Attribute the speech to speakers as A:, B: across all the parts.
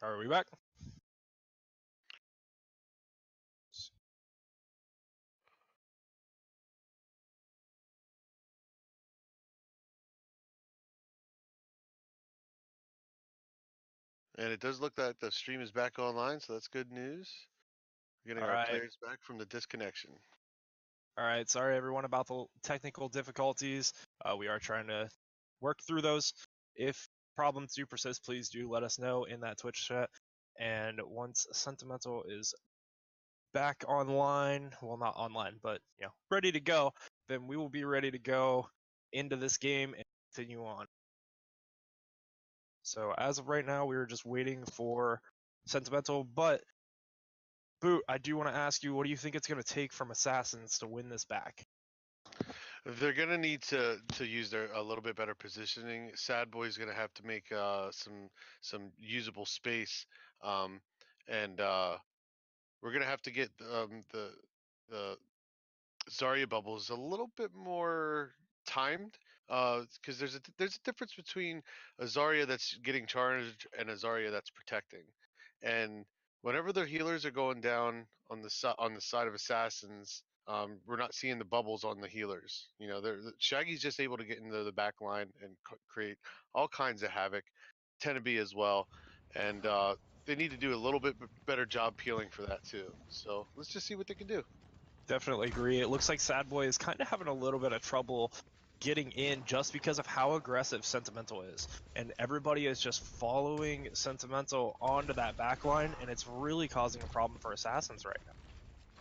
A: Are we back?
B: And it does look like the stream is back online, so that's good news. We're getting
A: All
B: our
A: right.
B: players back from the disconnection.
A: All right. Sorry, everyone, about the technical difficulties. We are trying to work through those. If problems do persist, please do let us know in that Twitch chat. And once Sentimental is back online, well, not online, but ready to go, then we will be ready to go into this game and continue on. So as of right now, we are just waiting for Sentimental, but Boot, I do want to ask you, what do you think it's going to take from Assassins to win this back?
B: They're gonna need to use their a little bit better positioning. Sad Boy's gonna have to make some usable space, and we're gonna have to get the Zarya bubbles a little bit more timed. Because there's a difference between a Zarya that's getting charged and a Zarya that's protecting, and whenever their healers are going down on the side of assassins, we're not seeing the bubbles on the healers. You know, Shaggy's just able to get into the back line and create all kinds of havoc. Tenabe as well, and they need to do a little bit better job peeling for that too. So let's just see what they can do.
A: Definitely agree. It looks like Sad Boy is kind of having a little bit of trouble getting in just because of how aggressive Sentimental is. And everybody is just following Sentimental onto that back line, and it's really causing a problem for Assassins right now.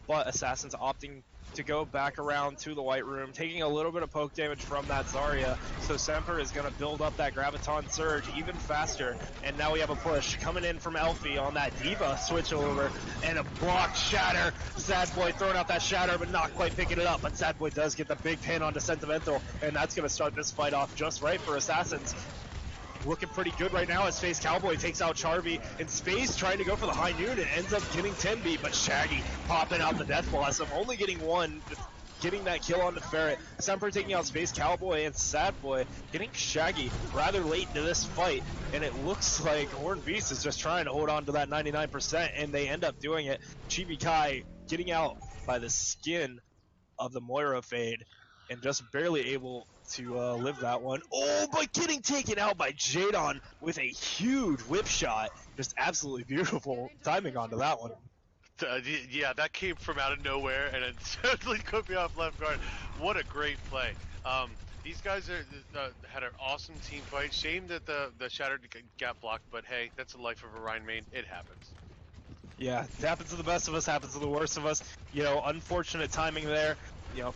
A: But Assassin's opting to go back around to the White Room, taking a little bit of poke damage from that Zarya, so Semper is going to build up that Graviton Surge even faster, and now we have a push coming in from Elfie on that Diva switch over, and a blocked Shatter. Sad Boy throwing out that Shatter, but not quite picking it up, but Sad Boy does get the big pin onto Sentimental, and that's going to start this fight off just right for Assassins. Looking pretty good right now as Space Cowboy takes out Charvy, and Space trying to go for the high noon and ends up getting 10B, but Shaggy popping out the Death Blossom, only getting one, getting that kill on the Ferret. Semper taking out Space Cowboy, and Sad Boy getting Shaggy rather late into this fight, and it looks like Horn Beast is just trying to hold on to that 99%, and they end up doing it. Chibi Kai getting out by the skin of the Moira Fade, and just barely able to live that one. Oh, but getting taken out by Jadon with a huge whip shot. Just absolutely beautiful timing onto that one.
B: Yeah, that came from out of nowhere and it totally caught me off left guard. What a great play. These guys had an awesome team fight. Shame that the Shattered got blocked, but hey, that's the life of a Rhine main. It happens.
A: Yeah, it happens to the best of us, happens to the worst of us. Unfortunate timing there.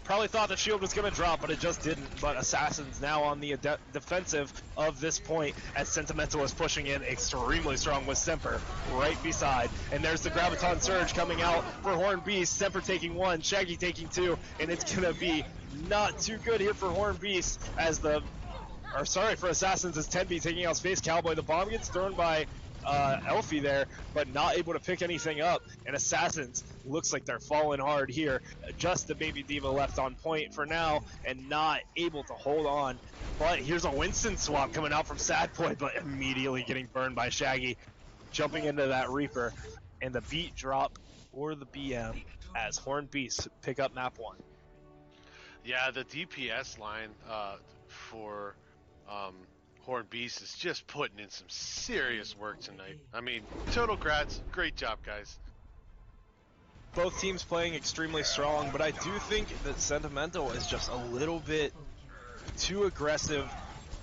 A: Probably thought the shield was going to drop, but it just didn't. But Assassin's now on the defensive of this point as Sentimental is pushing in extremely strong with Semper right beside. And there's the Graviton Surge coming out for Horn Beast. Semper taking one, Shaggy taking two, and it's going to be not too good here for Horn Beast as for Assassins as 10B taking out Space Cowboy. The bomb gets thrown by Elfie there, but not able to pick anything up. And Assassins looks like they're falling hard here. Just the Baby Diva left on point for now, and not able to hold on. But here's a Winston swap coming out from Sad Boy, but immediately getting burned by Shaggy, jumping into that Reaper, and the beat drop for the BM as Horn Beasts pick up map 1.
B: Yeah, the DPS line for Horn Beast is just putting in some serious work tonight. I mean, total grats. Great job, guys.
A: Both teams playing extremely strong, but I do think that Sentimental is just a little bit too aggressive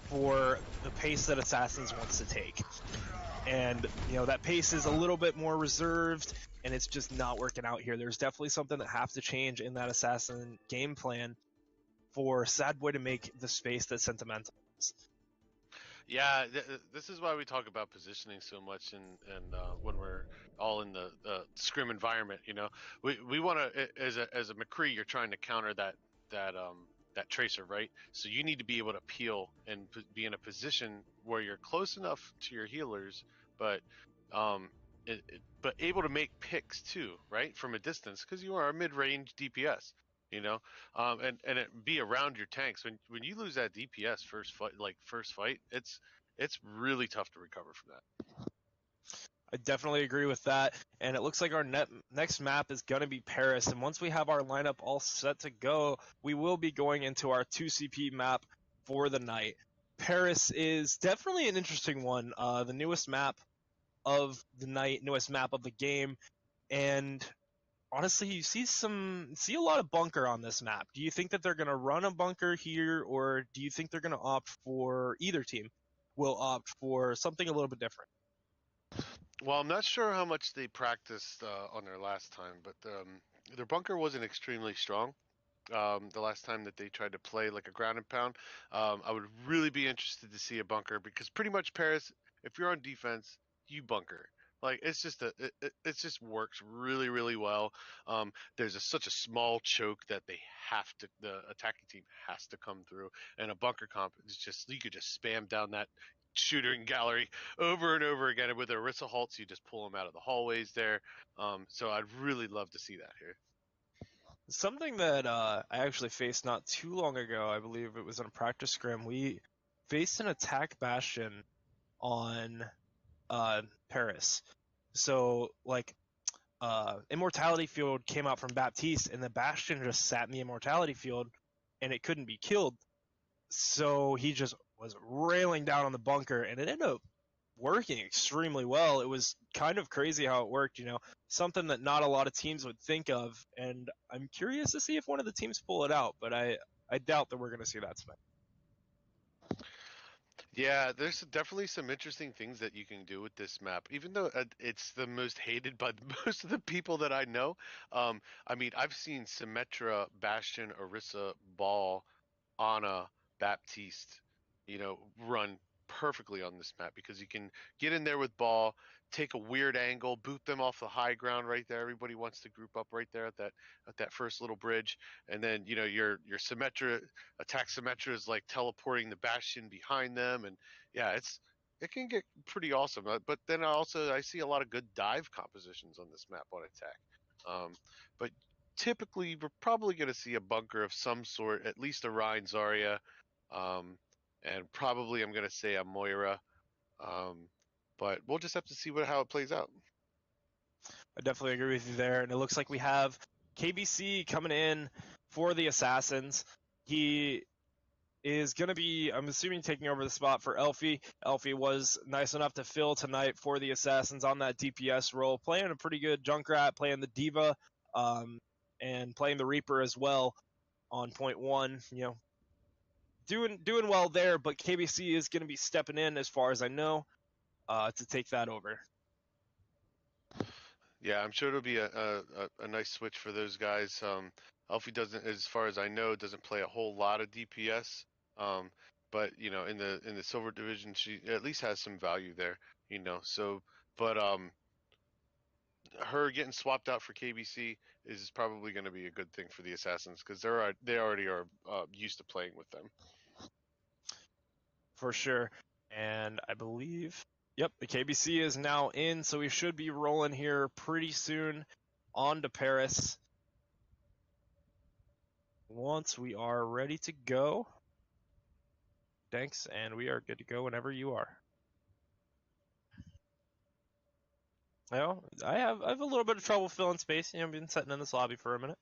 A: for the pace that Assassins wants to take. And, that pace is a little bit more reserved, and it's just not working out here. There's definitely something that has to change in that Assassin game plan for Sad Boy to make the space that Sentimental is.
B: Yeah, this is why we talk about positioning so much, and when we're all in the scrim environment, we want to as a McCree, you're trying to counter that tracer, right? So you need to be able to peel and be in a position where you're close enough to your healers, but but able to make picks too, right, from a distance, because you are a mid-range DPS. And it be around your tanks. When you lose that DPS first fight, it's really tough to recover from that.
A: I definitely agree with that. And it looks like our next map is going to be Paris. And once we have our lineup all set to go, we will be going into our 2CP map for the night. Paris is definitely an interesting one. The newest map of the night, newest map of the game. And honestly, you see a lot of bunker on this map. Do you think that they're going to run a bunker here, or do you think they're going to opt for either team will opt for something a little bit different?
B: Well, I'm not sure how much they practiced on their last time, but their bunker wasn't extremely strong. The last time that they tried to play like a ground and pound, I would really be interested to see a bunker because pretty much Paris, if you're on defense, you bunker. Like it's just it just works really really well. There's such a small choke that the attacking team has to come through, and a bunker comp is just you could just spam down that shooting gallery over and over again. And with Orisa halts, you just pull them out of the hallways there. So I'd really love to see that here.
A: Something that I actually faced not too long ago, I believe it was in a practice scrim. We faced an attack bastion on Paris. So like Immortality Field came out from Baptiste, and the bastion just sat in the Immortality Field, and it couldn't be killed. So he just was railing down on the bunker, and it ended up working extremely well. It was kind of crazy how it worked, something that not a lot of teams would think of, and I'm curious to see if one of the teams pull it out, but I doubt that we're going to see that tonight.
B: Yeah, there's definitely some interesting things that you can do with this map, even though it's the most hated by most of the people that I know. I mean, I've seen Symmetra, Bastion, Orisa, Ball, Ana, Baptiste, run perfectly on this map because you can get in there with Ball, take a weird angle, boot them off the high ground right there. Everybody wants to group up right there at that first little bridge, and then your Symmetra attack Symmetra is like teleporting the Bastion behind them, and yeah, it can get pretty awesome. But then I see a lot of good dive compositions on this map on attack. But typically we're probably going to see a bunker of some sort, at least a Rhine Zarya, and probably I'm going to say a Moira. Um, but we'll just have to see how it plays out.
A: I definitely agree with you there, and it looks like we have KBC coming in for the Assassins. He is going to be, I'm assuming, taking over the spot for Elfie. Elfie was nice enough to fill tonight for the Assassins on that DPS role, playing a pretty good Junkrat, playing the Diva, and playing the Reaper as well on point one. Doing well there, but KBC is going to be stepping in, as far as I know, to take that over.
B: Yeah, I'm sure it'll be a nice switch for those guys. Elfie doesn't, as far as I know, doesn't play a whole lot of DPS. But in the silver division, she at least has some value there. So but her getting swapped out for KBC is probably going to be a good thing for the Assassins because they already are used to playing with them.
A: For sure. And I believe, yep, the KBC is now in, so we should be rolling here pretty soon on to Paris. Once we are ready to go, thanks, and we are good to go whenever you are. I have a little bit of trouble filling space. I've been sitting in this lobby for a minute.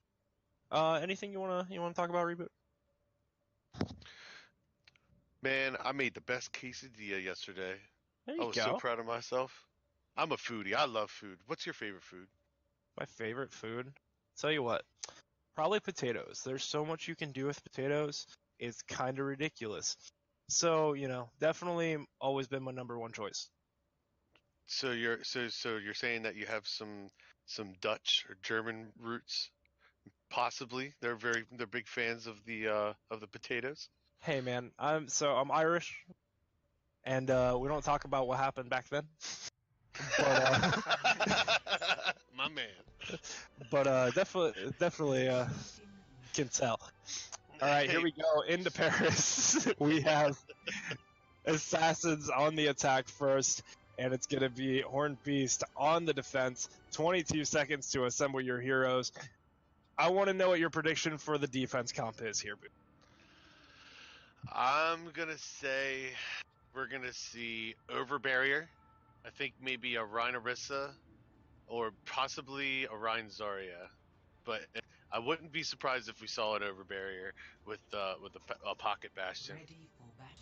A: Anything you wanna talk about, Reboot?
B: Man, I made the best quesadilla yesterday.
A: There
B: I
A: you
B: was so
A: go.
B: proud of myself. I'm a foodie. I love food. What's your favorite food?
A: My favorite food. Tell you what, probably potatoes. There's so much you can do with potatoes. It's kind of ridiculous. So, definitely always been my number one choice.
B: So you're saying that you have some Dutch or German roots, possibly. They're big fans of the potatoes.
A: Hey man, I'm Irish, and we don't talk about what happened back then. But
B: My man.
A: definitely can tell. All right, here
B: Hey,
A: we go into Paris. We have Assassins on the attack first, and it's gonna be Horned Beast on the defense. 22 seconds to assemble your heroes. I want to know what your prediction for the defense comp is here.
B: I'm gonna say we're gonna see over barrier. I think maybe a Rhinarissa or possibly a Rhine Zarya. But I wouldn't be surprised if we saw it over barrier with a pocket bastion.
C: Ready for battle.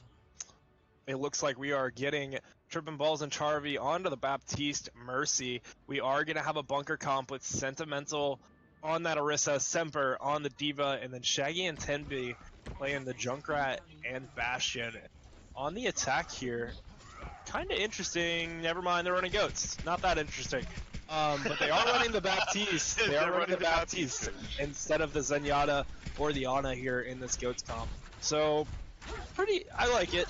A: It looks like we are getting Trippin' Balls and Charvy onto the Baptiste Mercy. We are going to have a bunker comp with Sentimental on that Orisa, Semper on the Diva, and then Shaggy and Tenby playing the Junkrat and Bastion. On the attack here, kind of interesting. Never mind, they're running goats. Not that interesting. But they are running the Baptiste. They are running the Baptiste instead of the Zenyatta or the Ana here in this goats comp. So, I like it.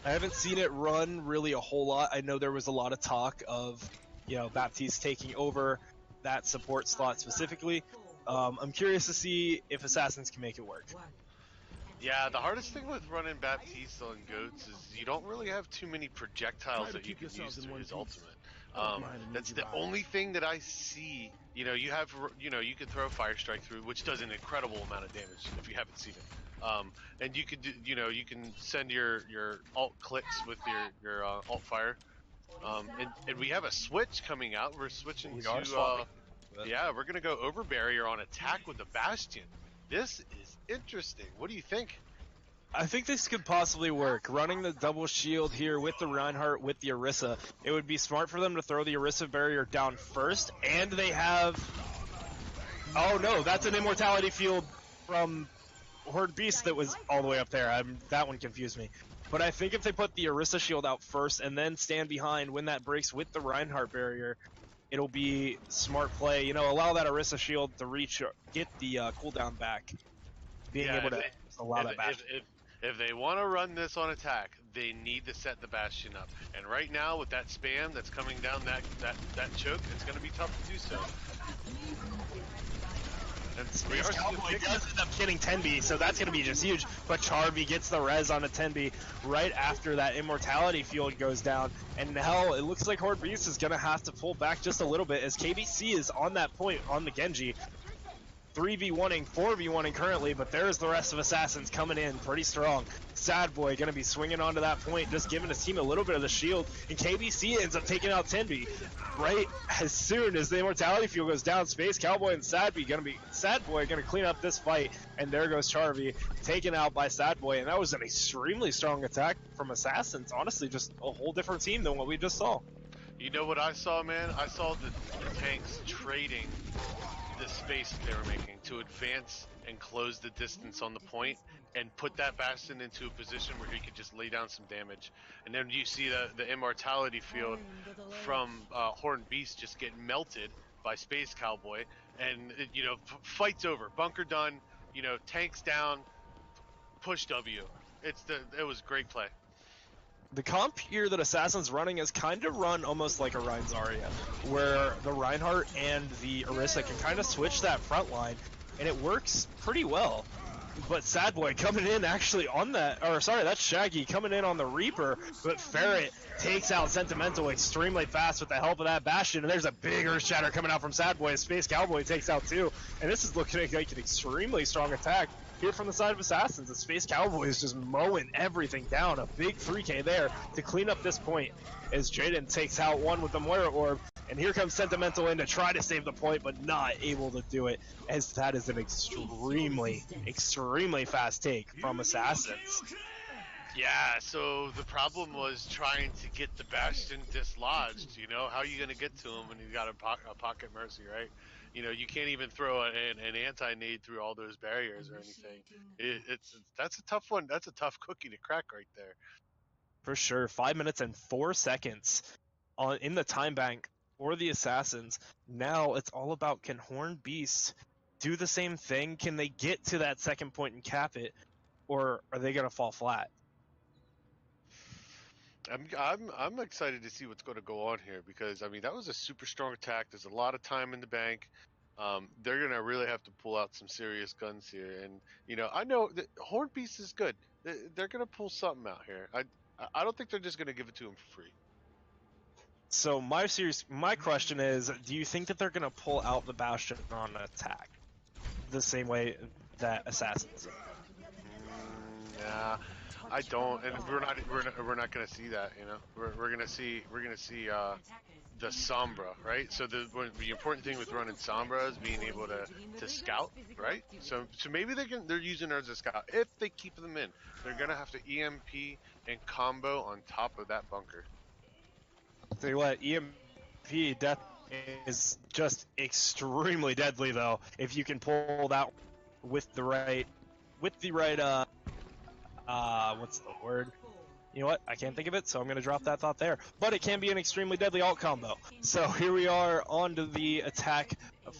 A: I haven't seen it run really a whole lot. I know there was a lot of talk of, Baptiste taking over that support slot specifically. I'm curious to see if Assassins can make it work.
B: Yeah, the hardest thing with running Baptiste on goats is you don't really have too many projectiles that you can use through his ultimate. That's the only thing that I see. You can throw Fire Strike through, which does an incredible amount of damage if you haven't seen it. And you could do, you can send your alt clicks with your alt fire. And we have a switch coming out. We're switching to yeah, we're gonna go over barrier on attack with the Bastion. This is interesting. What do you think?
A: I think this could possibly work. Running the double shield here with the Reinhardt, with the Orisa, it would be smart for them to throw the Orisa barrier down first, and they have... Oh no, that's an immortality field from Horde Beast that was all the way up there. That one confused me. But I think if they put the Orisa shield out first and then stand behind when that breaks with the Reinhardt barrier, it'll be smart play. Allow that Orisa shield to reach, get the cooldown back. Being able to allow that back.
B: If they want to run this on attack, they need to set the Bastion up. And right now, with that spam that's coming down that choke, it's going to be tough to do so.
A: And Space Cowboy does end up getting Tenby, so that's going to be just huge. But Charvy gets the res on a Tenby right after that immortality field goes down. And now it looks like Horde Beast is going to have to pull back just a little bit as KBC is on that point on the Genji. 3v1ing, 4v1ing currently, but there's the rest of Assassins coming in pretty strong. Sad Boy going to be swinging onto that point, just giving his team a little bit of the shield, and KBC ends up taking out Tenby. Right as soon as the immortality field goes down, Space Cowboy and Sad Boy going to clean up this fight, and there goes Charvy, taken out by Sad Boy, and that was an extremely strong attack from Assassins. Honestly, just a whole different team than what we just saw.
B: You know what I saw, man? I saw the tanks trading the space they were making to advance and close the distance on the point and put that Bastion into a position where he could just lay down some damage. And then you see the immortality field from Horned Beast just get melted by Space Cowboy, and fight's over, bunker done, tanks down, push W. It was great play.
A: The comp here that Assassin's running is kind of run almost like a Rein Zarya, where the Reinhardt and the Orisa can kind of switch that front line, and it works pretty well. But Sad Boy coming in actually on that, that's Shaggy coming in on the Reaper, but Ferret takes out Sentimental extremely fast with the help of that Bastion, and there's a big Earth Shatter coming out from Sad Boy. Space Cowboy takes out two, and this is looking like an extremely strong attack here from the side of Assassins. The Space Cowboy is just mowing everything down. A big 3k there to clean up this point as Jaden takes out one with the Moira Orb, and here comes Sentimental in to try to save the point, but not able to do it, as that is an extremely fast take from Assassins.
B: Yeah, so the problem was trying to get the Bastion dislodged. How are you going to get to him when you got a pocket Mercy, right? You can't even throw an anti-nade through all those barriers or anything. That's a tough one. That's a tough cookie to crack right there.
A: For sure. 5 minutes and 4 seconds in the time bank for the Assassins. Now it's all about, can Horned Beast do the same thing? Can they get to that second point and cap it, or are they going to fall flat?
B: I'm excited to see what's going to go on here, because that was a super strong attack. There's a lot of time in the bank. They're going to really have to pull out some serious guns here, and I know that Horned Beast is good. They're going to pull something out here. I don't think they're just going to give it to him for free.
A: So my question is, do you think that they're going to pull out the Bastion on attack the same way that Assassins?
B: Yeah, I don't, and we're not gonna see that. You know, we're gonna see the Sombra, right? So the important thing with running Sombra is being able to scout, right? So maybe they're using her as a scout. If they keep them in, they're gonna have to EMP and combo on top of that bunker.
A: Tell you what, EMP death is just extremely deadly though. If you can pull that with the right, what's the word? You know what? I can't think of it, so I'm going to drop that thought there. But it can be an extremely deadly alt combo. So here we are on to the attack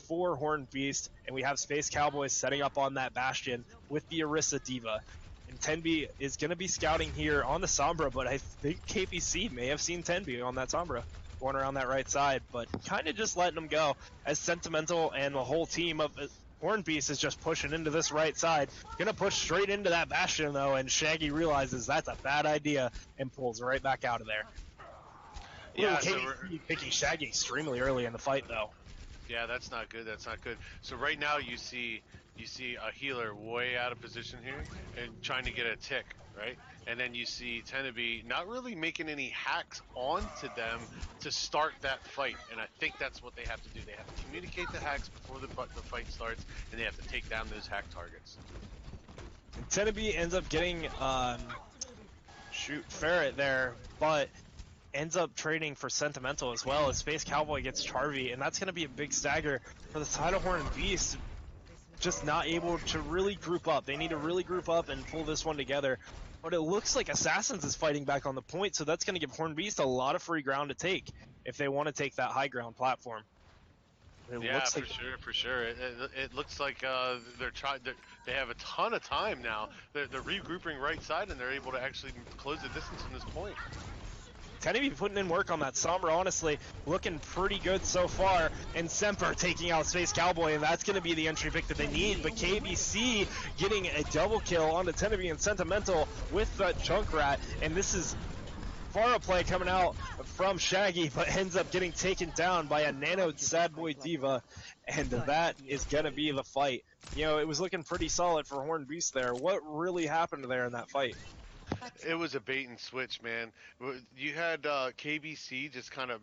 A: for Horned Beast, and we have Space Cowboys setting up on that Bastion with the Orisa Diva. And Tenby is going to be scouting here on the Sombra, but I think KPC may have seen Tenby on that Sombra going around that right side, but kind of just letting him go as Sentimental and the whole team of Horned Beast is just pushing into this right side. Gonna push straight into that Bastion though, and Shaggy realizes that's a bad idea and pulls right back out of there.
B: Yeah,
A: Ooh, KBC picking Shaggy extremely early in the fight though.
B: yeah, that's not good. That's not good. So right now you see a healer way out of position here and trying to get a tick, right? And then you see Tenebi not really making any hacks onto them to start that fight. And I think that's what they have to do. They have to communicate the hacks before the fight starts, and they have to take down those hack targets.
A: Tenebi ends up getting Ferret there, but ends up trading for Sentimental as well as Space Cowboy gets Charvy, and that's going to be a big stagger for the side of Horned Beast. Just not able to really group up. They need to really group up and pull this one together. But it looks like Assassins is fighting back on the point, so that's going to give Horned Beast a lot of free ground to take if they want to take that high ground platform.
B: Yeah, for sure. It looks like they have a ton of time now. They're regrouping right side, and they're able to actually close the distance from this point.
A: Teneby putting in work on that Sombra, honestly, looking pretty good so far. And Semper taking out Space Cowboy, and that's going to be the entry pick that they need. But KBC getting a double kill onto Teneby and Sentimental with that Junkrat, and this is Fara play coming out from Shaggy, but ends up getting taken down by a nanoed Sad Boy Diva, and that is going to be the fight. You know, it was looking pretty solid for Horned Beast there. What really happened there in that fight?
B: It was a bait and switch, man. You had KBC just kind of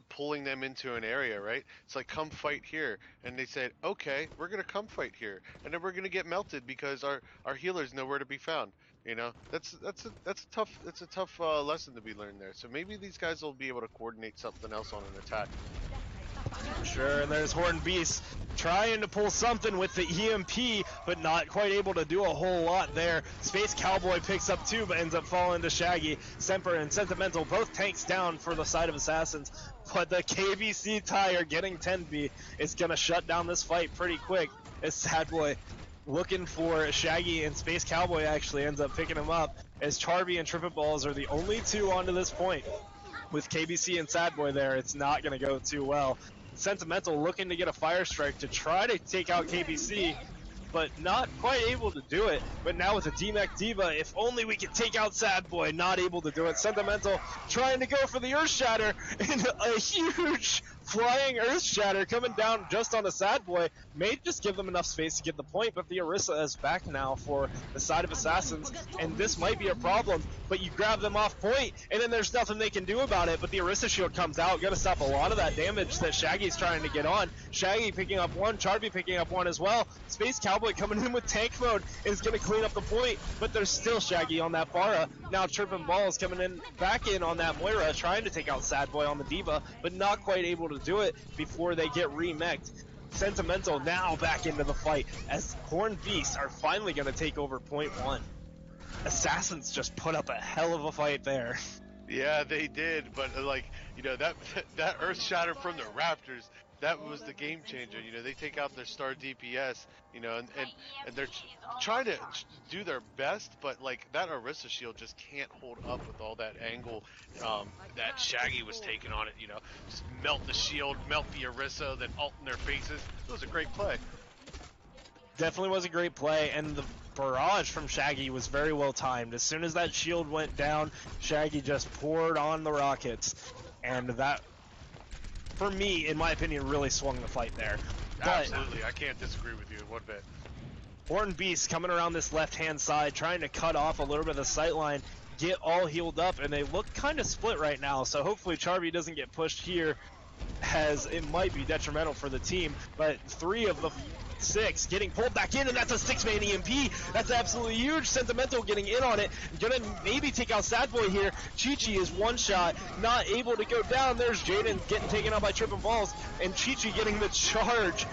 B: pulling them into an area, right? It's like, come fight here, and they said, okay, we're gonna come fight here, and then we're gonna get melted because our healer's nowhere to be found. You know, that's a tough lesson to be learned there. So maybe these guys will be able to coordinate something else on an attack.
A: Sure, and there's Horned Beast trying to pull something with the EMP, but not quite able to do a whole lot there. Space Cowboy picks up two, but ends up falling to Shaggy. Semper and Sentimental both tanks down for the side of Assassins, but the KBC tire getting 10B is going to shut down this fight pretty quick as Sad Boy looking for Shaggy, and Space Cowboy actually ends up picking him up as Charvy and Trippin' Balls are the only two onto this point. With KBC and Sad Boy there, it's not going to go too well. Sentimental looking to get a fire strike to try to take out KBC, but not quite able to do it. But now with a D-Mech Diva, if only we could take out Sad Boy, not able to do it. Sentimental trying to go for the Earth Shatter, and a huge flying Earth Shatter coming down just on the Sad Boy may just give them enough space to get the point, but the Orisa is back now for the side of Assassins, and this might be a problem, but you grab them off point, and then there's nothing they can do about it, but the Orisa shield comes out, gonna stop a lot of that damage that Shaggy's trying to get on. Shaggy picking up one, Charvy picking up one as well. Space Cowboy coming in with tank mode is gonna clean up the point, but there's still Shaggy on that Pharah. Now Trippin' Balls coming in, back in on that Moira, trying to take out Sad Boy on the Diva, but not quite able to do it before they get remech'd. Sentimental now back into the fight as Horned Beasts are finally going to take over point one. Assassins just put up a hell of a fight there.
B: Yeah, they did, but like, you know, that Earth Shatter from the Raptors, that was the game changer. You know, they take out their star DPS, you know, and they're trying to do their best, but like that Orisa shield just can't hold up with all that angle that Shaggy was taking on it. You know, just melt the shield, melt the Orisa, then ult in their faces. It was a great play.
A: Definitely was a great play, and the barrage from Shaggy was very well timed. As soon as that shield went down, Shaggy just poured on the rockets, and that, for me, in my opinion, really swung the fight there.
B: Absolutely, I can't disagree with you one bit.
A: Horn Beast coming around this left-hand side, trying to cut off a little bit of the sight line, get all healed up, and they look kind of split right now, so hopefully Charby doesn't get pushed here, as it might be detrimental for the team. But 3 of the 6 getting pulled back in, and that's a 6-man EMP. That's absolutely huge. Sentimental getting in on it, gonna maybe take out Sad Boy here. Chi-Chi is one shot, not able to go down. There's Jaden getting taken out by tripping balls, and Chi-Chi getting the charge.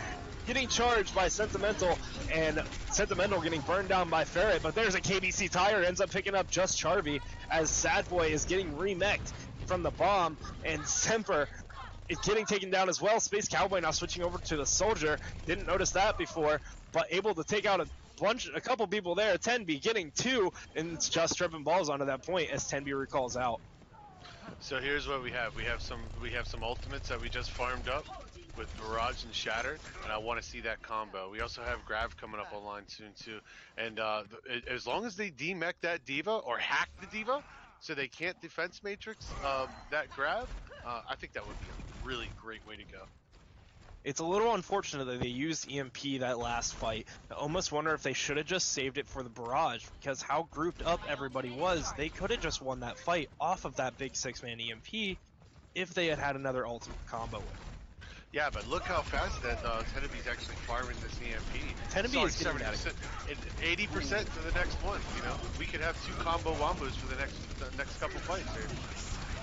A: Getting charged by Sentimental, and Sentimental getting burned down by Ferret, but there's a KBC tire, ends up picking up just Charby, as Sad Boy is getting remeked from the bomb, and Semper is getting taken down as well. Space Cowboy now switching over to the Soldier, didn't notice that before, but able to take out a couple people there. Tenby getting 2, and it's just tripping balls onto that point as Tenby recalls out.
B: So here's what we have. We have some ultimates that we just farmed up with Barrage and Shatter, and I want to see that combo. We also have Grav coming up online soon too. And as long as they demech that D.Va or hack the D.Va so they can't defense matrix that Grav, I think that would be a really great way to go.
A: It's a little unfortunate that they used EMP that last fight. I almost wonder if they should have just saved it for the Barrage, because how grouped up everybody was, they could have just won that fight off of that big 6-man EMP if they had had another ultimate combo.
B: Yeah, but look how fast that Teneby's actually farming this EMP.
A: Teneby is
B: like
A: getting
B: 70%, 80% to the next one. You know, we could have 2 combo wombos for the next couple fights here.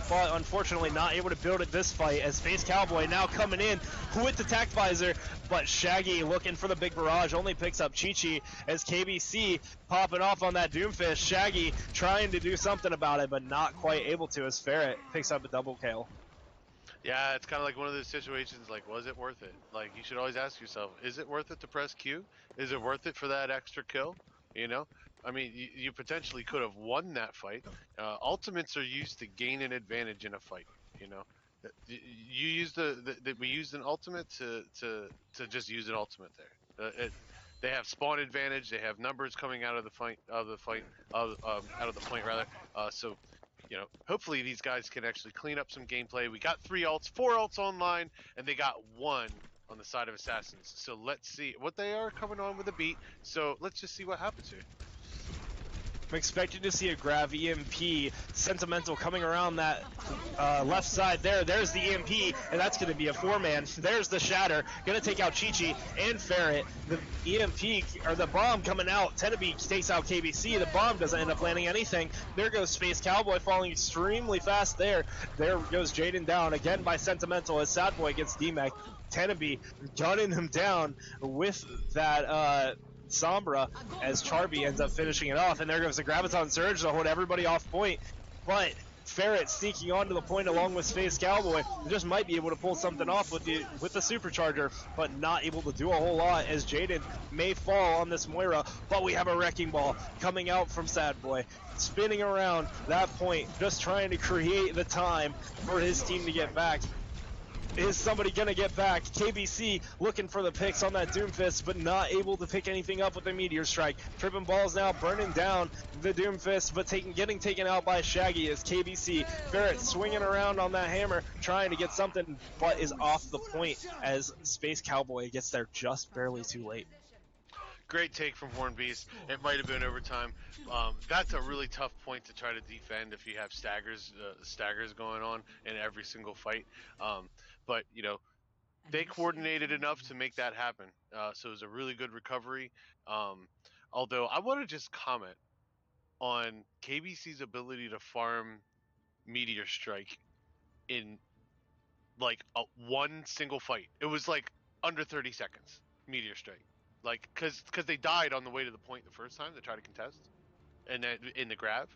A: But unfortunately not able to build it this fight, as Space Cowboy now coming in with the tact visor, but Shaggy looking for the big barrage only picks up Chi-Chi, as KBC popping off on that Doomfist. Shaggy trying to do something about it, but not quite able to, as Ferret picks up a double kill.
B: Yeah, it's kind of like one of those situations, like, was it worth it? Like, you should always ask yourself, is it worth it to press Q? Is it worth it for that extra kill? You know? I mean, you potentially could have won that fight. Ultimates are used to gain an advantage in a fight, you know? You use we used an ultimate to just use an ultimate there. They have spawn advantage, they have numbers coming out of the fight, out of the point rather. So you know, hopefully these guys can actually clean up some gameplay. We got 4 ults online, and they got 1 on the side of Assassins. So let's see what they are coming on with a beat. So let's just see what happens here.
A: I'm expecting to see a Grav EMP. Sentimental coming around that left side there. There's the EMP, and that's going to be a 4-man. There's the Shatter. Going to take out Chi-Chi and Ferret. The EMP, or the bomb coming out. Teneby takes out KBC. The bomb doesn't end up landing anything. There goes Space Cowboy falling extremely fast there. There goes Jaden down again by Sentimental as Sad Boy gets demech. Teneby gunning him down with that Sombra, as Charby ends up finishing it off, and there goes the Graviton Surge to hold everybody off point. But Ferret sneaking onto the point along with Space Cowboy just might be able to pull something off with the Supercharger, but not able to do a whole lot, as Jaden may fall on this Moira. But we have a Wrecking Ball coming out from Sad Boy, spinning around that point, just trying to create the time for his team to get back. Is somebody going to get back? KBC looking for the picks on that Doomfist, but not able to pick anything up with the Meteor Strike. Tripping balls now burning down the Doomfist, but getting taken out by Shaggy as KBC. Ferret swinging around on that hammer, trying to get something, but is off the point as Space Cowboy gets there just barely too late.
B: Great take from Horn Beast. It might have been overtime. That's a really tough point to try to defend if you have staggers going on in every single fight. But you know, they coordinated enough to make that happen. So it was a really good recovery. Although I want to just comment on KBC's ability to farm Meteor Strike in like one single fight. It was like under 30 seconds. Meteor Strike. Like, cause they died on the way to the point the first time to try to contest, and then in the Grav,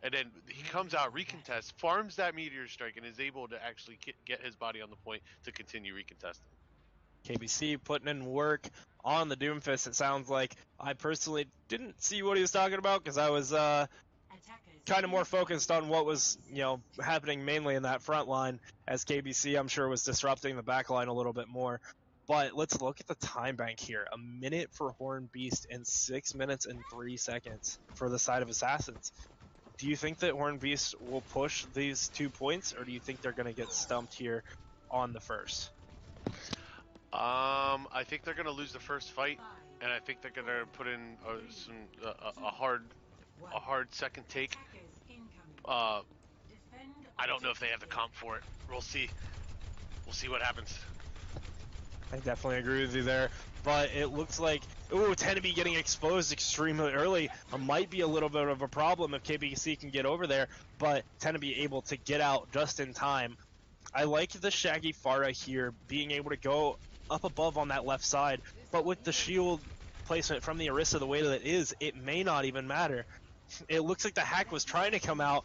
B: and then he comes out, recontests, farms that Meteor Strike, and is able to actually get his body on the point to continue recontesting.
A: KBC putting in work on the Doomfist, it sounds like. I personally didn't see what he was talking about, because I was kind of more focused on what was, happening mainly in that front line, as KBC, I'm sure, was disrupting the back line a little bit more. But let's look at the time bank here. 1 minute for Horn Beast and 6 minutes and 3 seconds for the side of Assassins. Do you think that Horn Beast will push these 2 points, or do you think they're going to get stumped here on the first?
B: I think they're going to lose the first fight, and I think they're gonna put in a hard second take. I don't know if they have the comp for it. We'll see. We'll see what happens.
A: I definitely agree with you there, but it looks like, ooh, Teneby getting exposed extremely early might be a little bit of a problem if KBC can get over there, but Teneby able to get out just in time. I like the Shaggy Pharah here being able to go up above on that left side, but with the shield placement from the Orisa the way that it is, it may not even matter. It looks like the hack was trying to come out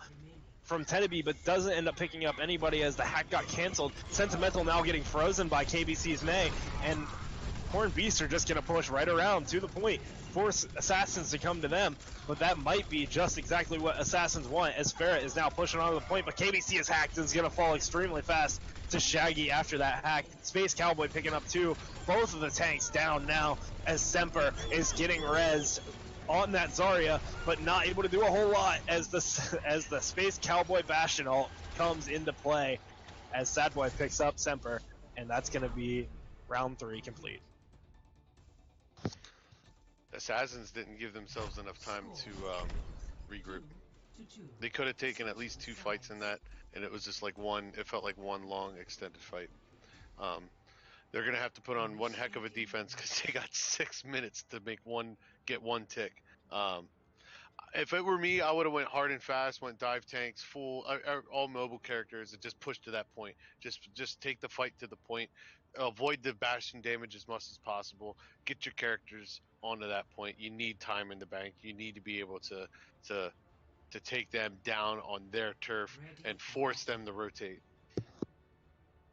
A: from Teneby, but doesn't end up picking up anybody as the hack got canceled. Sentimental now getting frozen by KBC's May, and Horned Beasts are just going to push right around to the point, force Assassins to come to them, but that might be just exactly what Assassins want, as Farrah is now pushing onto the point, but KBC is hacked and is going to fall extremely fast to Shaggy after that hack. Space Cowboy picking up two, both of the tanks down now, as Semper is getting rezzed on that Zarya, but not able to do a whole lot as the Space Cowboy Bastion ult comes into play as Sadboy picks up Semper, and that's going to be round 3 complete.
B: Assassins didn't give themselves enough time to regroup. They could have taken at least 2 fights in that, and it was just like one. It felt like one long extended fight. They're gonna have to put on one heck of a defense because they got 6 minutes to get one tick. If it were me, I would have went hard and fast, went dive tanks, full all mobile characters, and just pushed to that point. Just take the fight to the point. Avoid the Bastion damage as much as possible. Get your characters onto that point. You need time in the bank. You need to be able to take them down on their turf and force them to rotate.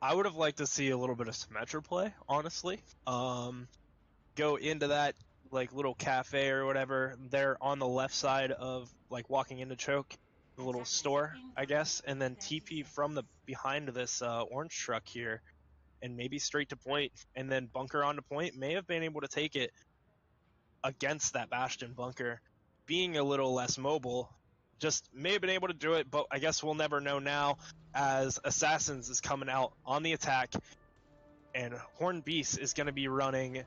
A: I would have liked to see a little bit of Symmetra play, honestly. Go into that like little cafe or whatever there on the left side of like walking into Choke, the little store, I guess, and then TP from the behind this orange truck here, and maybe straight to point, and then bunker onto point. May have been able to take it against that Bastion bunker, being a little less mobile. Just may have been able to do it, but I guess we'll never know now as Assassins is coming out on the attack, and Horned Beast is going to be running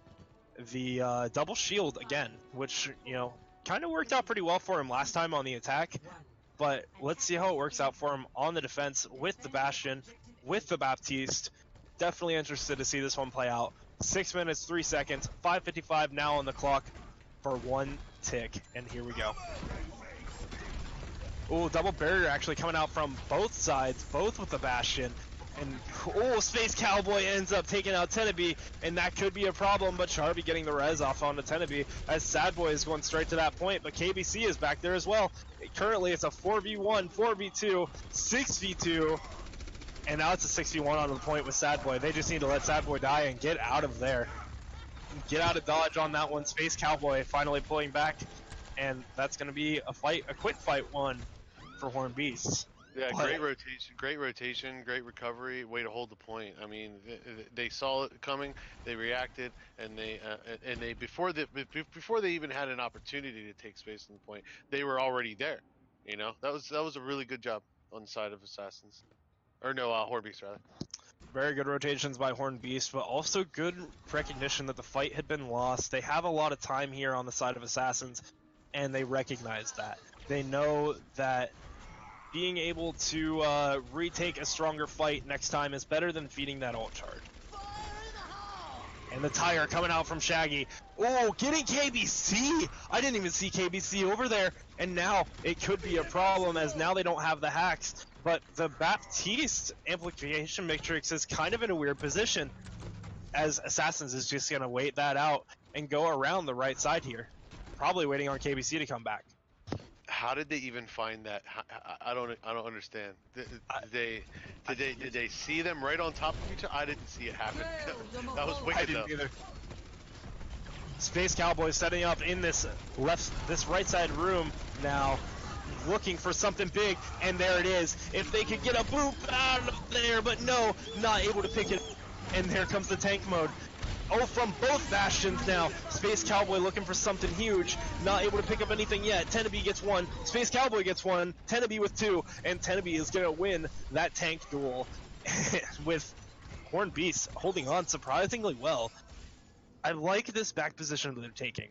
A: the double shield again, which, you know, kind of worked out pretty well for him last time on the attack, but let's see how it works out for him on the defense with the Bastion, with the Baptiste. Definitely interested to see this one play out. 6 minutes, 3 seconds, 5:55 now on the clock for one tick, and here we go. Oh, double barrier actually coming out from both sides, both with the Bastion. And, oh, Space Cowboy ends up taking out Teneby, and that could be a problem, but Charby getting the res off onto Teneby, as Sadboy is going straight to that point, but KBC is back there as well. Currently, it's a 4v1, 4v2, 6v2, and now it's a 6v1 on the point with Sadboy. They just need to let Sadboy die and get out of there. Get out of dodge on that one. Space Cowboy finally pulling back, and that's going to be a quick fight one for Horned Beasts.
B: Yeah, great rotation, great recovery, way to hold the point. I mean, they saw it coming, they reacted, and they before they even had an opportunity to take space on the point, they were already there. You know, that was a really good job on the side of Assassins, or no, Horned Beast rather.
A: Very good rotations by Horned Beast, but also good recognition that the fight had been lost. They have a lot of time here on the side of Assassins, and they recognize that. They know that being able to retake a stronger fight next time is better than feeding that ult charge. And the tire coming out from Shaggy. Oh, getting KBC! I didn't even see KBC over there. And now it could be a problem as now they don't have the hacks. But the Baptiste amplification matrix is kind of in a weird position, as Assassins is just going to wait that out and go around the right side here. Probably waiting on KBC to come back.
B: How did they even find that? I don't understand. Did they see them right on top of each other? I didn't see it happen. That was wicked.
A: I didn't either. Space Cowboy setting up in this right side room now, looking for something big, and there it is. If they could get a boop out of there, but no, not able to pick it. And there comes the tank mode. Oh, from both Bastions now. Space Cowboy looking for something huge. Not able to pick up anything yet. Teneby gets one. Space Cowboy gets one. Teneby with two. And Teneby is going to win that tank duel with Horned Beast holding on surprisingly well. I like this back position that they're taking,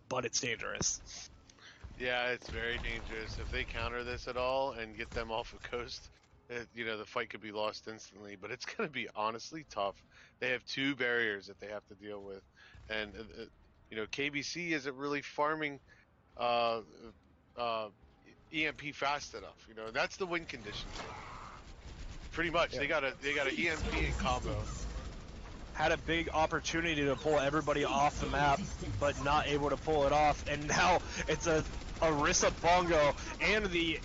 A: but it's dangerous.
B: Yeah, it's very dangerous. If they counter this at all and get them off of coast, the fight could be lost instantly. But it's going to be honestly tough. They have two barriers that they have to deal with, and KBC isn't really farming uh, uh, EMP fast enough. That's the win condition here. Pretty much,
A: Yeah.
B: they got an EMP in combo.
A: Had a big opportunity to pull everybody off the map, but not able to pull it off. And now it's a Orisa Bongo and the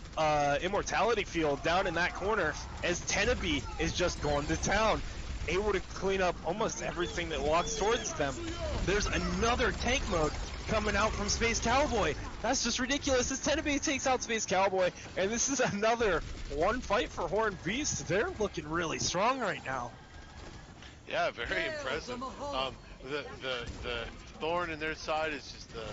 A: Immortality Field down in that corner as Tenebi is just going to town, able to clean up almost everything that walks towards them. There's another tank mode coming out from Space Cowboy. That's just ridiculous as Tenebi takes out Space Cowboy, and this is another one fight for Horned Beast. They're looking really strong right now.
B: Yeah, very impressive. The thorn in their side is just the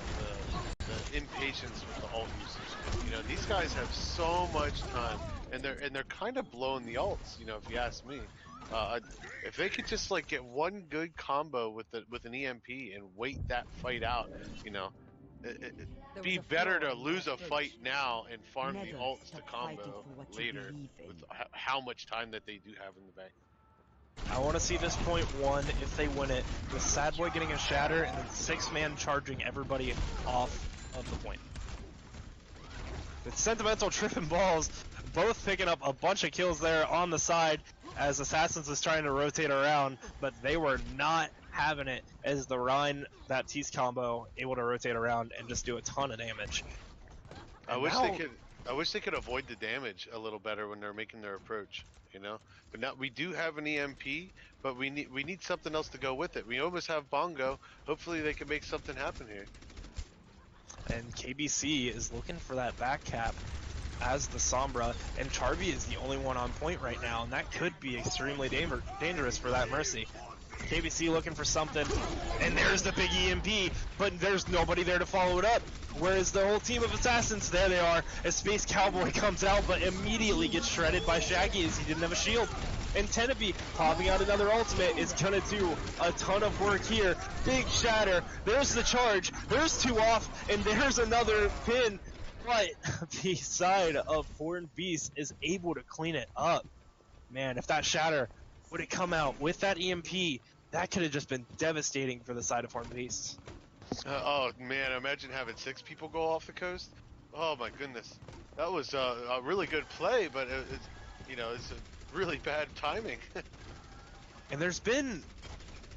B: impatience with the ult usage. These guys have so much time, and they're kind of blowing the ults. If you ask me, if they could just like get one good combo with an EMP and wait that fight out, it'd be better to lose a fight now and farm the ults to combo later with how much time that they do have in the bank.
A: I want to see this point one, if they win it, with Sad Boy getting a shatter and then 6-man charging everybody off of the point. With Sentimental tripping balls, both picking up a bunch of kills there on the side as Assassins was trying to rotate around, but they were not having it as the Rhine Baptiste combo able to rotate around and just do a ton of damage.
B: I wish they could avoid the damage a little better when they're making their approach. But now we do have an EMP, but we need something else to go with it. We almost have Bongo. Hopefully they can make something happen here.
A: And KBC is looking for that back cap as the Sombra, and Charby is the only one on point right now, and that could be extremely dangerous for that Mercy. KBC looking for something, and there's the big EMP, but there's nobody there to follow it up. Whereas the whole team of Assassins, there they are, as Space Cowboy comes out, but immediately gets shredded by Shaggy as he didn't have a shield. And Tenebi popping out another ultimate is gonna do a ton of work here. Big shatter, there's the charge, there's two off, and there's another pin. But the side of Horned Beast is able to clean it up. Man, if that shatter would have come out with that EMP, that could have just been devastating for the side of Horned Beast.
B: Oh man, imagine having 6 people go off the coast. Oh my goodness, that was a really good play, but it's a really bad timing.
A: And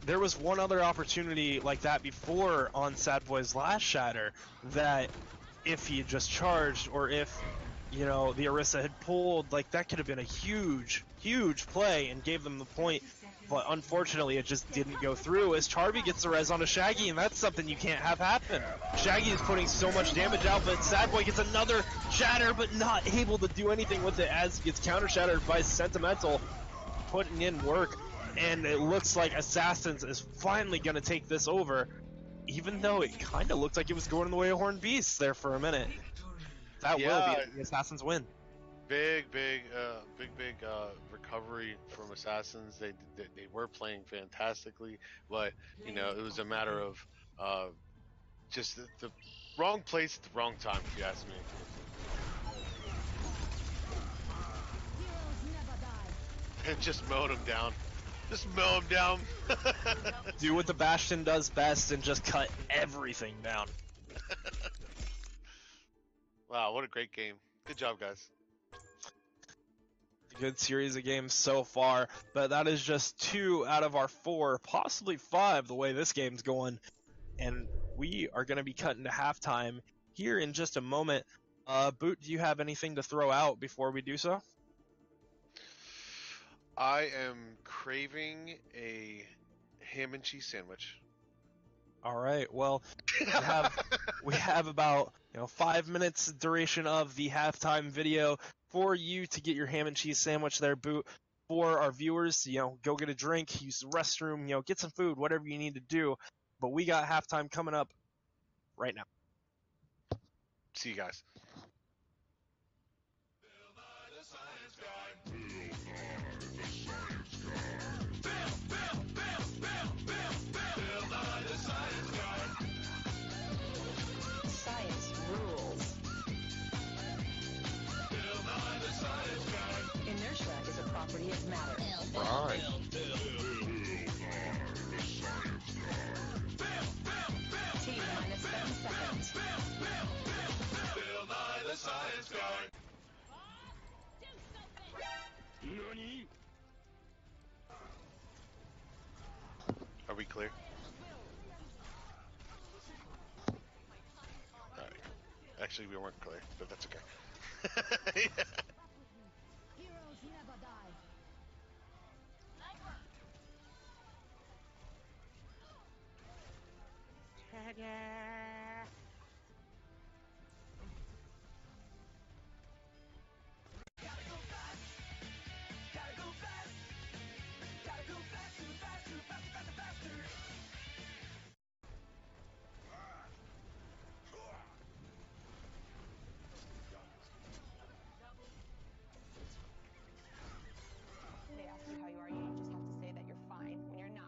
A: there was one other opportunity like that before on Sad Boy's last shatter that if he had just charged, or if the Orisa had pulled, like that could have been a huge play and gave them the point. But unfortunately, it just didn't go through as Charby gets the res on a Shaggy, and that's something you can't have happen. Shaggy is putting so much damage out, but Sad Boy gets another shatter, but not able to do anything with it as he gets counter shattered by Sentimental, putting in work. And it looks like Assassins is finally going to take this over, even though it kind of looked like it was going the way of Horned Beasts there for a minute. That will be the Assassins win.
B: Big recovery from Assassins. They were playing fantastically, but it was a matter of just the wrong place at the wrong time, if you ask me. And just mowed him down. Just mow him down.
A: Do what the Bastion does best and just cut everything down.
B: Wow, what a great game. Good job, guys.
A: Good series of games so far, but that is just 2 out of our 4, possibly 5, the way this game's going. And we are going to be cutting to halftime here in just a moment. Boot, do you have anything to throw out before we do so?
B: I am craving a ham and cheese sandwich.
A: All right. Well, we have about 5 minutes duration of the halftime video for you to get your ham and cheese sandwich there, Boot. For our viewers, go get a drink, use the restroom, get some food, whatever you need to do. But we got halftime coming up right now.
B: See you guys. Are we clear? Alright. Actually, we weren't clear, but that's okay. Yeah.
C: Heroes never die.
D: They ask you how you are, you just have to say that you're fine when you're not.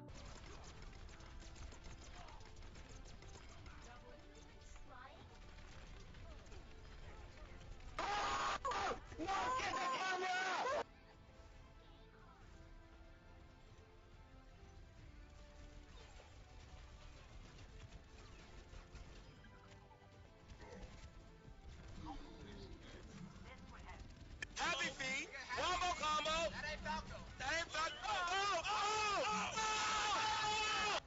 E: Happy feet. One more combo. That ain't Falco. That ain't Falco. Oh, oh, oh, oh, oh.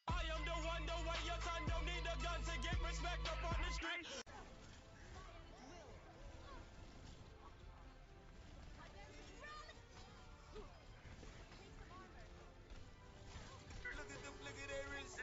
E: I am the one, the way your son don't need a gun to get respect up on the street. Look at them, look at Aries.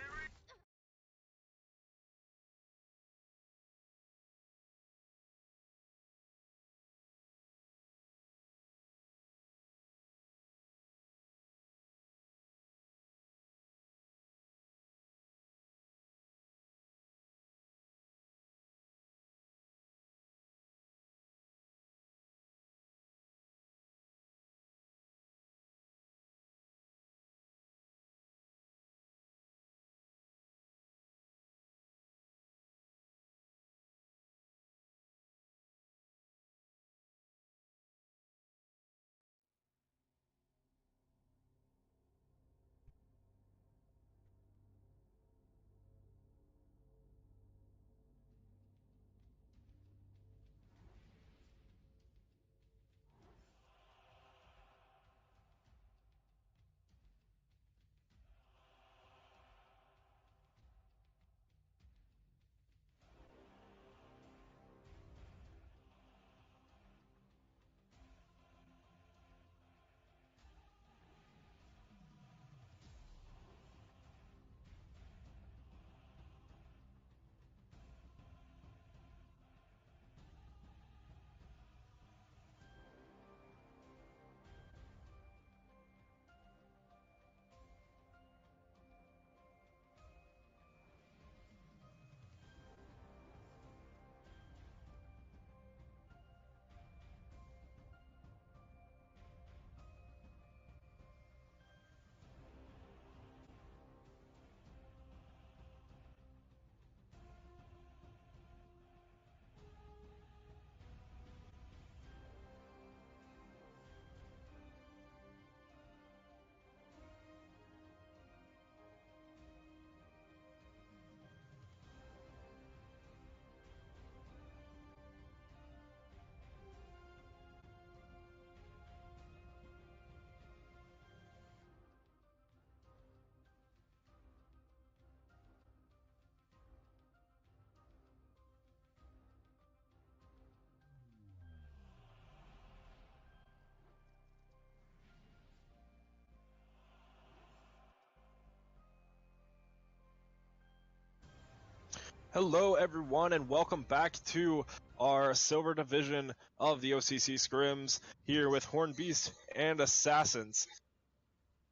A: Hello, everyone, and welcome back to our Silver Division of the O.C.C. Scrims, here with Horned Beast and Assassins.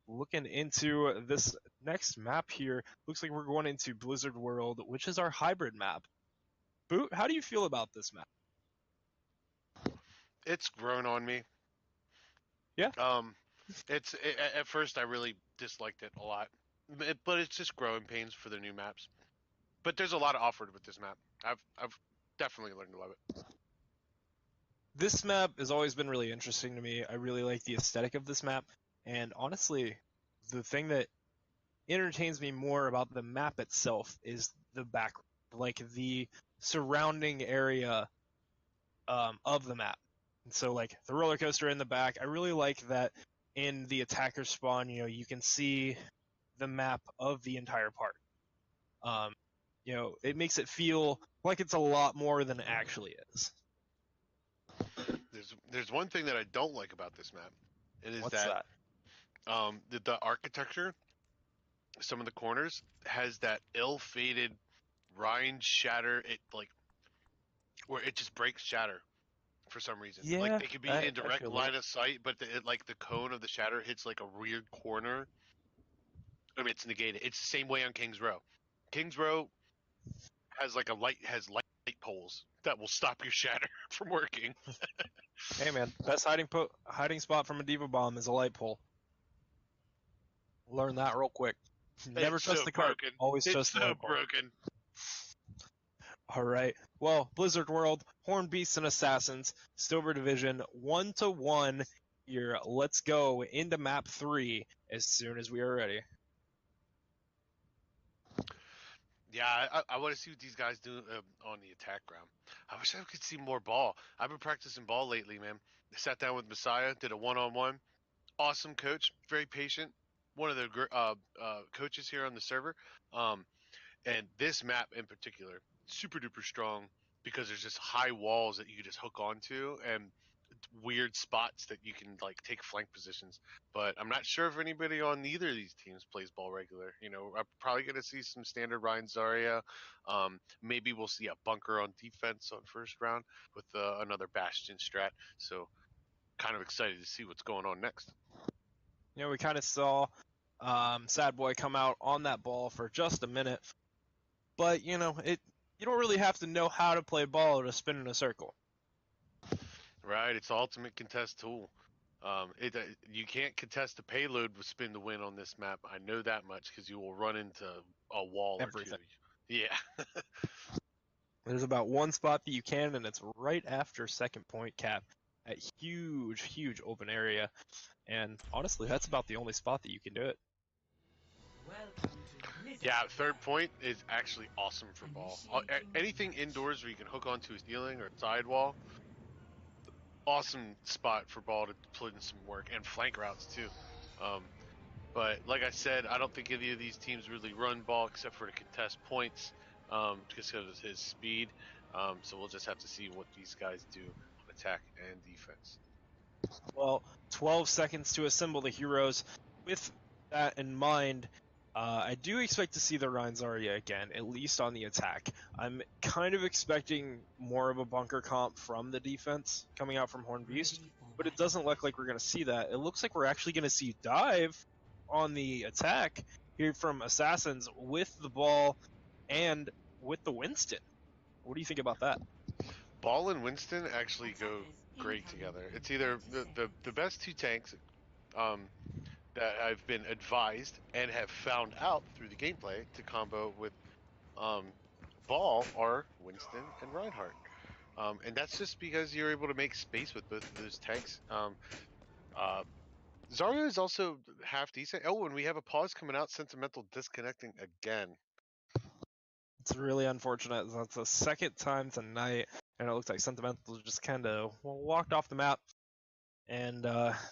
A: Looking into this next map here, looks like we're going into Blizzard World, which is our hybrid map. Boot, how do you feel about this map?
B: It's grown on me.
A: Yeah?
B: At first I really disliked it a lot, but it's just growing pains for the new maps. But there's a lot offered with this map. I've definitely learned to love it.
A: This map has always been really interesting to me. I really like the aesthetic of this map. And honestly, the thing that entertains me more about the map itself is the back, like the surrounding area of the map. And so, like the roller coaster in the back, I really like that in the attacker spawn. You can see the map of the entire park. It makes it feel like it's a lot more than it actually is.
B: There's one thing that I don't like about this map, and is
A: What's
B: that
A: that?
B: the architecture, some of the corners has that ill-fated rind shatter. It like where it just breaks shatter for some reason. Like
A: Yeah,
B: they could be
A: I,
B: in
A: I
B: direct
A: feel that.
B: line of sight, but like the cone of the shatter hits like a weird corner. I mean, it's negated. It's the same way on Kings Row. Kings Row has light poles that will stop your shatter from working.
A: Hey man, best hiding spot from a diva bomb is a light pole. Learn that real quick. Never
B: It's
A: trust
B: so
A: the cart.
B: broken.
A: Always
B: It's
A: trust the
B: so
A: light pole.
B: broken.
A: All right. Well, Blizzard World, Horn Beasts and Assassins, Silver Division, 1-1 here. Let's go into map 3 as soon as we are ready.
B: Yeah, I want to see what these guys do on the attack ground. I wish I could see more ball. I've been practicing ball lately, man. I sat down with Messiah, did a one-on-one. Awesome coach, very patient. One of the coaches here on the server. Um, and this map in particular, super duper strong because there's just high walls that you can just hook onto and weird spots that you can like take flank positions. But I'm not sure if anybody on either of these teams plays ball regular. I'm probably going to see some standard Ryan Zarya. Maybe we'll see a bunker on defense on first round with another Bastion strat. So kind of excited to see what's going on next.
A: We kind of saw Sad Boy come out on that ball for just a minute, but you don't really have to know how to play ball to spin in a circle.
B: Right, it's ultimate contest tool. You can't contest the payload with spin to win on this map. I know that much because you will run into a wall
A: Everything.
B: or two. Yeah.
A: There's about one spot that you can, and it's right after second point cap. That huge, huge open area. And honestly, that's about the only spot that you can do it.
B: Yeah, third point is actually awesome for ball. Anything indoors where you can hook onto a ceiling or a sidewall, awesome spot for ball to put in some work and flank routes too. Um, but like I said, I don't think any of these teams really run ball except for to contest points because of his speed. So we'll just have to see what these guys do on attack and defense.
A: Well, 12 seconds to assemble the heroes. With that in mind, I do expect to see the Ryan Zarya again, at least on the attack. I'm kind of expecting more of a bunker comp from the defense coming out from Horn Beast, but it doesn't look like we're going to see that. It looks like we're actually going to see dive on the attack here from Assassins with the ball and with the Winston. What do you think about that?
B: Ball and Winston actually go great together. It's either the best two tanks um, that I've been advised and have found out through the gameplay to combo with um, Ball are Winston and Reinhardt. And that's just because you're able to make space with both of those tanks. Uh, Zarya is also half decent. Oh, and we have a pause coming out. Sentimental disconnecting again.
A: It's really unfortunate. That's the second time tonight, and it looks like Sentimental just kind of walked off the map, and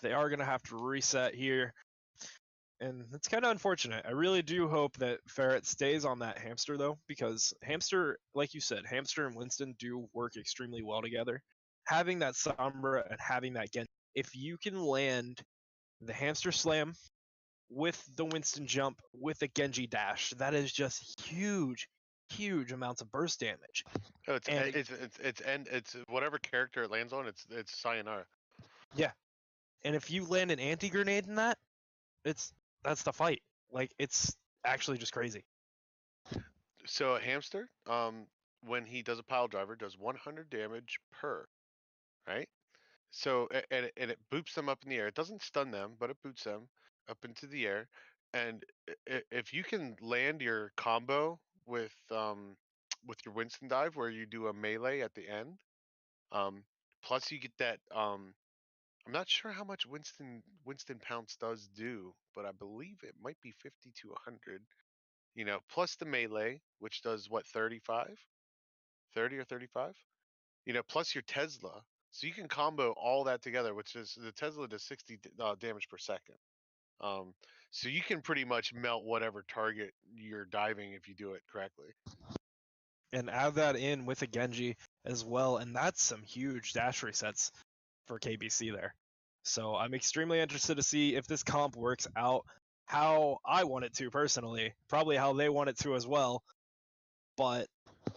A: they are going to have to reset here. And it's kind of unfortunate. I really do hope that Ferret stays on that hamster, though, because hamster, like you said, hamster and Winston do work extremely well together. Having that Sombra and having that Gen, if you can land the hamster slam with the Winston jump with a Genji dash, that is just huge, huge amounts of burst damage.
B: Oh,
A: And
B: it's whatever character it lands on. It's sayonara.
A: yeah, and if you land an anti grenade in that, that's the fight. Like it's actually just crazy.
B: So a hamster, when he does a pile driver, does 100 damage per, right? So and it boops them up in the air. It doesn't stun them, but it boots them up into the air. And if you can land your combo with your Winston dive, where you do a melee at the end, plus you get that I'm not sure how much Winston Pounce does do, but I believe it might be 50 to 100. Plus the melee, which does what, 35, 30 or 35. Plus your Tesla, so you can combo all that together, which is the Tesla does 60 damage per second. Um, so you can pretty much melt whatever target you're diving if you do it correctly.
A: And add that in with a Genji as well, and that's some huge dash resets for KBC there. So I'm extremely interested to see if this comp works out how I want it to personally, probably how they want it to as well. But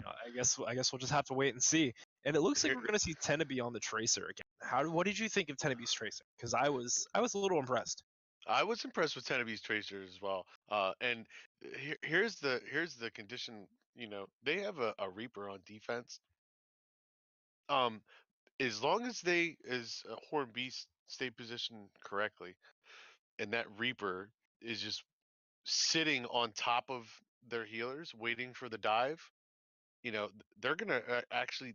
A: I guess we'll just have to wait and see. And it looks like
B: Here,
A: we're gonna see Tenebi on the Tracer again. What did you think of Tenebi's Tracer? Because I was a little impressed.
B: I was impressed with Tenebe's Tracer as well. And here's the condition. They have a Reaper on defense. Um, as long as Horn Beast stay positioned correctly, and that Reaper is just sitting on top of their healers, waiting for the dive. They're gonna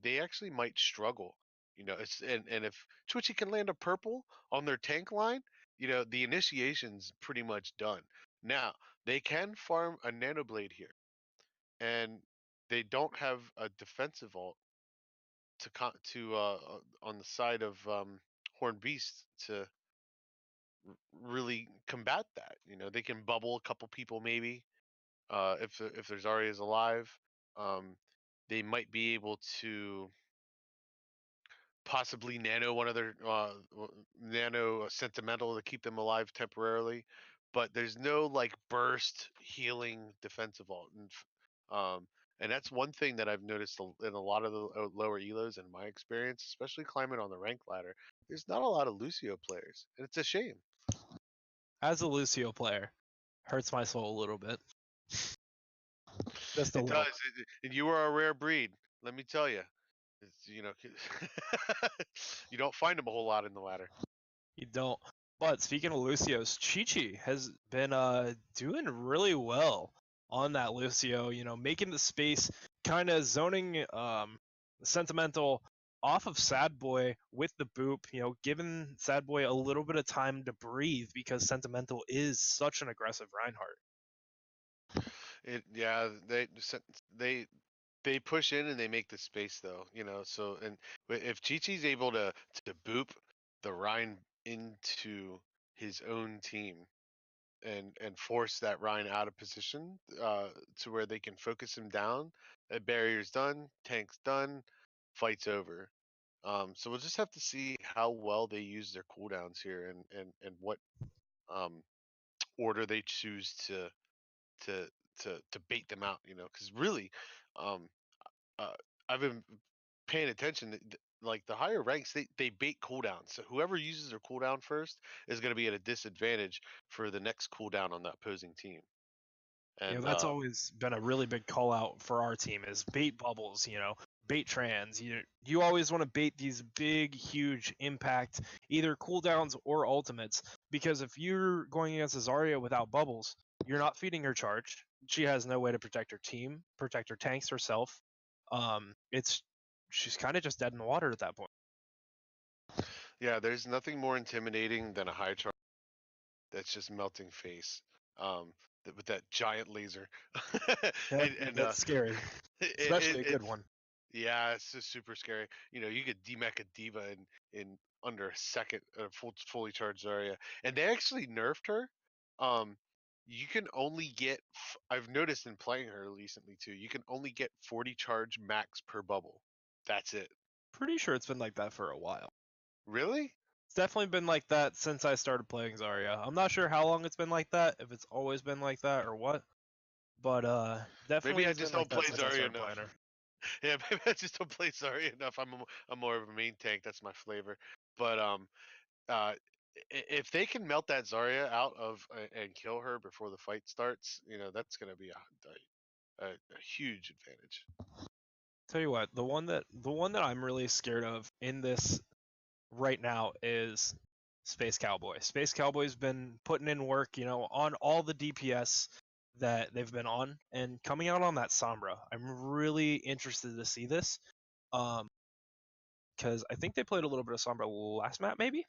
B: they actually might struggle. And if Twitchy can land a purple on their tank line, the initiation's pretty much done. Now they can farm a nanoblade here, and they don't have a defensive ult on the side of Horn Beast to really combat that. They can bubble a couple people maybe, if there's Zarya's alive. Um, they might be able to possibly nano one of their nano sentimental to keep them alive temporarily, but there's no like burst healing defensive ult. And that's one thing that I've noticed in a lot of the lower elos in my experience, especially climbing on the rank ladder. There's not a lot of Lucio players, and it's a shame.
A: As a Lucio player, hurts my soul a little bit. Just a
B: It
A: little.
B: does, and you are a rare breed. Let me tell you. You don't find them a whole lot in the ladder.
A: You don't. But speaking of Lucio's, Chi-Chi has been doing really well on that Lucio, making the space, kind of zoning Sentimental off of Sad Boy with the boop, giving Sad Boy a little bit of time to breathe because Sentimental is such an aggressive Reinhardt.
B: Yeah, they they push in and they make the space though, So and if Chi-Chi's able to boop the Rhine into his own team and force that Rhine out of position, to where they can focus him down, that barrier's done, tank's done, fight's over. So we'll just have to see how well they use their cooldowns here, and what um order they choose to to bait them out, because really, um uh, I've been paying attention. Like the higher ranks, they bait cooldowns. So whoever uses their cooldown first is going to be at a disadvantage for the next cooldown on the opposing team. And
A: That's always been a really big call out for our team is bait bubbles, bait trans. You always want to bait these big, huge impact, either cooldowns or ultimates, because if you're going against a Zarya without bubbles, you're not feeding her charge. She has no way to protect her team, protect her tanks herself. It's she's kind of just dead in the water at that point.
B: yeah, there's nothing more intimidating than a high charge that's just melting face, um, with that giant laser.
A: That's scary,
B: it,
A: especially a good
B: it's
A: one.
B: Yeah, it's just super scary. You could demech a diva in under a second, fully charged Zarya, and they actually nerfed her. Um, you can only get. I've noticed in playing her recently too. You can only get 40 charge max per bubble. That's it.
A: Pretty sure it's been like that for a while.
B: Really?
A: It's definitely been like that since I started playing Zarya. I'm not sure how long it's been like that, if it's always been like that or what, but definitely
B: Maybe I
A: has
B: just
A: been
B: don't
A: like that
B: play
A: since I
B: Zarya
A: started
B: enough.
A: playing her.
B: Yeah, maybe I just don't play Zarya enough. I'm more of a main tank. That's my flavor. But uh, if they can melt that Zarya out of and kill her before the fight starts, that's going to be a huge advantage.
A: Tell you what, the one that I'm really scared of in this right now is Space Cowboy. Space Cowboy's been putting in work, on all the DPS that they've been on and coming out on that Sombra. I'm really interested to see this. Because I think they played a little bit of Sombra last map, maybe.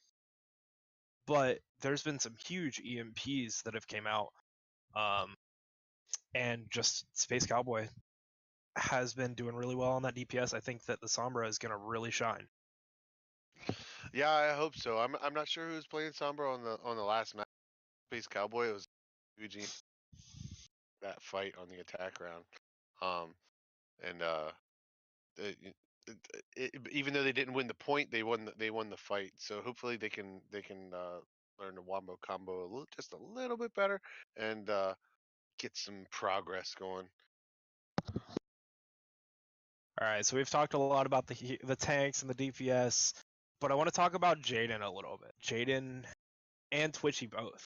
A: but there's been some huge EMPs that have came out, and just Space Cowboy has been doing really well on that DPS. I think that the Sombra is going to really shine.
B: Yeah, I hope so. I'm not sure who was playing Sombra on the last match. Space Cowboy. It was Eugene, that fight on the attack round. And it, even though they didn't win the point, they won the fight. So hopefully they can learn the wombo combo just a little bit better and get some progress going.
A: All right, so we've talked a lot about the tanks and the DPS, but I want to talk about Jaden a little bit. Jaden and Twitchy both.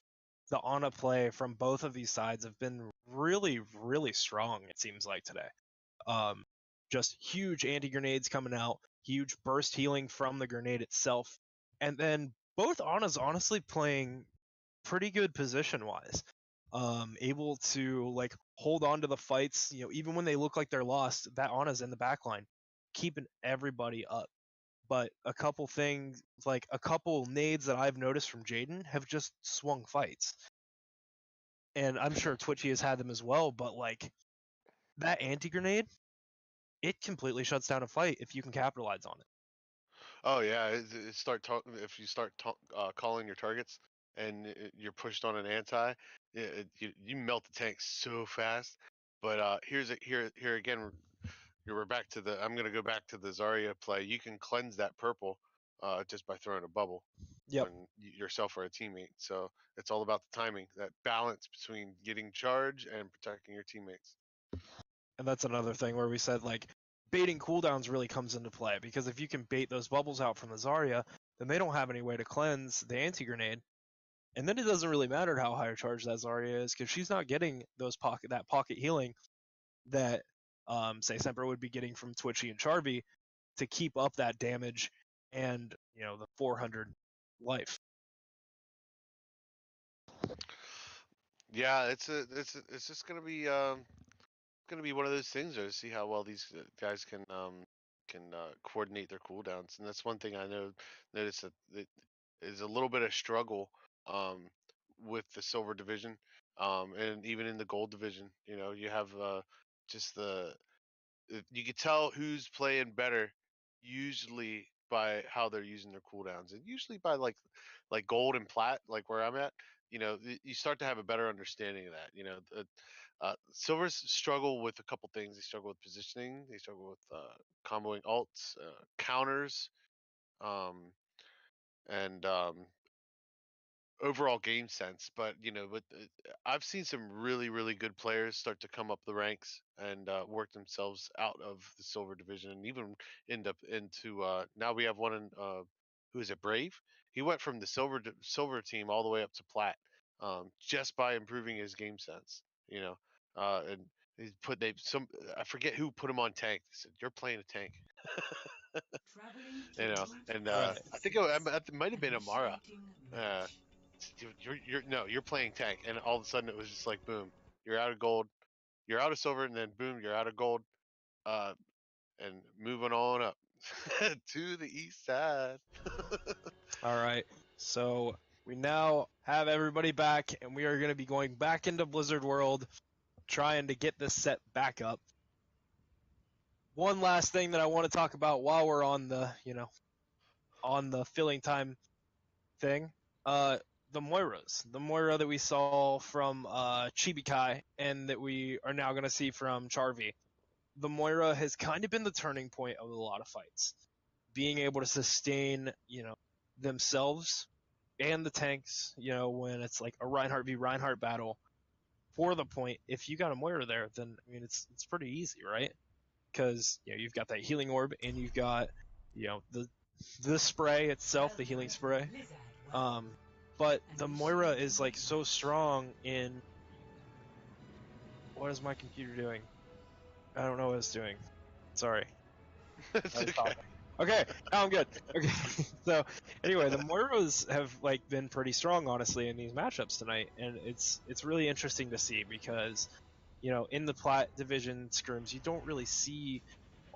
A: The Ana play from both of these sides have been really, really strong, it seems like today. Just huge anti-grenades coming out, huge burst healing from the grenade itself, and then both Anas honestly playing pretty good position-wise. Able to like hold on to the fights, even when they look like they're lost, that Ana's in the backline, keeping everybody up. But a couple things, like a couple nades that I've noticed from Jaden have just swung fights. And I'm sure Twitchy has had them as well, but like that anti-grenade, it completely shuts down a fight if you can capitalize on it.
B: Oh yeah, if you start calling your targets and you're pushed on an anti, you melt the tank so fast. But here again, we're back to the. I'm gonna go back to the Zarya play. You can cleanse that purple just by throwing a bubble
A: Yep.
B: on yourself or a teammate. So it's all about the timing, that balance between getting charge and protecting your teammates.
A: And that's another thing where we said like baiting cooldowns really comes into play, because if you can bait those bubbles out from the Zarya, then they don't have any way to cleanse the anti-grenade. And then it doesn't really matter how high charge that Zarya is, because she's not getting that pocket healing that say Semper would be getting from Twitchy and Charby to keep up that damage and the 400 life.
B: Yeah, it's just gonna be one of those things to see how well these guys can coordinate their cooldowns, and that's one thing I noticed that it is a little bit of struggle with the silver division, and even in the gold division. You have just you can tell who's playing better usually by how they're using their cooldowns, and usually by like gold and plat, like where I'm at. You start to have a better understanding of that. Silvers struggle with a couple things. They struggle with positioning. They struggle with comboing ults, counters, and overall game sense. But I've seen some really really good players start to come up the ranks and work themselves out of the silver division, and even end up into now we have one in who is it, Brave. He went from the silver team all the way up to plat, just by improving his game sense. And I forget who put him on tank. They said, "You're playing a tank." And
A: Right.
B: I think it might have been Amara. Uh, you're no, you're playing tank, and all of a sudden it was just like boom, you're out of gold, you're out of silver, and then boom, you're out of gold, uh, and moving on up to the east side.
A: All right. So we now have everybody back, and we are going to be going back into Blizzard World, trying to get this set back up. One last thing that I want to talk about while we're on the, on the filling time thing, the Moiras. The Moira that we saw from Chibi-Kai and that we are now going to see from Charvi. The Moira has kind of been the turning point of a lot of fights. Being able to sustain, themselves and the tanks, when it's like a Reinhardt v Reinhardt battle for the point. If you got a Moira there, then I mean it's pretty easy, right? Because you've got that healing orb and you've got the spray itself, the healing spray. But the Moira is like so strong in. What is my computer doing? I don't know what it's doing. Sorry.
B: It's okay.
A: Okay, now I'm good. Okay, so anyway, the Moiras have like been pretty strong, honestly, in these matchups tonight, and it's really interesting to see because, in the Plat division scrims, you don't really see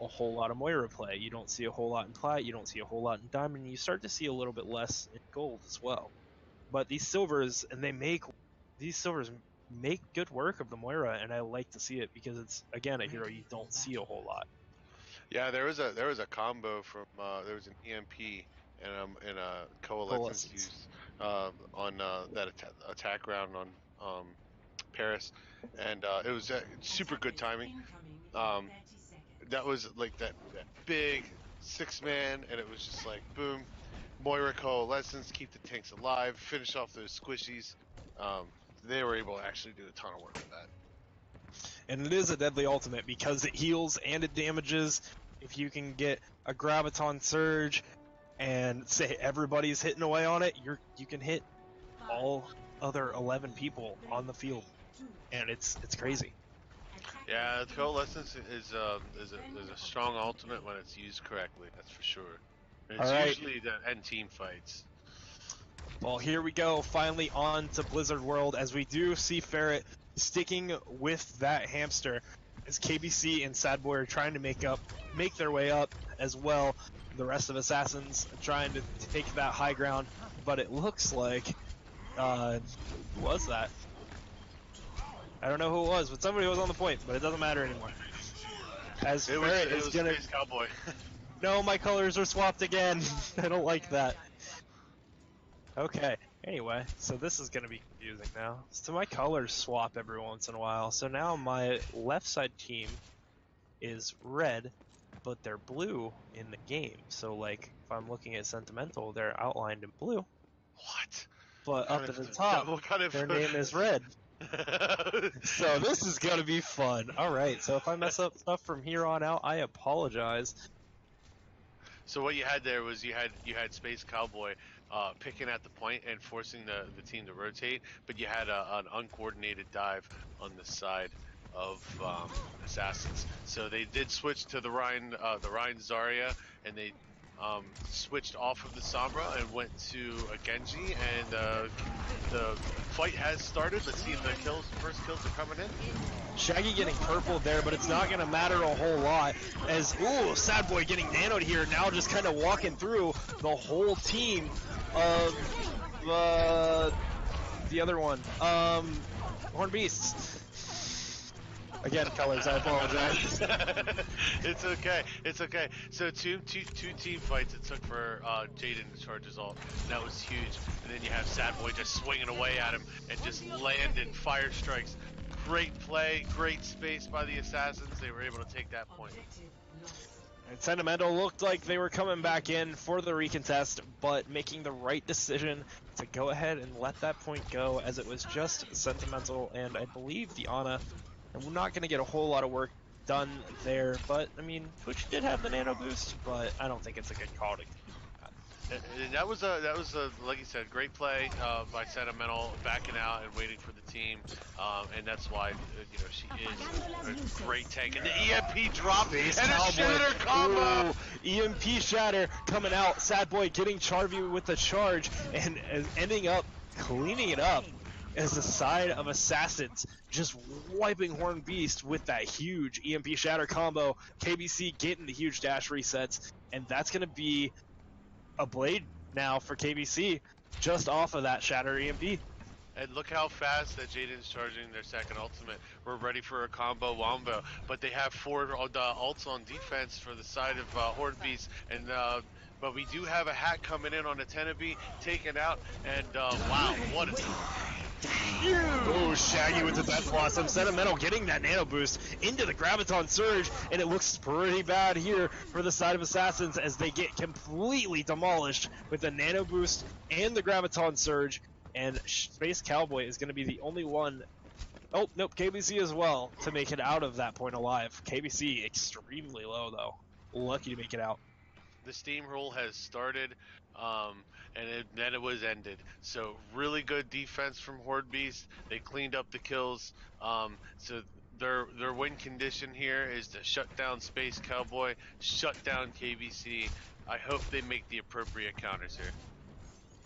A: a whole lot of Moira play. You don't see a whole lot in Plat. You don't see a whole lot in Diamond. You start to see a little bit less in Gold as well. But these silvers, these silvers make good work of the Moira, and I like to see it because it's, again, a hero you don't see a whole lot.
B: Yeah, there was a combo from there was an EMP and a coalescence
A: Coalescence.
B: use on that attack round on Paris, and it was super good timing. That was like that big 6-man, and it was just like boom, Moira coalescence, keep the tanks alive, finish off those squishies. They were able to actually do a ton of work with that.
A: And it is a deadly ultimate because it heals and it damages. If you can get a graviton surge and say everybody's hitting away on it, you can hit all other 11 people on the field, and it's crazy.
B: Yeah, the coalescence is a strong ultimate when it's used correctly. That's for sure. And it's
A: All right.
B: usually the end team fights.
A: Well, here we go, finally on to Blizzard World, as we do see Ferret sticking with that hamster, as KBC and Sadboy are trying to make their way up as well. The rest of Assassins trying to take that high ground, but it looks like, who was that? I don't know who it was, but somebody was on the point, but it doesn't matter anymore. As Ferret is gonna...
B: Space Cowboy.
A: No, my colors are swapped again. I don't like that. Okay, anyway, so this is going to be confusing now. So my colors swap every once in a while. So now my left side team is red, but they're blue in the game. So like, if I'm looking at Sentimental, they're outlined in blue.
B: What?
A: But up
B: Kind
A: at the
B: of-
A: top,
B: what kind of-
A: their name is red. So this is going to be fun. Alright, so if I mess up stuff from here on out, I apologize.
B: So what you had there was you had Space Cowboy picking at the point and forcing the team to rotate, but you had an uncoordinated dive on the side of Assassins. So they did switch to the Rhine Zarya, and they switched off of the Sombra and went to a Genji, and the fight has started. Let's see if the first kills are coming in.
A: Shaggy getting purple there, but it's not going to matter a whole lot. As, ooh, Sadboy getting nanoed here, now just kind of walking through the whole team of the other one. Horn Beasts. Again, colors, I apologize.
B: It's okay. It's okay. So two team fights it took for Jaden to charge his ult. That was huge. And then you have Sadboy just swinging away at him and just landing fire strikes. Great play, great space by the Assassins. They were able to take that point.
A: And Sentimental looked like they were coming back in for the recontest, but making the right decision to go ahead and let that point go, as it was just Sentimental and I believe the Ana. And we're not going to get a whole lot of work done there, but I mean, Twitch did have the nano boost, but I don't think it's a good call to.
B: And that was a like you said, great play by Sentimental, backing out and waiting for the team, and that's why she is a great tank. And the EMP drop and a shatter combo.
A: Ooh, EMP shatter coming out. Sadboy getting Charvy with the charge and ending up cleaning it up as the side of Assassins just wiping Horn Beast with that huge EMP shatter combo. KBC getting the huge dash resets, and that's going to be a blade now for KBC just off of that shatter EMP.
B: And look how fast that Jaden's charging their second ultimate. We're ready for a combo wombo, but they have 4 ults on defense for the side of Horn Beast, and but we do have a hack coming in on a Tenebi, taken out, and wow, what a
A: Oh, Shaggy with the Death Blossom. Sentimental getting that nano boost into the Graviton Surge, and it looks pretty bad here for the side of Assassins as they get completely demolished with the nano boost and the Graviton Surge, and Space Cowboy is going to be the only one. Oh, nope, KBC as well to make it out of that point alive. KBC extremely low, though. Lucky to make it out.
B: the steamroll has started, then it was ended. So really good defense from Horde Beast. They cleaned up the kills. So their win condition here is to shut down Space Cowboy, shut down KBC. I hope they make the appropriate counters here.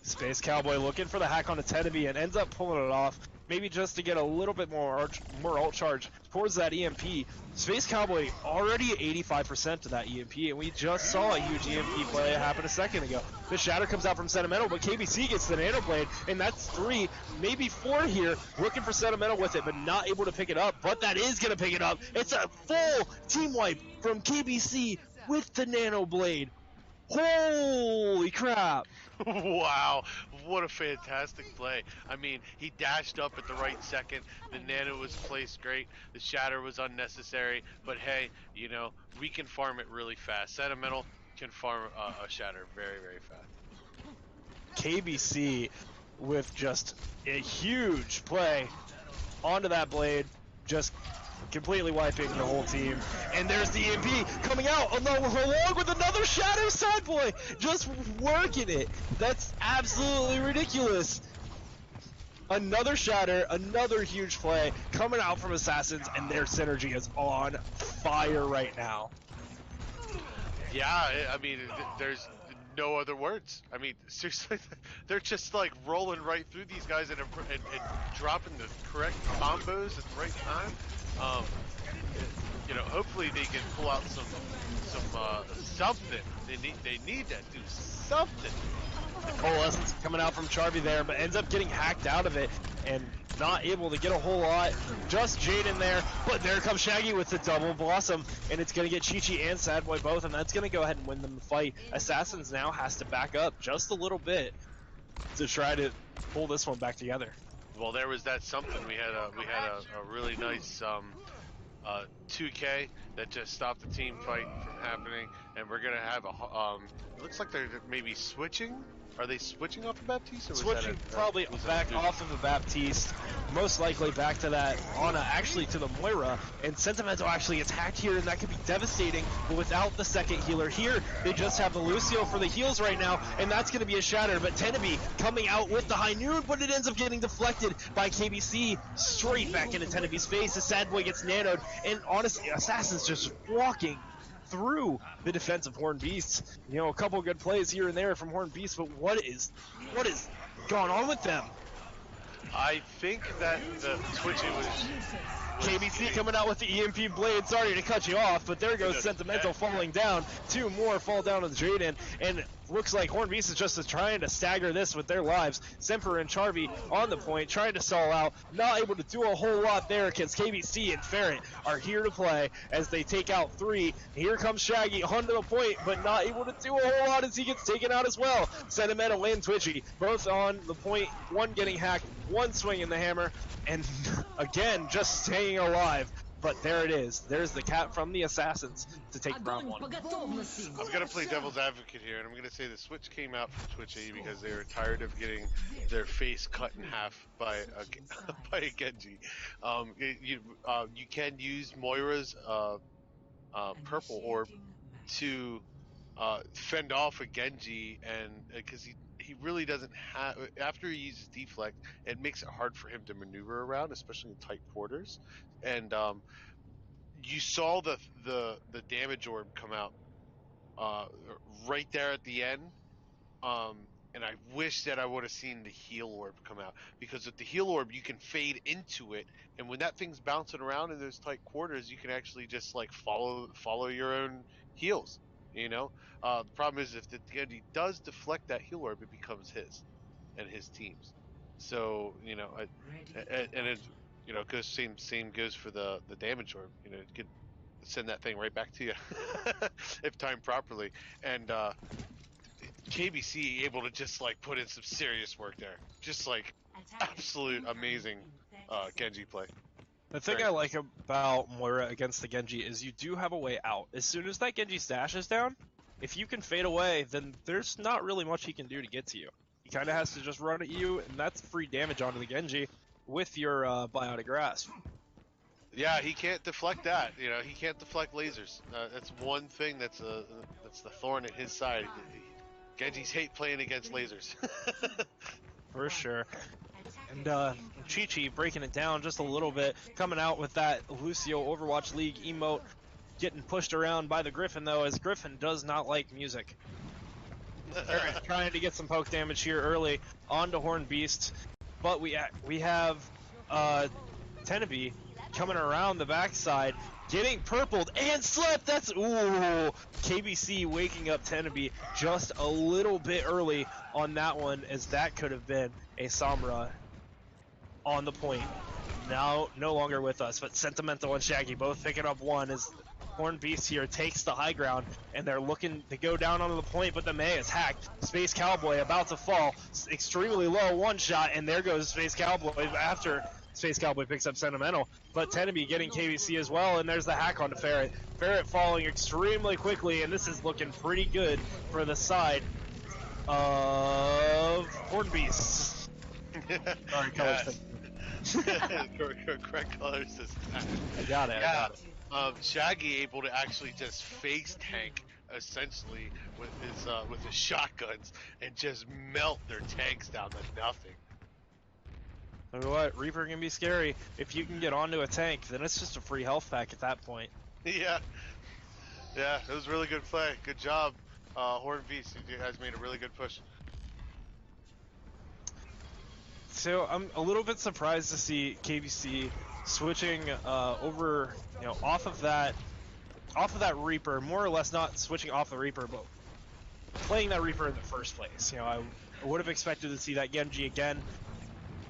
A: Space Cowboy looking for the hack on Atenabe and ends up pulling it off. Maybe just to get a little bit more ult charge towards that EMP. Space Cowboy already at 85% of that EMP, and we just saw a huge EMP play happen a second ago. The Shatter comes out from Sentimental, but KBC gets the Nano Blade, and that's 3, maybe 4 here, looking for Sentimental with it, but not able to pick it up. But that is going to pick it up. It's a full team wipe from KBC with the Nano Blade. Holy crap!
B: Wow, what a fantastic play. I mean, he dashed up at the right second. The nano was placed great. The shatter was unnecessary. But hey, you know, we can farm it really fast. Sentimental can farm a shatter very, very fast.
A: KBC with just a huge play onto that blade, just completely wiping the whole team. And there's the EMP coming out along with another Shadow Sad Boy, just working it. That's absolutely ridiculous. Another Shatter, another huge play coming out from Assassins, and their synergy is on fire right now.
B: Yeah, I mean, there's no other words. I mean, seriously, they're just like rolling right through these guys and dropping the correct combos at the right time. You know, hopefully they can pull out something. They need to do something.
A: Coalescence coming out from Charvy there, but ends up getting hacked out of it and not able to get a whole lot. Just Jade in there, but there comes Shaggy with the double Blossom, and it's going to get Chi-Chi and Sad Boy both, and that's going to go ahead and win them the fight. Assassins now has to back up just a little bit to try to pull this one back together.
B: Well, there was that something. We had a really nice 2K that just stopped the team fight from happening, and we're gonna have a it looks like they're maybe switching. Are they switching off of Baptiste? Or
A: Switching probably back off of the Baptiste, most likely back to that Ana, actually to the Moira, and Sentimental actually gets hacked here, and that could be devastating, but without the second healer here, they just have the Lucio for the heals right now, and that's going to be a shatter, but Tenabe coming out with the High Noon, but it ends up getting deflected by KBC, straight back into Tenabe's face. The Sad Boy gets nanoed, and honestly, Assassin's just walking through the defense of Horned Beasts. You know, a couple good plays here and there from Horned Beasts, but what is going on with them?
B: I think that the Twitchy was
A: KBC coming out with the EMP blade. Sorry to cut you off, but there goes Sentimental falling down. 2 more fall down to the Jaden, and looks like Horned Beast is just trying to stagger this with their lives. Semper and Charvy on the point, trying to stall out. Not able to do a whole lot there because KBC and Ferret are here to play as they take out 3. Here comes Shaggy onto the point, but not able to do a whole lot as he gets taken out as well. Sentimental and Twitchy both on the point. 1 getting hacked, 1 swinging the hammer, and again, just staying alive. But there it is. There's the cap from the Assassins to take round 1.
B: I'm going to play devil's advocate here, and I'm going to say the switch came out from Twitchy because they were tired of getting their face cut in half by a Genji. You can use Moira's purple orb to fend off a Genji, and because he really doesn't have, after he uses deflect, it makes it hard for him to maneuver around, especially in tight quarters. And you saw the damage orb come out right there at the end, and I wish that I would have seen the heal orb come out, because with the heal orb you can fade into it, and when that thing's bouncing around in those tight quarters, you can actually just like follow your own heals. You know, the problem is if the Genji does deflect that heal orb, it becomes his and his team's. So you know, and it goes same goes for the damage orb. You know, it could send that thing right back to you if timed properly. And KBC able to just like put in some serious work there, just like absolute amazing Genji play.
A: The thing I like about Moira against the Genji is you do have a way out. As soon as that Genji's dash is down, if you can fade away, then there's not really much he can do to get to you. He kind of has to just run at you, and that's free damage onto the Genji with your Biotic Grasp.
B: Yeah, he can't deflect that. You know, he can't deflect lasers. That's one thing that's the thorn in his side. Genjis hate playing against lasers.
A: For sure. And Chi-Chi breaking it down just a little bit, coming out with that Lucio Overwatch League emote, getting pushed around by the Griffin though, as Griffin does not like music. Ferret trying to get some poke damage here early onto Horn Beast, but we have Tenebi coming around the backside, getting purpled and slipped. That's ooh, KBC waking up Tenebi just a little bit early on that one, as that could have been a Sombra on the point. Now no longer with us, but Sentimental and Shaggy both picking up one as Horn Beast here takes the high ground, and they're looking to go down onto the point, but the May is hacked. Space Cowboy about to fall, extremely low, one shot, and there goes Space Cowboy after Space Cowboy picks up Sentimental. But Tenebi getting KBC as well, and there's the hack onto Ferret. Ferret falling extremely quickly, and this is looking pretty good for the side of Horn Beast. Sorry, color
B: Correct color system.
A: I got it. I got it.
B: Shaggy able to actually just face tank essentially with his shotguns and just melt their tanks down to nothing.
A: You know what? Reaper can be scary. If you can get onto a tank, then it's just a free health pack at that point.
B: Yeah, it was really good play. Good job, Horn Beast. You guys made a really good push.
A: So I'm a little bit surprised to see KBC switching over, off of that Reaper, more or less not switching off the Reaper, but playing that Reaper in the first place. I would have expected to see that Genji again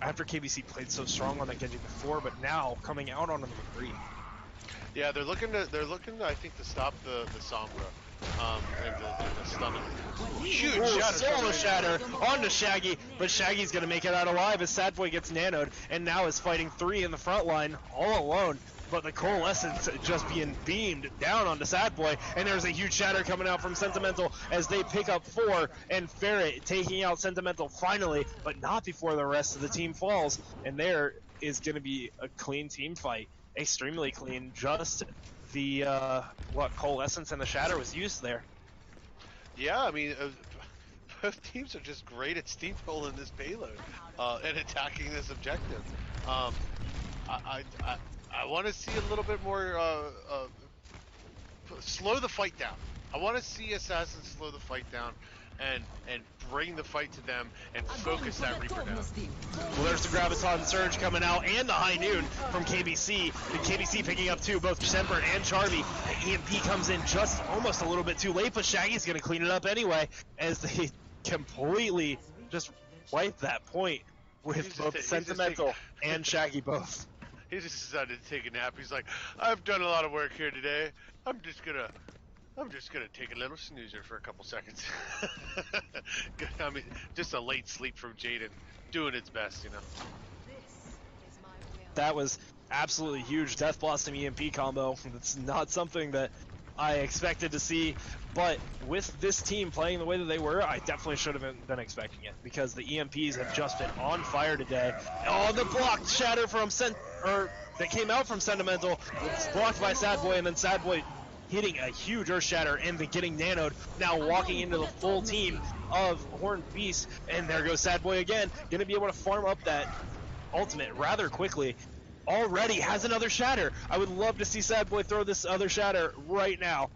A: after KBC played so strong on that Genji before, but now coming out on him for free.
B: Yeah, they're looking I think to stop the Sombra. And the stun him. Huge
A: solo shatter onto Shaggy, but Shaggy's gonna make it out alive as Sadboy gets nanoed, and now is fighting 3 in the front line all alone. But the Coalescence just being beamed down onto Sadboy, and there's a huge shatter coming out from Sentimental as they pick up 4, and Ferret taking out Sentimental finally, but not before the rest of the team falls. And there is gonna be a clean team fight, extremely clean. Just the Coalescence and the shatter was used there.
B: Yeah, I mean, both teams are just great at steamrolling this payload and attacking this objective. I want to see a little bit more slow the fight down. I want to see Assassins slow the fight down and bring the fight to them and focus that Reaper down.
A: Well, there's the Graviton Surge coming out and the High Noon from KBC. The KBC picking up too, both Semper and Charby. The EMP comes in just almost a little bit too late, but Shaggy's going to clean it up anyway as they completely just wipe that point with both Sentimental and Shaggy both.
B: He just decided to take a nap. He's like, I've done a lot of work here today. I'm just gonna take a little snoozer for a couple seconds. I mean, just a late sleep from Jaden, doing its best,
A: That was absolutely huge. Death Blossom EMP combo. It's not something that I expected to see, but with this team playing the way that they were, I definitely should have been expecting it, because the EMPs have just been on fire today. Oh, the blocked shatter from that came out from Sentimental. It's blocked by Sadboy, and then Sadboy hitting a huge Earth Shatter and then getting nanoed, now walking into the full team of Horned Beast, and there goes Sadboy again, gonna be able to farm up that ultimate rather quickly. Already has another Shatter. I would love to see Sadboy throw this other Shatter right now.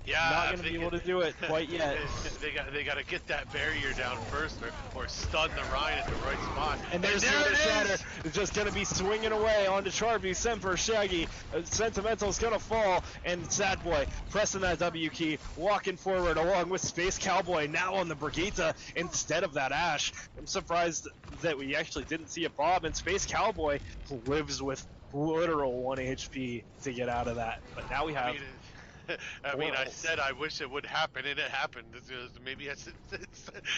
B: Yeah,
A: not gonna be able to do it quite yet.
B: They got to get that barrier down first, or stun the Rhine at the right spot.
A: And there's the other Shatter. It's just gonna be swinging away onto Charby, Semper, Shaggy. Sentimental's gonna fall, and Sadboy pressing that W key, walking forward along with Space Cowboy now on the Brigitte instead of that Ash. I'm surprised that we actually didn't see a Bob, and Space Cowboy lives with literal 1 HP to get out of that. But now we have.
B: I said I wish it would happen, and it happened. Maybe I should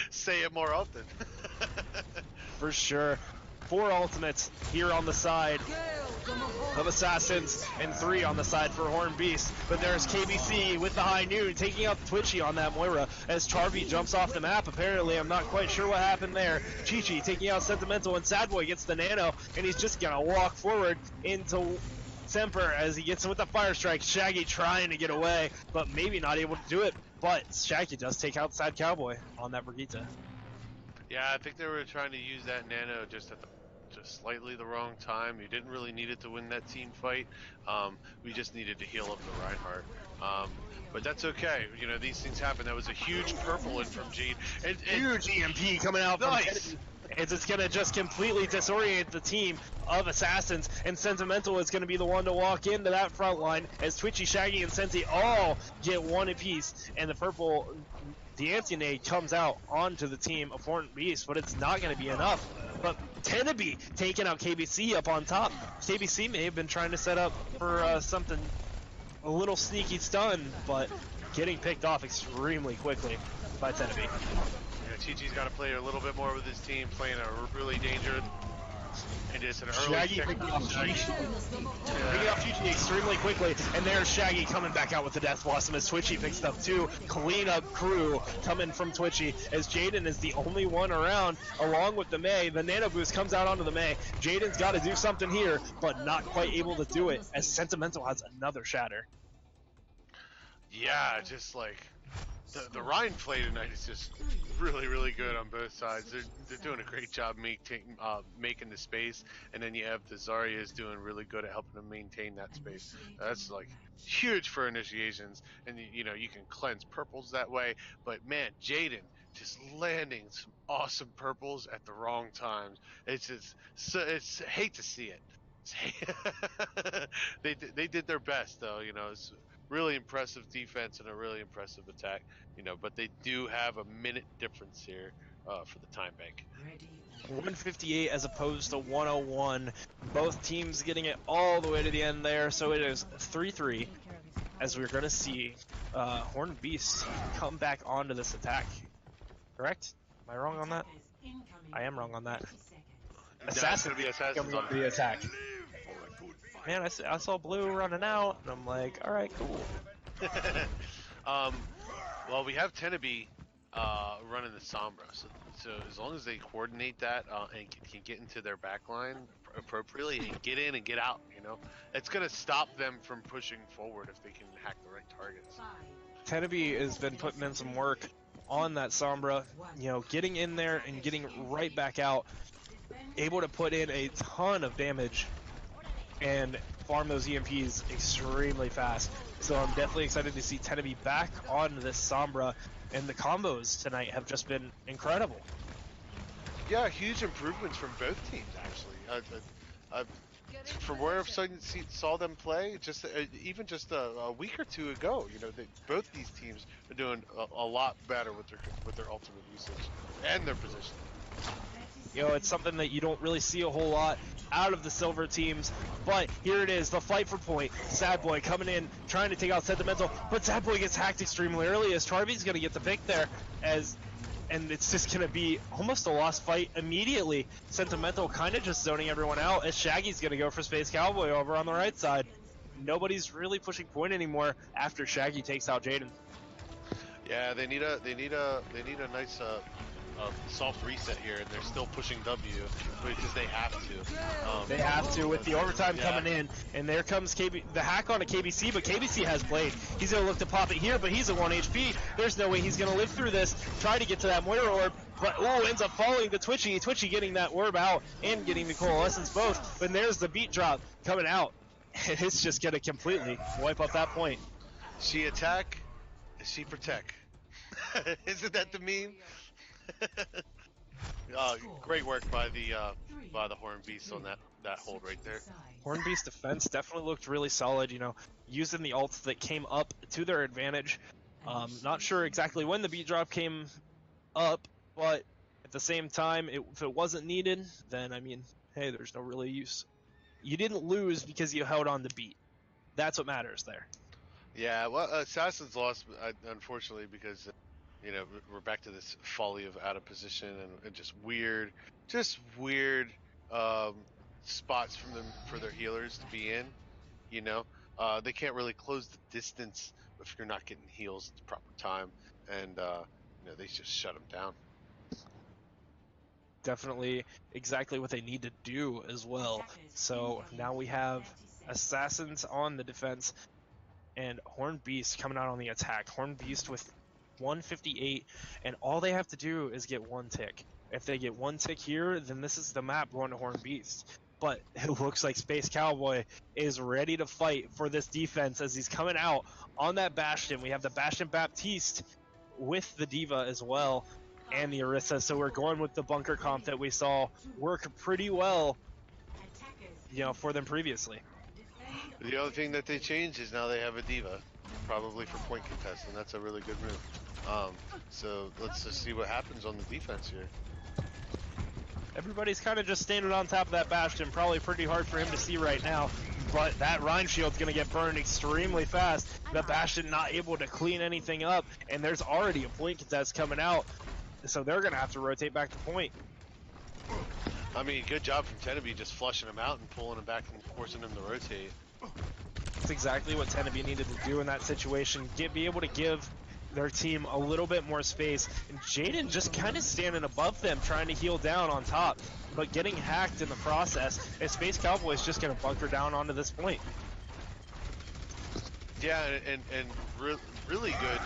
B: say it more often.
A: For sure. 4 ultimates here on the side of Assassins, and 3 on the side for Horned Beast. But there's KBC with the High Noon taking out the Twitchy on that Moira as Charby jumps off the map. Apparently, I'm not quite sure what happened there. Chi-Chi taking out Sentimental, and Sadboy gets the Nano, and he's just gonna walk forward into Semper as he gets him with the Fire Strike. Shaggy trying to get away, but maybe not able to do it. But Shaggy does take out Sad Cowboy on that Brigitte.
B: Yeah, I think they were trying to use that Nano just slightly the wrong time. You didn't really need it to win that team fight. We just needed to heal up the Reinhardt. But that's okay. You know, these things happen. That was a huge purple in from Jade. And
A: Huge EMP coming out from
B: nice.
A: It's going to just completely disorient the team of Assassins, and Sentimental is going to be the one to walk into that front line as Twitchy, Shaggy, and Sensi all get one apiece, and the purple Deantinade comes out onto the team of Horned Beast, but it's not going to be enough. But Tenabe taking out KBC up on top. KBC may have been trying to set up for something a little sneaky stun, but getting picked off extremely quickly by Tenabe.
B: Yeah, Chi-Chi's got to play a little bit more with his team, playing a really dangerous. And it's an early
A: Shaggy
B: pick.
A: picking off Chi-Chi extremely quickly, and there's Shaggy coming back out with the Death Blossom as Twitchy picks up two. Cleanup crew coming from Twitchy as Jaden is the only one around along with the Mei. The Nano Boost comes out onto the Mei. Jaden's got to do something here, but not quite able to do it as Sentimental has another shatter.
B: Yeah, just like the Ryan play tonight is just really, really good on both sides. They're doing a great job making the space, and then you have the Zarya's doing really good at helping them maintain that space. That's like huge for initiations, and you know you can cleanse purples that way. But man, Jaden just landing some awesome purples at the wrong times. It's just it's hate to see it. They did their best though. You know, it's really impressive defense and a really impressive attack. You know, but they do have a minute difference here for the time bank.
A: 158 as opposed to 101. Both teams getting it all the way to the end there, so it is 3-3 as we're going to see Horned Beast come back onto this attack. Correct? Am I wrong on that? I am wrong on that. Assassin
B: Be Assassins on
A: the attack. Man, I saw blue running out, and I'm like, all right, cool.
B: Well, we have Tenabe running the Sombra, so as long as they coordinate that and can get into their backline appropriately and get in and get out, you know, it's gonna stop them from pushing forward if they can hack the right targets.
A: Tenabe has been putting in some work on that Sombra, you know, getting in there and getting right back out, able to put in a ton of damage and farm those EMPs extremely fast. So I'm definitely excited to see Tenabe back on this Sombra, and the combos tonight have just been incredible.
B: Yeah, huge improvements from both teams actually. From where I've saw them play, just even just a week or two ago, you know, both these teams are doing a lot better with their ultimate usage and their position.
A: You know, it's something that you don't really see a whole lot out of the silver teams, but here it is, the fight for point. Sad Boy coming in, trying to take out Sentimental, but Sad Boy gets hacked extremely early as Charby's going to get the pick there, and it's just going to be almost a lost fight immediately. Sentimental kind of just zoning everyone out as Shaggy's going to go for Space Cowboy over on the right side. Nobody's really pushing point anymore after Shaggy takes out Jaden.
B: Yeah, they need a nice soft reset here, and they're still pushing W because they have to.
A: They have to with the overtime coming in, and there comes the hack on a KBC, but KBC has Blade. He's going to look to pop it here, but he's at 1 HP. There's no way he's going to live through this. Try to get to that Moira Orb, but ends up falling to Twitchy. Twitchy getting that orb out and getting the Coalescence both, but there's the beat drop coming out. And it's just going to completely wipe up that point.
B: She attack, she protect. Isn't that the meme? Great work by the Horned Beast on that hold right there.
A: Horned Beast defense definitely looked really solid, you know, using the ults that came up to their advantage. Not sure exactly when the beat drop came up, but at the same time, if it wasn't needed, then, I mean, hey, there's no really use. You didn't lose because you held on the beat. That's what matters there.
B: Yeah, well, Assassin's lost, unfortunately, because you know we're back to this folly of out of position and just weird spots from them for their healers to be in. You know, they can't really close the distance if you're not getting heals at the proper time, and you know they just shut them down.
A: Definitely exactly what they need to do as well. So now we have Assassins on the defense and Horned Beast coming out on the attack. Horned Beast with 158, and all they have to do is get one tick. If they get one tick here, then this is the map going to Horned Beast. but it looks like Space Cowboy is ready to fight for this defense as he's coming out on that Bastion. We have the Bastion Baptiste with the Diva as well, and the Orisa. So we're going with the bunker comp that we saw work pretty well, for them previously.
B: The other thing that they changed is now they have a diva, probably for point contest, and that's a really good move. So let's just see what happens on the defense here.
A: Everybody's kind of just standing on top of that Bastion, probably pretty hard for him to see right now, but that Rhine Shield's going to get burned extremely fast. The Bastion not able to clean anything up, and there's already a point contest coming out, so they're going to have to rotate back to point.
B: I mean, good job from Teneby just flushing him out and pulling him back and forcing him to rotate.
A: That's exactly what Teneby needed to do in that situation, be able to give their team a little bit more space, and Jaden just kind of standing above them trying to heal down on top, but getting hacked in the process, and Space Cowboy's just going to bunker down onto this point.
B: Yeah, and really good.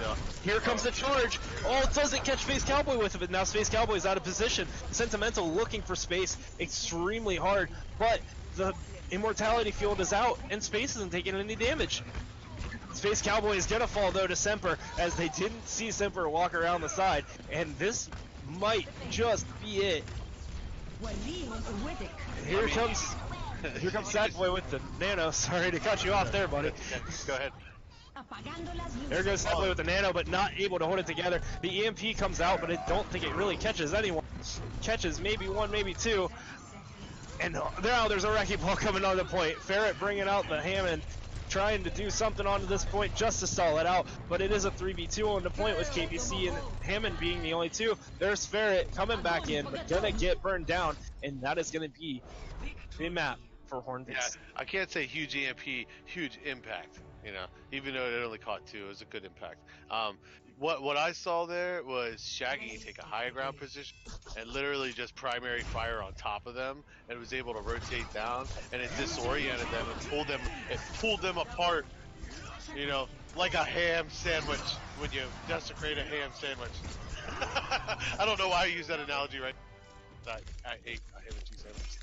A: Here comes the charge. Oh, it doesn't catch Space Cowboy with it, but now Space Cowboy's out of position. Sentimental looking for space extremely hard, but the Immortality Field is out, and Space isn't taking any damage. Space Cowboy is gonna fall though to Semper, as they didn't see Semper walk around the side, and this might just be it. Here comes Sad Boy with the nano. Sorry to cut you off there, buddy.
B: Go ahead.
A: There goes Sad Boy with the nano, but not able to hold it together. The EMP comes out, but I don't think it really catches anyone. Catches maybe one, maybe two. And now there's a wrecking ball coming on the point. Ferret bringing out the Hammond, trying to do something onto this point just to stall it out, but it is a 3v2 on the point with KBC and Hammond being the only two. There's Ferret coming back in, but gonna get burned down, and that is gonna be the map for Hornbeast.
B: Yeah, I can't say huge EMP, huge impact. Even though it only caught two, it was a good impact. What I saw there was Shaggy take a high ground position and literally just primary fire on top of them, and was able to rotate down, and it disoriented them and pulled them apart. Like a ham sandwich when you desecrate a ham sandwich. I don't know why I use that analogy right. I ate a ham and cheese sandwich,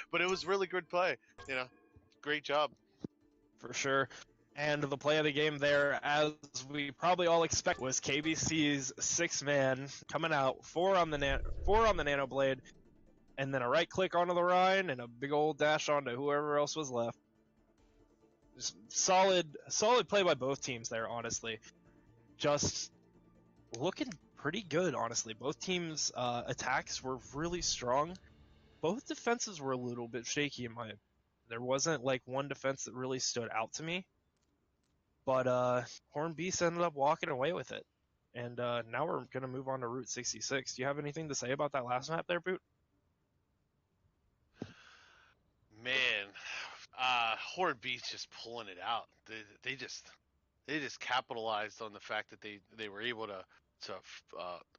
B: but it was really good play. Great job.
A: For sure. And the play of the game there, as we probably all expect, was KBC's 6-man coming out, 4 on the Nano Blade, and then a right click onto the Rhine and a big old dash onto whoever else was left. Just solid play by both teams there, honestly. Just looking pretty good, honestly. Both teams' attacks were really strong. Both defenses were a little bit shaky in my opinion. There wasn't like one defense that really stood out to me. But Hornbeast ended up walking away with it. And now we're going to move on to Route 66. Do you have anything to say about that last map there, Boot?
B: Man, Hornbeast just pulling it out. They just capitalized on the fact that they were able to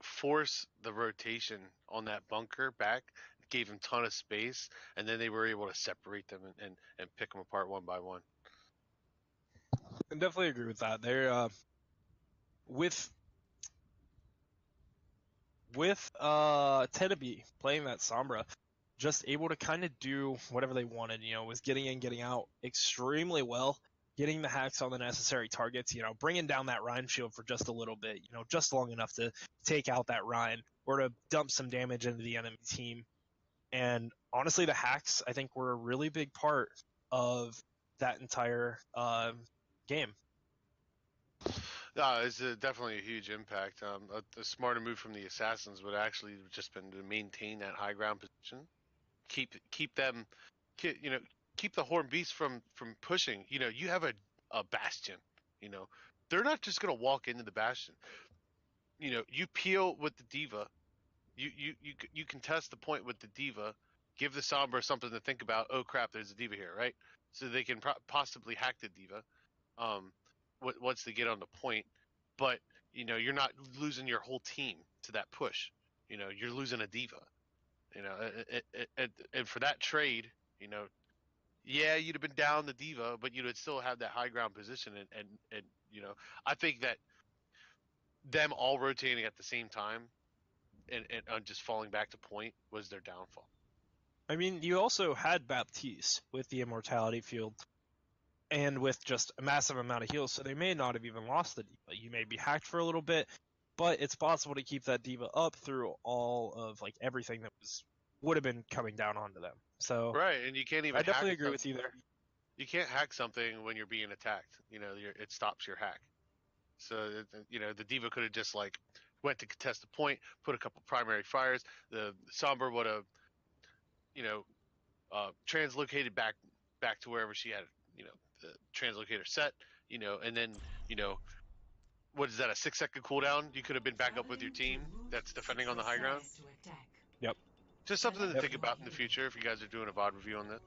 B: force the rotation on that bunker back, gave them a ton of space, and then they were able to separate them and pick them apart one by one.
A: I definitely agree with that. They're with Teneby playing that Sombra, just able to kind of do whatever they wanted. Was getting in, getting out extremely well, getting the hacks on the necessary targets. Bringing down that Rhine shield for just a little bit. Just long enough to take out that Rhine or to dump some damage into the enemy team. And honestly, the hacks I think were a really big part of that entire game.
B: It's definitely a huge impact. A smarter move from the Assassins would actually just been to maintain that high ground position, keep them, keep the Horn Beast from pushing. You have a Bastion. They're not just gonna walk into the Bastion. You peel with the Diva, you contest the point with the Diva, give the Sombra something to think about. Oh crap, there's a Diva here, right? So they can possibly hack the Diva. Once they get on the point, but you're not losing your whole team to that push. You're losing a Diva. And for that trade, yeah, you'd have been down the Diva, but you'd still have that high ground position. And I think that them all rotating at the same time and just falling back to point was their downfall.
A: I mean, you also had Baptiste with the Immortality Field and with just a massive amount of heals, so they may not have even lost the Diva. You may be hacked for a little bit, but it's possible to keep that Diva up through all of like everything that would have been coming down onto them. So
B: Right, and you can't even
A: I
B: hack.
A: definitely agree with you there.
B: You can't hack something when you're being attacked. It stops your hack. So the Diva could have just like went to contest the point, put a couple primary fires. The Sombra would have translocated back to wherever she had the translocator set. And then what is that, a 6-second cooldown? You could have been back up with your team that's defending on the high ground.
A: Yep.
B: Just something to
A: Yep.
B: think about in the future if you guys are doing a VOD review on that.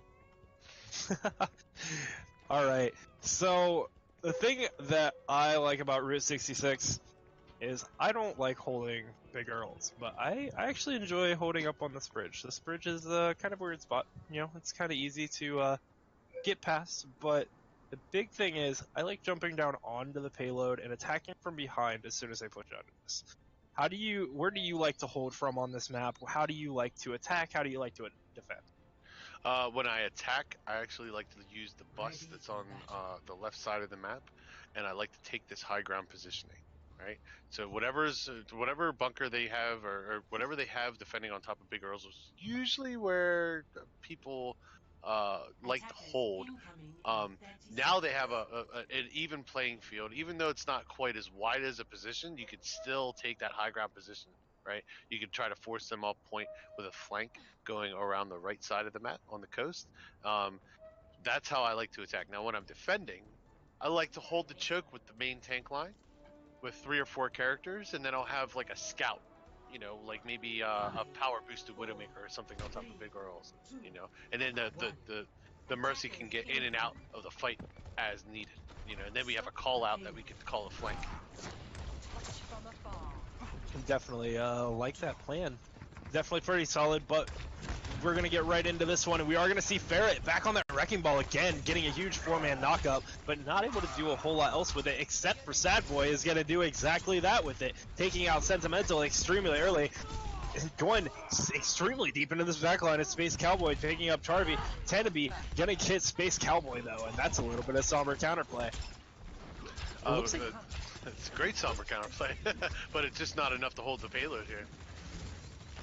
A: All right. So the thing that I like about Route 66 is I don't like holding big Earls, but I actually enjoy holding up on this bridge. This bridge is kind of a weird spot. It's kind of easy to get past, but the big thing is I like jumping down onto the payload and attacking from behind as soon as they push out of this. Where do you like to hold from on this map? How do you like to attack? How do you like to defend?
B: When I attack, I actually like to use the bus that's on the left side of the map, and I like to take this high ground positioning. Right. So whatever bunker they have, or whatever they have defending on top of Big Earls, is usually where people like to hold. Now they have an even playing field. Even though it's not quite as wide as a position, you could still take that high ground position. Right. You could try to force them off point with a flank going around the right side of the map on the coast. That's how I like to attack. Now, when I'm defending, I like to hold the choke with the main tank line with 3 or 4 characters, and then I'll have like a scout, like maybe a power boosted Widowmaker or something on top of Big Earls, and then the Mercy can get in and out of the fight as needed, and then we have a call out that we could call a flank.
A: Definitely like that plan. Definitely pretty solid, but we're going to get right into this one, and we are going to see Ferret back on that Wrecking Ball again, getting a huge 4-man knockup, but not able to do a whole lot else with it, except for Sad Boy is going to do exactly that with it, taking out Sentimental extremely early, going extremely deep into this backline is Space Cowboy, taking up Charvy. Tenabe going to get Space Cowboy, though, and that's a little bit of somber counterplay.
B: It's a great somber counterplay, but it's just not enough to hold the payload here.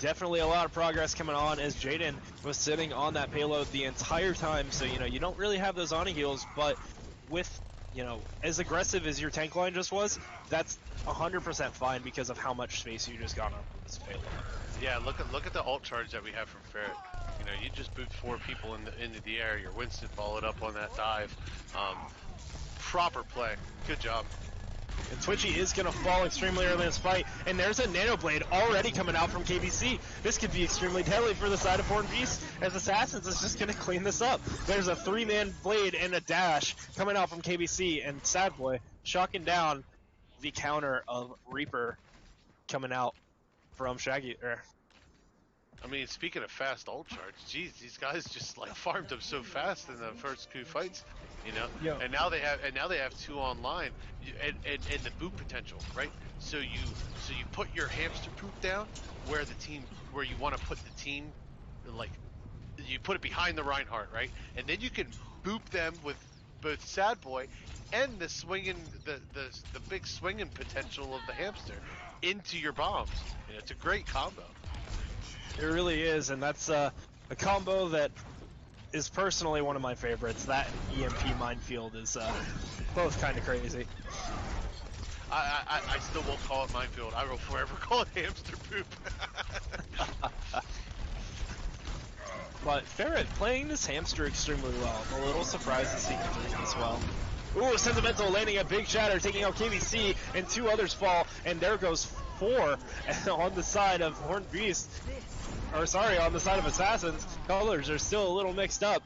A: Definitely a lot of progress coming on as Jaden was sitting on that payload the entire time, so you don't really have those Ani heals, but with as aggressive as your tank line just was, that's 100% fine because of how much space you just got on this payload.
B: Yeah, look at the ult charge that we have from Ferret. You just boot 4 people into the air. Your Winston followed up on that dive. Proper play. Good job.
A: And Twitchy is going to fall extremely early in this fight, and there's a Nano Blade already coming out from KBC. This could be extremely deadly for the side of Horned Beast, as Assassins is just going to clean this up. There's a 3-man blade and a dash coming out from KBC, and Sad Boy shocking down the counter of Reaper coming out from Shaggy.
B: I mean, speaking of fast ult charge, geez, these guys just like farmed them so fast in the first 2 fights,
A: Yeah.
B: And now they have 2 online, and the boot potential, right? So you put your hamster poop down where you want to put the team, like you put it behind the Reinhardt, right? And then you can boop them with both Sad Boy and the big swinging potential of the hamster into your bombs. It's a great combo.
A: It really is, and that's a combo that is personally one of my favorites. That EMP minefield is both kind of crazy.
B: I still won't call it minefield. I will forever call it hamster poop.
A: But Ferret playing this hamster extremely well. I'm a little surprised to see him doing this well. Ooh, Sentimental landing a big shatter, taking out KBC, and 2 others fall, and there goes 4 on the side of Horned Beast. Or sorry, on the side of Assassins. Colors are still a little mixed up.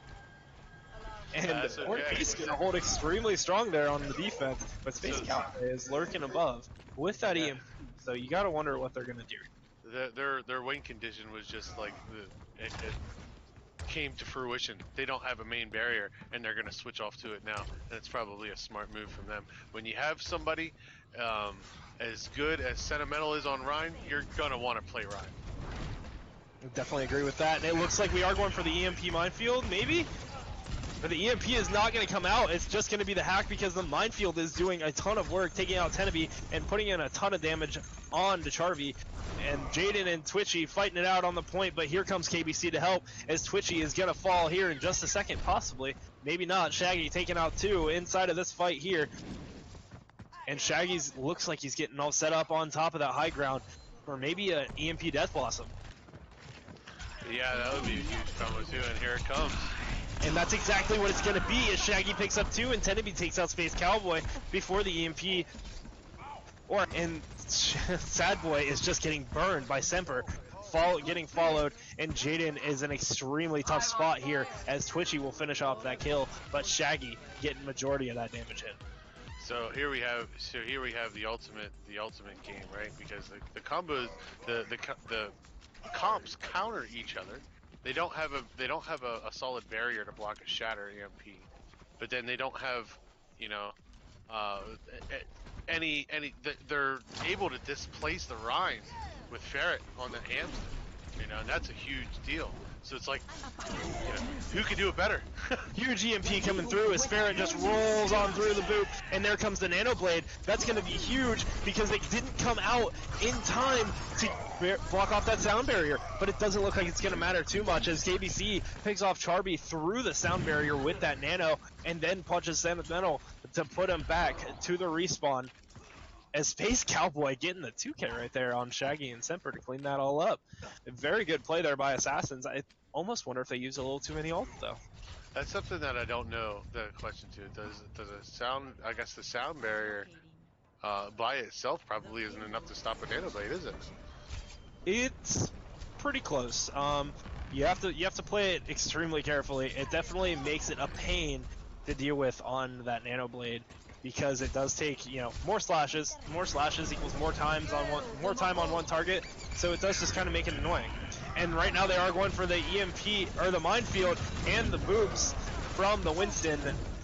A: And
B: okay.
A: Horned Beast gonna hold extremely strong there on the defense, but Space Cowboy is lurking above with that EMP, so you gotta wonder what they're gonna do.
B: Their win condition was just like it came to fruition. They don't have a main barrier, and they're gonna switch off to it now, and it's probably a smart move from them. When you have somebody as good as Sentimental is on Rhine, you're gonna want to play Rhine.
A: Definitely agree with that. And it looks like we are going for the EMP minefield, maybe? But the EMP is not going to come out. It's just going to be the hack because the minefield is doing a ton of work, taking out Tenebi and putting in a ton of damage on Charby. And Jaden and Twitchy fighting it out on the point, but here comes KBC to help as Twitchy is going to fall here in just a second, possibly. Maybe not. Shaggy taking out 2 inside of this fight here. And Shaggy's looks like he's getting all set up on top of that high ground for maybe an EMP Death Blossom.
B: Yeah, that would be a huge combo too, and here it comes.
A: And that's exactly what it's going to be as Shaggy picks up 2 and Tenebi takes out Space Cowboy before the EMP. And Sad Boy is just getting burned by Semper, getting followed, and Jaden is an extremely tough spot here as Twitchy will finish off that kill, but Shaggy getting majority of that damage hit.
B: So here we have the ultimate game, right? Because the combos, the comps counter each other. They don't have a solid barrier to block a shatter EMP, but then they don't have, you know, they're able to displace the Rhine with Ferret on the hamster, you know, and that's a huge deal. So it's like, you know, who can do it better?
A: Huge EMP coming through as Ferret just rolls on through the boot, and there comes the Nano Blade. That's going to be huge because it didn't come out in time to block off that sound barrier, but it doesn't look like it's going to matter too much as KBC picks off Charby through the sound barrier with that Nano, and then punches Sentimental to put him back to the respawn. As Space Cowboy getting the 2K right there on Shaggy and Semper to clean that all up. A very good play there by Assassins. I almost wonder if they use a little too many ults though.
B: That's something that I don't know the question to. Does a sound? I guess the sound barrier by itself probably isn't enough to stop a Nano Blade, is it?
A: It's pretty close. You have to play it extremely carefully. It definitely makes it a pain to deal with on that Nano Blade because it does take, you know, more slashes. More slashes equals more time on one target. So it does just kind of make it annoying. And right now they are going for the EMP or the minefield and the boops from the Winston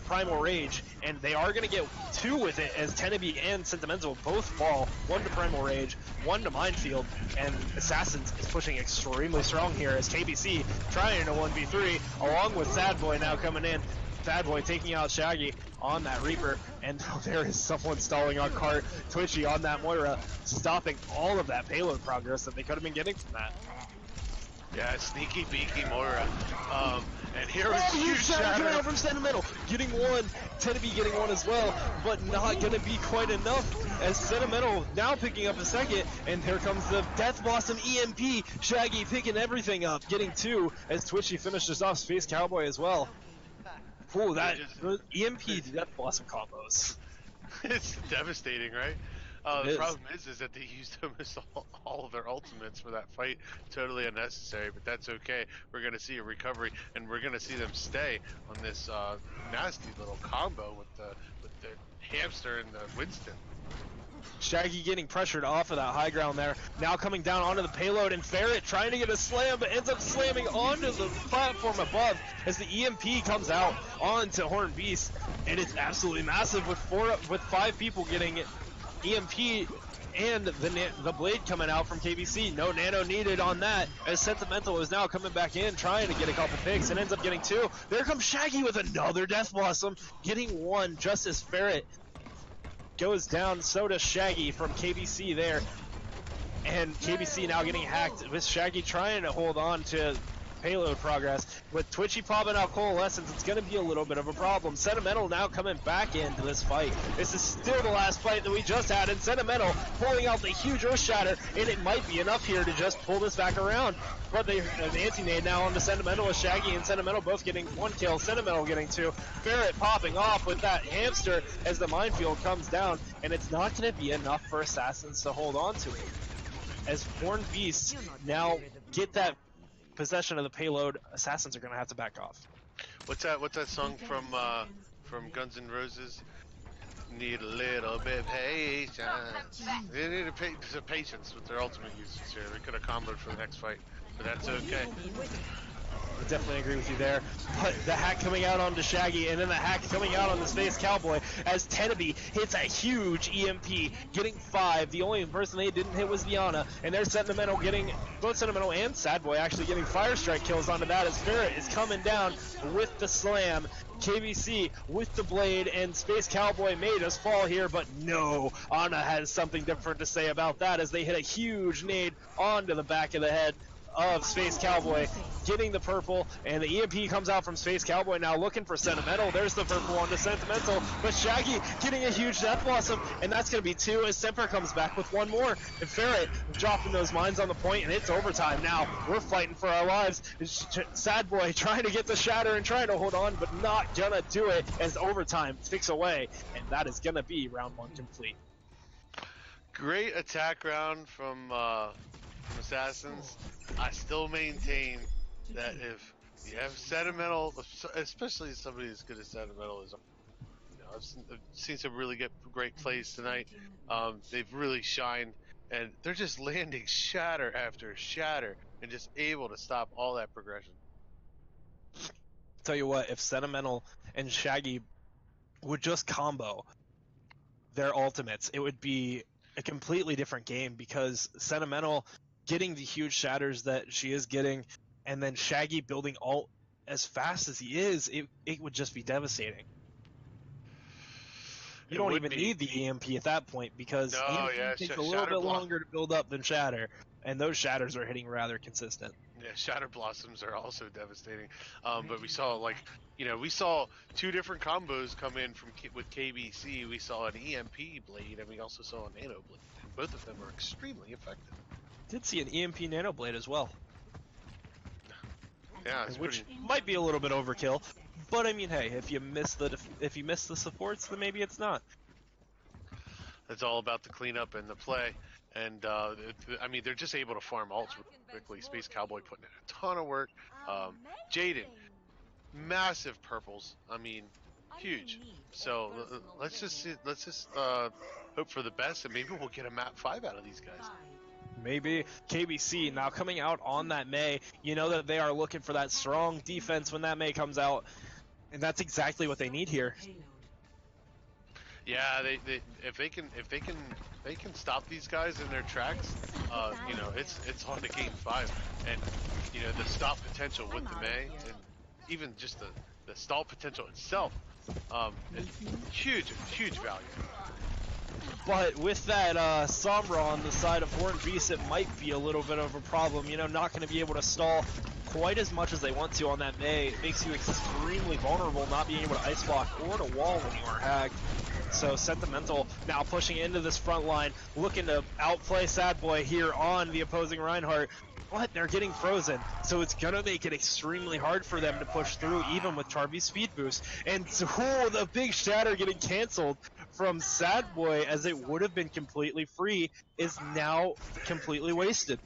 A: Primal Rage, and they are going to get 2 with it as Tenebi and Sentimental both fall. 1 to Primal Rage, 1 to Minefield, and Assassins is pushing extremely strong here as KBC trying to 1v3 along with Sad Boy now coming in. Sad Boy taking out Shaggy on that Reaper, and there is someone stalling on cart. Twitchy on that Moira, stopping all of that payload progress that they could have been getting from that.
B: Yeah, sneaky beaky Moira. And here was
A: huge shatter coming out from Sentimental, getting 1, Tenebi getting 1 as well, but not gonna be quite enough as Sentimental now picking up a second, and here comes the Death Blossom EMP, Shaggy picking everything up, getting 2 as Twitchy finishes off Space Cowboy as well. Ooh, the EMP Death Blossom combos.
B: It's devastating, right? The problem is that they used almost all of their ultimates for that fight. Totally unnecessary, but that's okay. We're going to see a recovery, and we're going to see them stay on this nasty little combo with the hamster and the Winston.
A: Shaggy getting pressured off of that high ground there. Now coming down onto the payload, and Ferret trying to get a slam, but ends up slamming onto the platform above as the EMP comes out onto Horn Beast, and it's absolutely massive with 5 people getting EMP and the blade coming out from KBC. No nano needed on that as Sentimental is now coming back in trying to get a couple picks and ends up getting 2. There comes Shaggy with another Death Blossom, getting 1 just as Ferret goes down. So does Shaggy from KBC there, and KBC now getting hacked with Shaggy trying to hold on to payload progress. With Twitchy popping out Coalescence, it's going to be a little bit of a problem. Sentimental now coming back into this fight. This is still the last fight that we just had, and Sentimental pulling out the huge Earth Shatter, and it might be enough here to just pull this back around. But they have anti-nade now onto Sentimental with Shaggy and Sentimental both getting 1 kill, Sentimental getting 2. Ferret popping off with that hamster as the minefield comes down, and it's not going to be enough for Assassins to hold on to it. As Horned Beasts now get that possession of the payload, Assassins are going to have to back off.
B: What's that song from Guns N' Roses? Need a little bit of patience. They need some patience with their ultimate usage here. They could have comboed for the next fight, but that's okay.
A: I definitely agree with you there. But the hack coming out onto Shaggy, and then the hack coming out on the Space Cowboy as Tenabe hits a huge EMP, getting 5. The only person they didn't hit was Diana, and there's Sentimental getting, both Sentimental and Sad Boy actually getting Fire Strike kills onto that as Ferret is coming down with the slam. KBC with the blade, and Space Cowboy made us fall here, but no, Anna has something different to say about that as they hit a huge nade onto the back of the head of Space Cowboy, getting the purple, and the EMP comes out from Space Cowboy now looking for Sentimental. There's the purple on the Sentimental, but Shaggy getting a huge Death Blossom, and that's going to be 2 as Semper comes back with 1 more. And Ferret dropping those mines on the point, and it's overtime now. We're fighting for our lives. Sad Boy trying to get the shatter and trying to hold on, but not gonna do it as overtime ticks away, and that is gonna be round 1 complete.
B: Great attack round from Assassins. I still maintain that if you have Sentimental, especially somebody as good as Sentimental is, I've seen some really great plays tonight. They've really shined, and they're just landing shatter after shatter and just able to stop all that progression.
A: Tell you what, if Sentimental and Shaggy would just combo their ultimates, it would be a completely different game, because Sentimental getting the huge shatters that she is getting, and then Shaggy building ult as fast as he is, it would just be devastating. You don't even need the EMP at that point, because EMP takes a little bit longer to build up than Shatter, and those Shatters are hitting rather consistent.
B: Yeah, Shatter Blossoms are also devastating. But we saw, like, we saw 2 different combos come in with KBC. We saw an EMP blade, and we also saw a Nano blade, and both of them are extremely effective.
A: Did see an EMP Nano blade as well.
B: Yeah,
A: which might be a little bit overkill, but I mean, hey, if you miss the supports, then maybe it's not.
B: It's all about the cleanup and the play, and I mean, they're just able to farm ults quickly. Space Cowboy putting in a ton of work. Jaden, massive purples. I mean, huge. So let's just hope for the best, and maybe we'll get a map 5 out of these guys.
A: Maybe. KBC now coming out on that Mei. You know that they are looking for that strong defense when that Mei comes out, and that's exactly what they need here.
B: Yeah, if they can stop these guys in their tracks, it's on to game 5, and the stop potential with the Mei, and even just the stall potential itself, is huge value.
A: But with that Sombra on the side of Horn Beast, it might be a little bit of a problem. Not going to be able to stall quite as much as they want to on that Mei. It makes you extremely vulnerable, not being able to ice block or to wall when you are hacked. So Sentimental now pushing into this front line, looking to outplay Sad Boy here on the opposing Reinhardt. But they're getting frozen, so it's gonna make it extremely hard for them to push through, even with Charby's speed boost. And the big shatter getting canceled from Sad Boy, as it would have been completely free, is now completely wasted.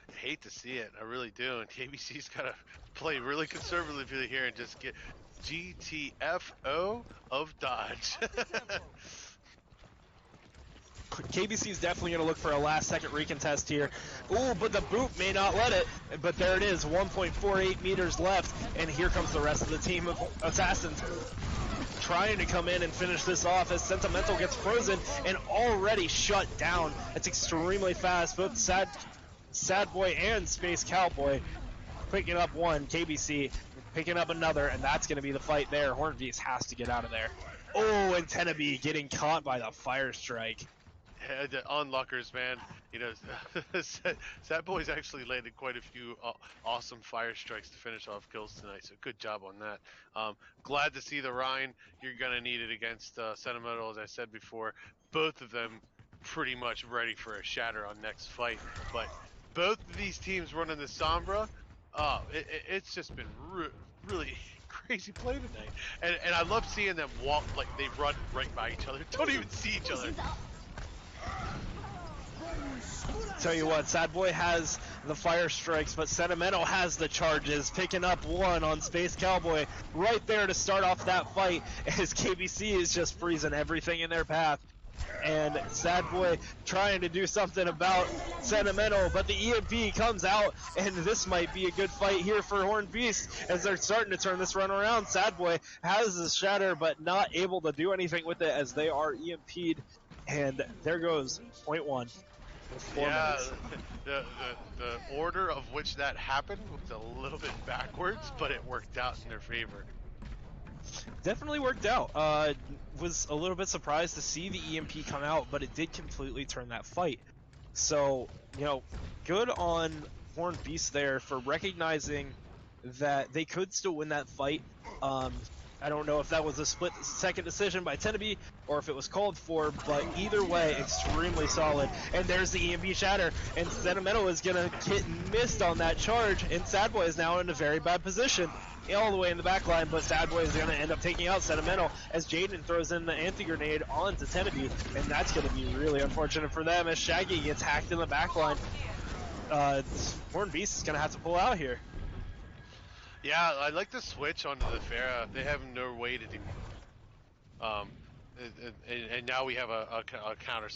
B: I hate to see it, I really do. And KBC's gotta play really conservatively here and just get GTFO of dodge.
A: KBC is definitely going to look for a last-second recontest here. Ooh, but the boot may not let it. But there it is, 1.48 meters left, and here comes the rest of the team of Assassins trying to come in and finish this off as Sentimental gets frozen and already shut down. It's extremely fast. Both Sad Boy and Space Cowboy picking up one. KBC picking up another, and that's going to be the fight there. Horn Beast has to get out of there. Oh, and Tenabe getting caught by the Fire Strike.
B: Yeah, the onlockers, man. Sad Boy's actually landed quite a few awesome fire strikes to finish off kills tonight, so good job on that. Glad to see the Rhine. You're going to need it against Sentimental, as I said before. Both of them pretty much ready for a shatter on next fight. But both of these teams running the Sombra, it's just been really crazy play tonight. And I love seeing them walk, like they run right by each other, don't even see each other.
A: Tell you what, Sad Boy has the fire strikes, but Sentimental has the charges, picking up one on Space Cowboy right there to start off that fight, as KBC is just freezing everything in their path. And Sad Boy trying to do something about Sentimental, but the EMP comes out, and this might be a good fight here for Horned Beast as they're starting to turn this run around. Sad Boy has the shatter, but not able to do anything with it as they are EMP'd, and there goes point one with 4 minutes.
B: The order of which that happened was a little bit backwards, but it worked out in their favor.
A: Definitely worked out. Was a little bit surprised to see the EMP come out, but it did completely turn that fight. So, good on Horned Beast there for recognizing that they could still win that fight. I don't know if that was a split second decision by Tenebi or if it was called for, but either way, extremely solid. And there's the EMP shatter, and Sentimental is going to get missed on that charge, and Sad Boy is now in a very bad position. All the way in the back line, but Sad Boy is going to end up taking out Sentimental as Jaden throws in the anti-grenade onto Tenebi, and that's going to be really unfortunate for them as Shaggy gets hacked in the back line. Horned Beast is going to have to pull out here.
B: Yeah, I like the switch onto the Pharah. They have no way to do. And now we have a counter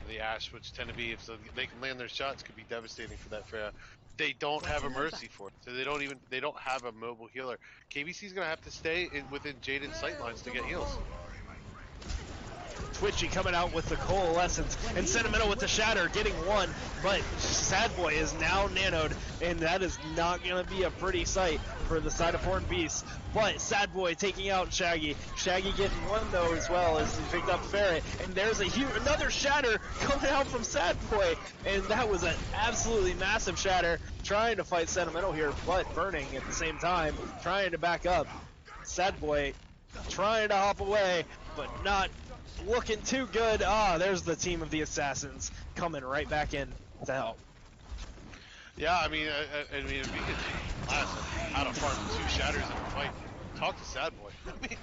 B: the Ash, which tend to be, if they can land their shots, could be devastating for that Pharah. They don't have a mercy for it, so they don't have a mobile healer. KBC's gonna have to stay within Jaden's sightlines to get heals.
A: Twitchy coming out with the Coalescence, and Sentimental with the Shatter, getting one, but Sad Boy is now nanoed, and that is not going to be a pretty sight for the side of Horned Beast. But Sad Boy taking out Shaggy. Shaggy getting one, though, as well, as he picked up Ferret, and there's another Shatter coming out from Sad Boy, and that was an absolutely massive Shatter, trying to fight Sentimental here, but burning at the same time, trying to back up. Sad Boy trying to hop away, but not looking too good. There's the team of the Assassins coming right back in to help.
B: Yeah, I mean, if we could out of farm 2 shatters in a fight, talk to Sad Boy. I mean,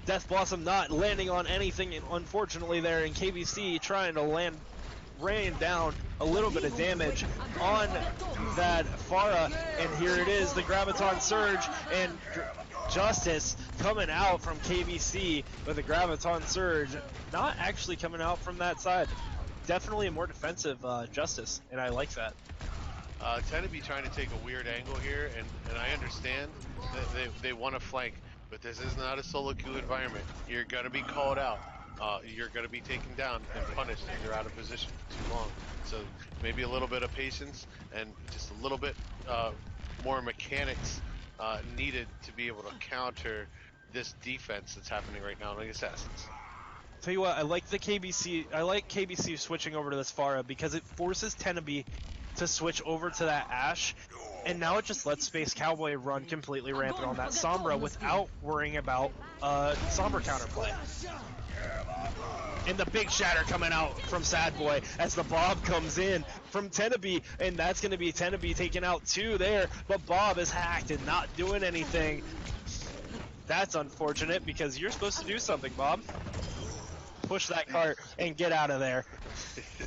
A: Death Blossom not landing on anything, unfortunately, there, in KBC trying to rain down a little bit of damage on that Pharah, and here it is, the Graviton Surge, and Justice coming out from KBC with a Graviton Surge, not actually coming out from that side. Definitely a more defensive Justice, and I like that.
B: tend to be trying to take a weird angle here, and I understand that they want to flank, but this is not a solo queue environment. You're going to be called out. You're going to be taken down and punished if you're out of position for too long. So maybe a little bit of patience and just a little bit more mechanics needed to be able to counter this defense that's happening right now on the Assassins.
A: Tell you what, I like KBC switching over to this Pharah because it forces Tenebi to switch over to that Ashe, and now it just lets Space Cowboy run completely rampant on that Sombra without worrying about Sombra counterplay. And the big shatter coming out from Sad Boy as the Bob comes in from Tenebi, and that's going to be Tenebi taking out 2 there, but Bob is hacked and not doing anything. That's unfortunate because you're supposed to do something, Bob. Push that cart and get out of there.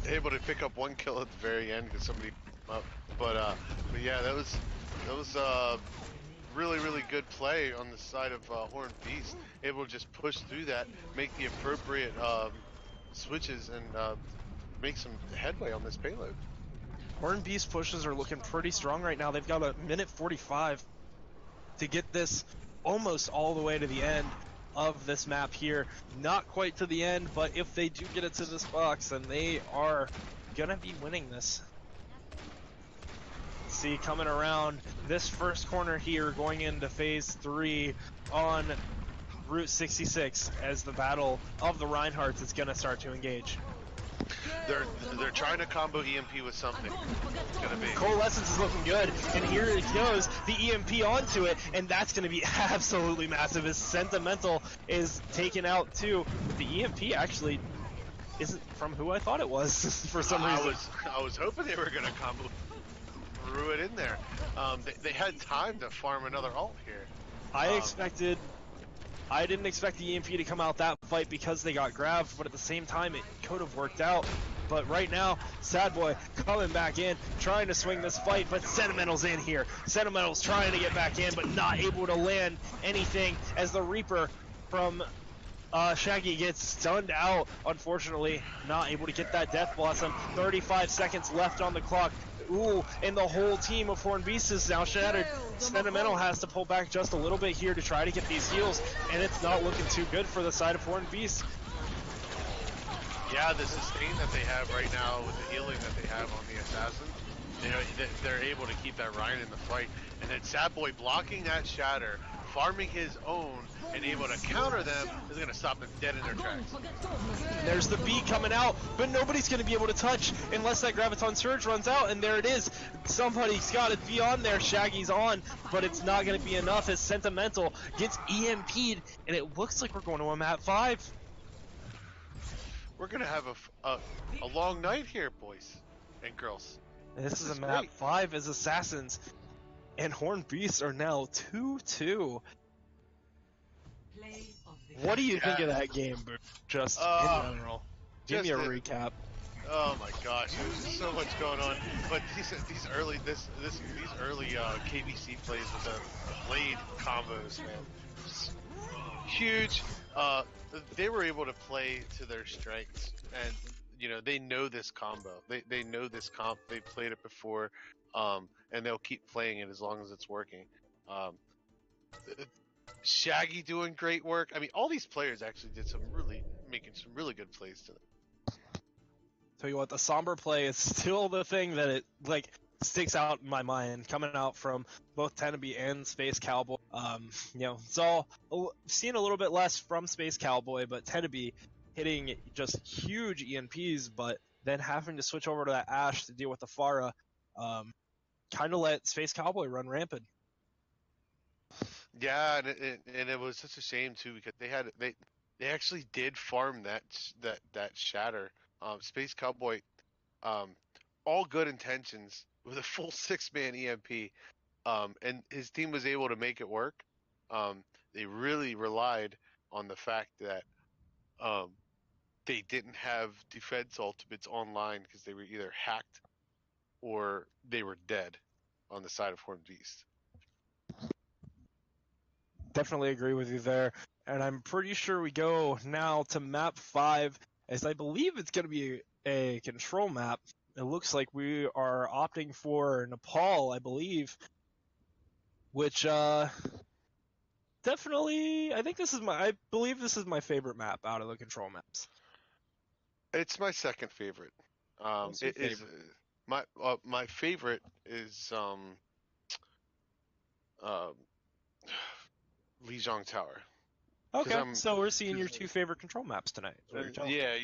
B: Able to pick up 1 kill at the very end because somebody up, but yeah, that was really good play on the side of Horned Beast. Able to just push through that, make the appropriate switches, and make some headway on this payload.
A: Horned Beast pushes are looking pretty strong right now. They've got a minute 45 to get this almost all the way to the end of this map here. Not quite to the end, but if they do get it to this box, then they are gonna be winning this. See, coming around this first corner here, going into phase 3 on Route 66 as the battle of the Reinhardts is gonna start to engage.
B: They're trying to combo EMP with something. It's gonna be
A: Coalescence is looking good, and here it goes, the EMP onto it, and that's going to be absolutely massive as Sentimental is taken out too. But the EMP actually isn't from who I thought it was for some reason.
B: I was hoping they were gonna combo threw it in there. They had time to farm another ult here.
A: I didn't expect the EMP to come out that fight because they got grabbed, but at the same time it could have worked out. But right now, Sad Boy coming back in, trying to swing this fight, but Sentimental's in here. Sentimental's trying to get back in, but not able to land anything as the Reaper from Shaggy gets stunned out, unfortunately, not able to get that Death Blossom. 35 seconds left on the clock. Ooh, and the whole team of Horn Beast is now shattered. Sentimental has to pull back just a little bit here to try to get these heals, and it's not looking too good for the side of Horn Beast.
B: Yeah, the sustain that they have right now with the healing that they have on the Assassin, they're able to keep that Ryan in the fight. And then Sad Boy blocking that Shatter, farming his own, and able to counter them is going to stop them dead in their tracks.
A: And there's the B coming out, but nobody's going to be able to touch unless that Graviton Surge runs out, and there it is. Somebody's got to be on there. Shaggy's on, but it's not going to be enough as Sentimental gets EMP'd, and it looks like we're going to a map 5.
B: We're going to have a long night here, boys and girls.
A: And this is a map
B: great.
A: 5 as Assassins, and Horn Beasts are now 2-2. What do you think of that game, Boo? Just in general. Give me a recap.
B: Oh my gosh, there's so much going on. But these early KBC plays with the blade combos, man, just huge. They were able to play to their strengths, and they know this combo. They know this comp. They played it before, and they'll keep playing it as long as it's working. Shaggy doing great work. I mean, all these players actually making some really good plays today.
A: Tell you what, the somber play is still the thing that it sticks out in my mind, coming out from both Tenabe and Space Cowboy. It's all seen a little bit less from Space Cowboy, but Tenabe hitting just huge EMPs, but then having to switch over to that Ash to deal with the Pharah, kind of let Space Cowboy run rampant.
B: Yeah, and it was such a shame too, because they actually did farm that Shatter. Space Cowboy, all good intentions with a full 6-man EMP, and his team was able to make it work. They really relied on the fact that they didn't have defense ultimates online because they were either hacked or they were dead on the side of Horned Beast.
A: Definitely agree with you there, and I'm pretty sure we go now to map 5, as I believe it's going to be a control map. It looks like we are opting for Nepal, I believe, which definitely, I believe this is my favorite map out of the control maps.
B: It's my second favorite.
A: What's your favorite?
B: My favorite is Lijiang Tower.
A: Okay, so we're seeing your two favorite control maps tonight.
B: Yeah.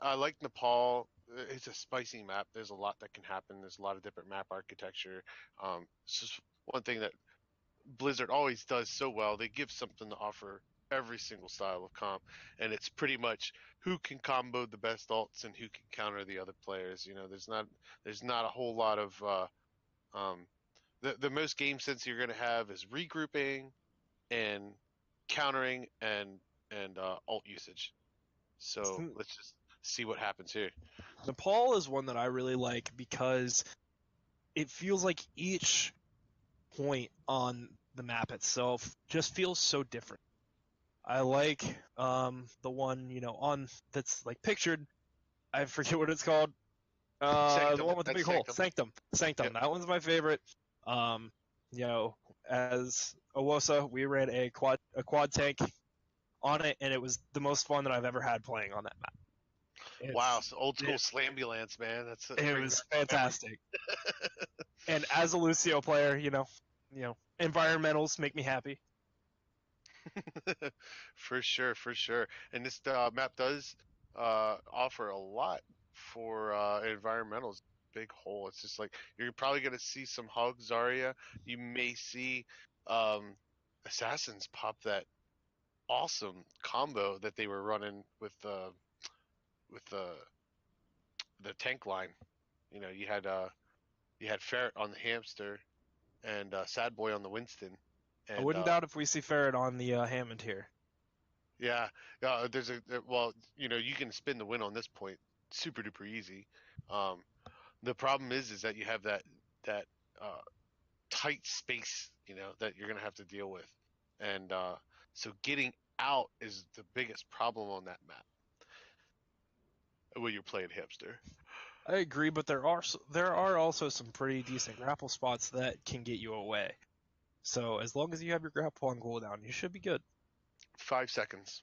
B: I like Nepal. It's a spicy map. There's a lot that can happen. There's a lot of different map architecture. It's just one thing that Blizzard always does so well. They give something to offer every single style of comp, and it's pretty much who can combo the best ults and who can counter the other players. There's not a whole lot of the most game sense you're going to have is regrouping and countering and alt usage. So let's just see what happens here.
A: Nepal is one that I really like because it feels like each point on the map itself just feels so different. I like the one on that's pictured. I forget what it's called. The one with the big hole. Sanctum. Yep. That one's my favorite. As O.C.C, we ran a quad tank on it, and it was the most fun that I've ever had playing on that map.
B: Wow, so old school Slambulance, man.
A: It was fantastic. And as a Lucio player, environmentals make me happy.
B: For sure. And this map does offer a lot for environmentals. Big hole. It's just you're probably gonna see some Hug Zarya. You may see Assassins pop that awesome combo that they were running with the tank line. You had Ferret on the Hamster and Sad Boy on the Winston. And,
A: I wouldn't doubt if we see Ferret on the Hammond here.
B: Yeah, there's you can spin the win on this point super duper easy. The problem is that you have that tight space, that you're gonna have to deal with, and so getting out is the biggest problem on that map when you're playing Hipster.
A: I agree, but there are also some pretty decent grapple spots that can get you away. So as long as you have your grapple on cooldown, you should be good.
B: 5 seconds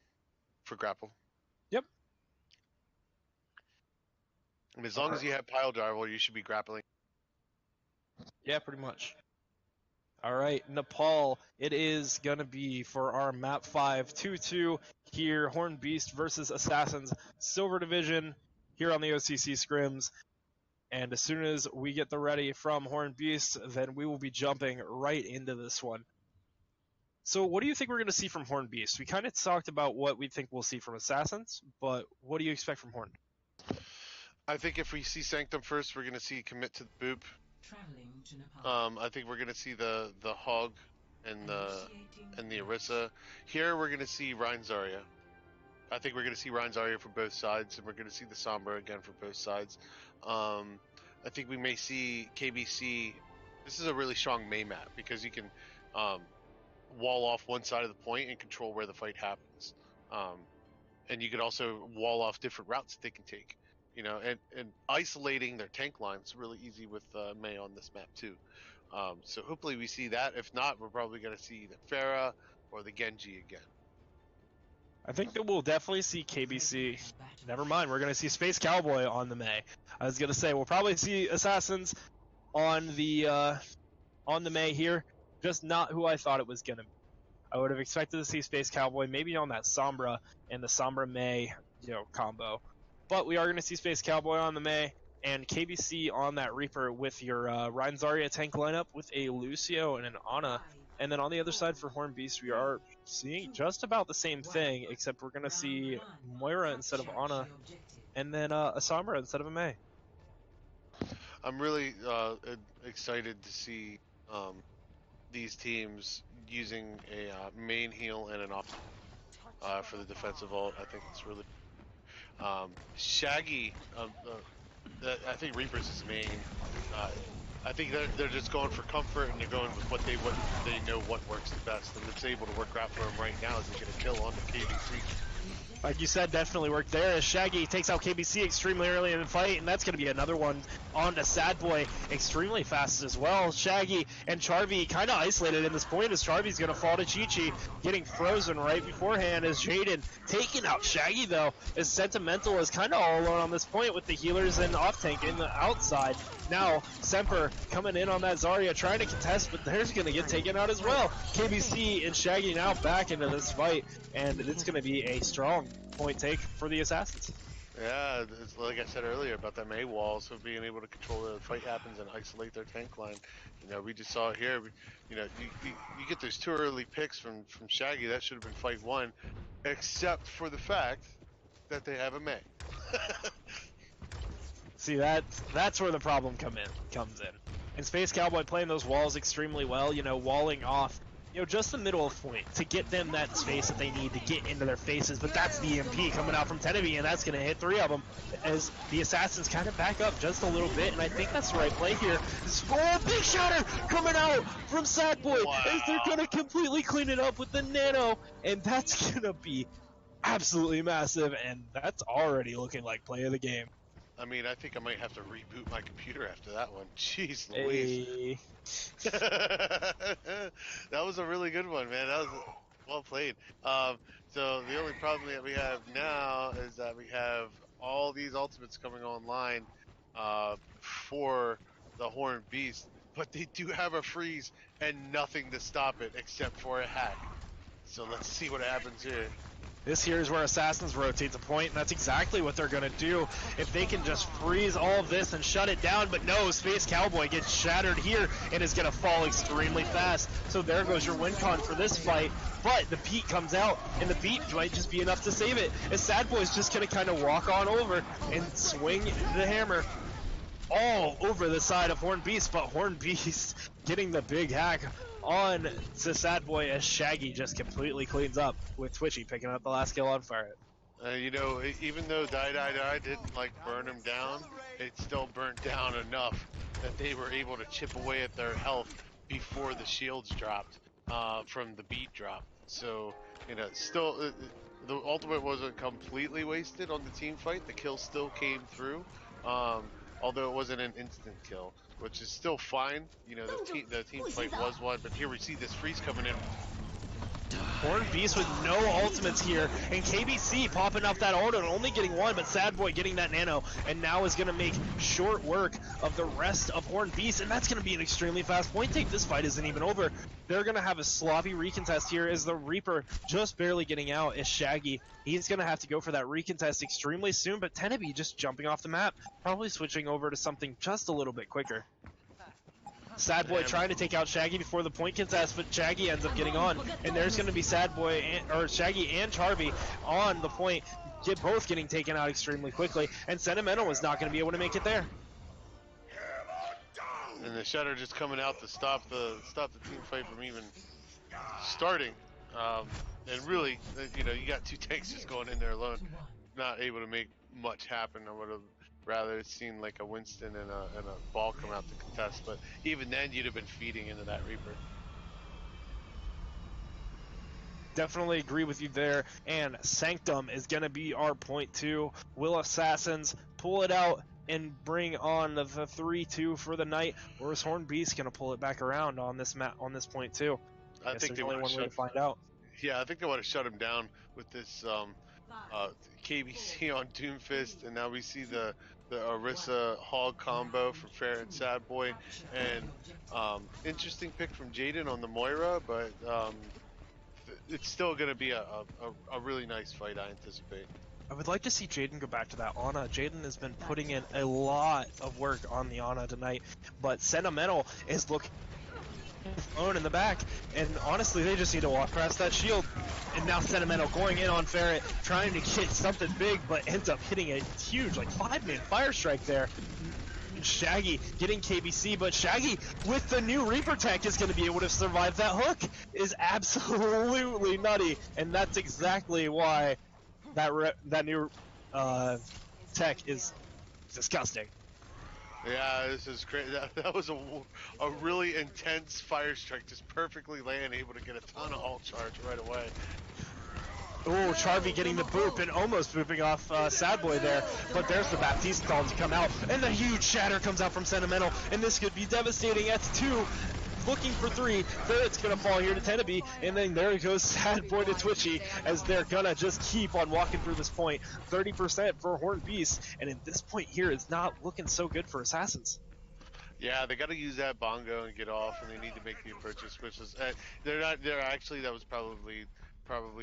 B: for grapple.
A: Yep.
B: And as long as you have pile driver, you should be grappling.
A: Yeah, pretty much. All right, Nepal, it is going to be for our map 5 2-2 here, Horn Beast versus Assassins, Silver Division here on the O.C.C. scrims. And as soon as we get the ready from Horn Beast, then we will be jumping right into this one. So what do you think we're going to see from Horn Beast? We kind of talked about what we think we'll see from Assassins, but what do you expect from Horn?
B: I think if we see Sanctum first, we're going to see commit to the boop.
F: Traveling to Nepal.
B: I think we're going to see the Hog and the Orisa. Here we're going to see Rhine Zarya. I think we're going to see Rhine Zarya for both sides, and we're going to see the Sombra again for both sides. I think we may see KBC. This is a really strong May map because you can wall off one side of the point and control where the fight happens. And you could also wall off different routes that they can take. You know, and isolating their tank line is really easy with May on this map too. So hopefully we see that. If not, we're probably going to see the Pharah or the Genji again.
A: I think that we'll definitely see KBC. Never mind, we're going to see Space Cowboy on the May. I was going to say, we'll probably see Assassins on the May here, just not who I thought it was going to be. I would have expected to see Space Cowboy maybe on that Sombra and the Sombra May, combo. But we are going to see Space Cowboy on the May and KBC on that Reaper with your Rhine Zarya tank lineup with a Lucio and an Ana. And then on the other side for Horn Beast, we are seeing just about the same thing, except we're going to see Moira instead of Ana, and then a Sombra instead of a May.
B: I'm really excited to see these teams using a main heal and an off for the defensive ult. I think it's really Shaggy. I think Reaper's his main. I think they're just going for comfort and they're going with what they know what works the best, and it's able to work out for him right now as they get a kill on the KBC.
A: Like you said, definitely worked there as Shaggy takes out KBC extremely early in the fight, and that's going to be another one on to Sad Boy extremely fast as well. Shaggy and Charvy kind of isolated in this point as Charvy's going to fall to Chi-Chi, getting frozen right beforehand as Jaden taking out Shaggy though, as Sentimental is kind of all alone on this point with the healers and off-tank in the outside. Now, Semper coming in on that Zarya trying to contest, but there's going to get taken out as well. KBC and Shaggy now back into this fight, and it's going to be a strong point take for the Assassins.
B: Yeah, it's like I said earlier about that May wall, so being able to control where the fight happens and isolate their tank line. You know, we just saw it here. You get those 2 early picks from Shaggy. That should have been fight 1, except for the fact that they have a May.
A: See, that's where the problem comes in. And Space Cowboy playing those walls extremely well, walling off, just the middle of point to get them that space that they need to get into their faces. But that's the EMP coming out from Tenevi, and that's going to hit 3 of them as the Assassins kind of back up just a little bit. And I think that's the right play here. Big shatter coming out from Sad Boy as they're going to completely clean it up with the Nano. And that's going to be absolutely massive, and that's already looking like play of the game.
B: I mean, I think I might have to reboot my computer after that one. Jeez Louise.
A: Hey.
B: That was a really good one, man. That was well played. So the only problem that we have now is that we have all these ultimates coming online for the Horned Beast, but they do have a freeze and nothing to stop it except for a hack. So let's see what happens here.
A: This here is where Assassins rotate the point, and that's exactly what they're going to do if they can just freeze all of this and shut it down. But no, Space Cowboy gets shattered here and is going to fall extremely fast. So there goes your win con for this fight. But the beat comes out, and the beat might just be enough to save it. As Sad Boy's just going to kind of walk on over and swing the hammer all over the side of Horned Beast, but Horned Beast getting the big hack on to Sad Boy as Shaggy just completely cleans up with Twitchy picking up the last kill on Fire.
B: Even though Die didn't burn him down, it still burnt down enough that they were able to chip away at their health before the shields dropped from the beat drop. So Still, the ultimate wasn't completely wasted on the team fight. The kill still came through, although it wasn't an instant kill, which is still fine. The team fight was one, but here we see this freeze coming in.
A: Horn Beast with no ultimates here, and KBC popping up that ult and only getting one, but Sad Boy getting that nano, and now is going to make short work of the rest of Horn Beast, and that's going to be an extremely fast point take. This fight isn't even over. They're going to have a sloppy recontest here as the Reaper just barely getting out is Shaggy. He's going to have to go for that recontest extremely soon, but Tenebi just jumping off the map, probably switching over to something just a little bit quicker. Sad Boy trying to take out Shaggy before the point contest, but Shaggy ends up getting on, and there's going to be Sad Boy or Shaggy and Charby on the point, both getting taken out extremely quickly, and Sentimental is not going to be able to make it there.
B: And the Shutter just coming out to stop the team fight from even starting. And really, you got two tanks just going in there alone, not able to make much happen. I would have rather seen like a Winston and a ball come out to contest, but even then you'd have been feeding into that Reaper.
A: Definitely agree with you there, and Sanctum is going to be our point two. Will Assassins pull it out and bring on the 3-2 for the night, or is Horn Beast going to pull it back around on this point two?
B: I think
A: there's only one way to find out.
B: Yeah, I think they want to shut him down with this KBC on Doomfist, and now we see the Orisa Hog combo from Fair and Sad Boy, and interesting pick from Jaden on the Moira, but it's still going to be a really nice fight, I anticipate.
A: I would like to see Jaden go back to that Ana. Jaden has been putting in a lot of work on the Ana tonight, but Sentimental is looking alone in the back, and honestly they just need to walk past that shield. And now Sentimental going in on Ferret, trying to get something big, but ends up hitting a huge, like 5-man fire strike there. Shaggy getting KBC, but Shaggy with the new Reaper tech is going to be able to survive that hook. Is absolutely nutty, and that's exactly why that new tech is disgusting.
B: Yeah, this is great. That was a really intense fire strike, just perfectly laying, able to get a ton of ult charge right away.
A: Oh, Charby getting the boop and almost booping off Sad Boy there, but there's the Baptiste stall to come out, and the huge shatter comes out from Sentimental, and this could be devastating. That's 2, looking for 3. Ferret's gonna fall here to Tenebi, and then there goes Sad Boy to Twitchy, as they're gonna just keep on walking through this point. 30% for Horned Beast, and at this point here, it's not looking so good for Assassins.
B: Yeah, they got to use that bongo and get off, and they need to make the approaches switches. They're actually, that was probably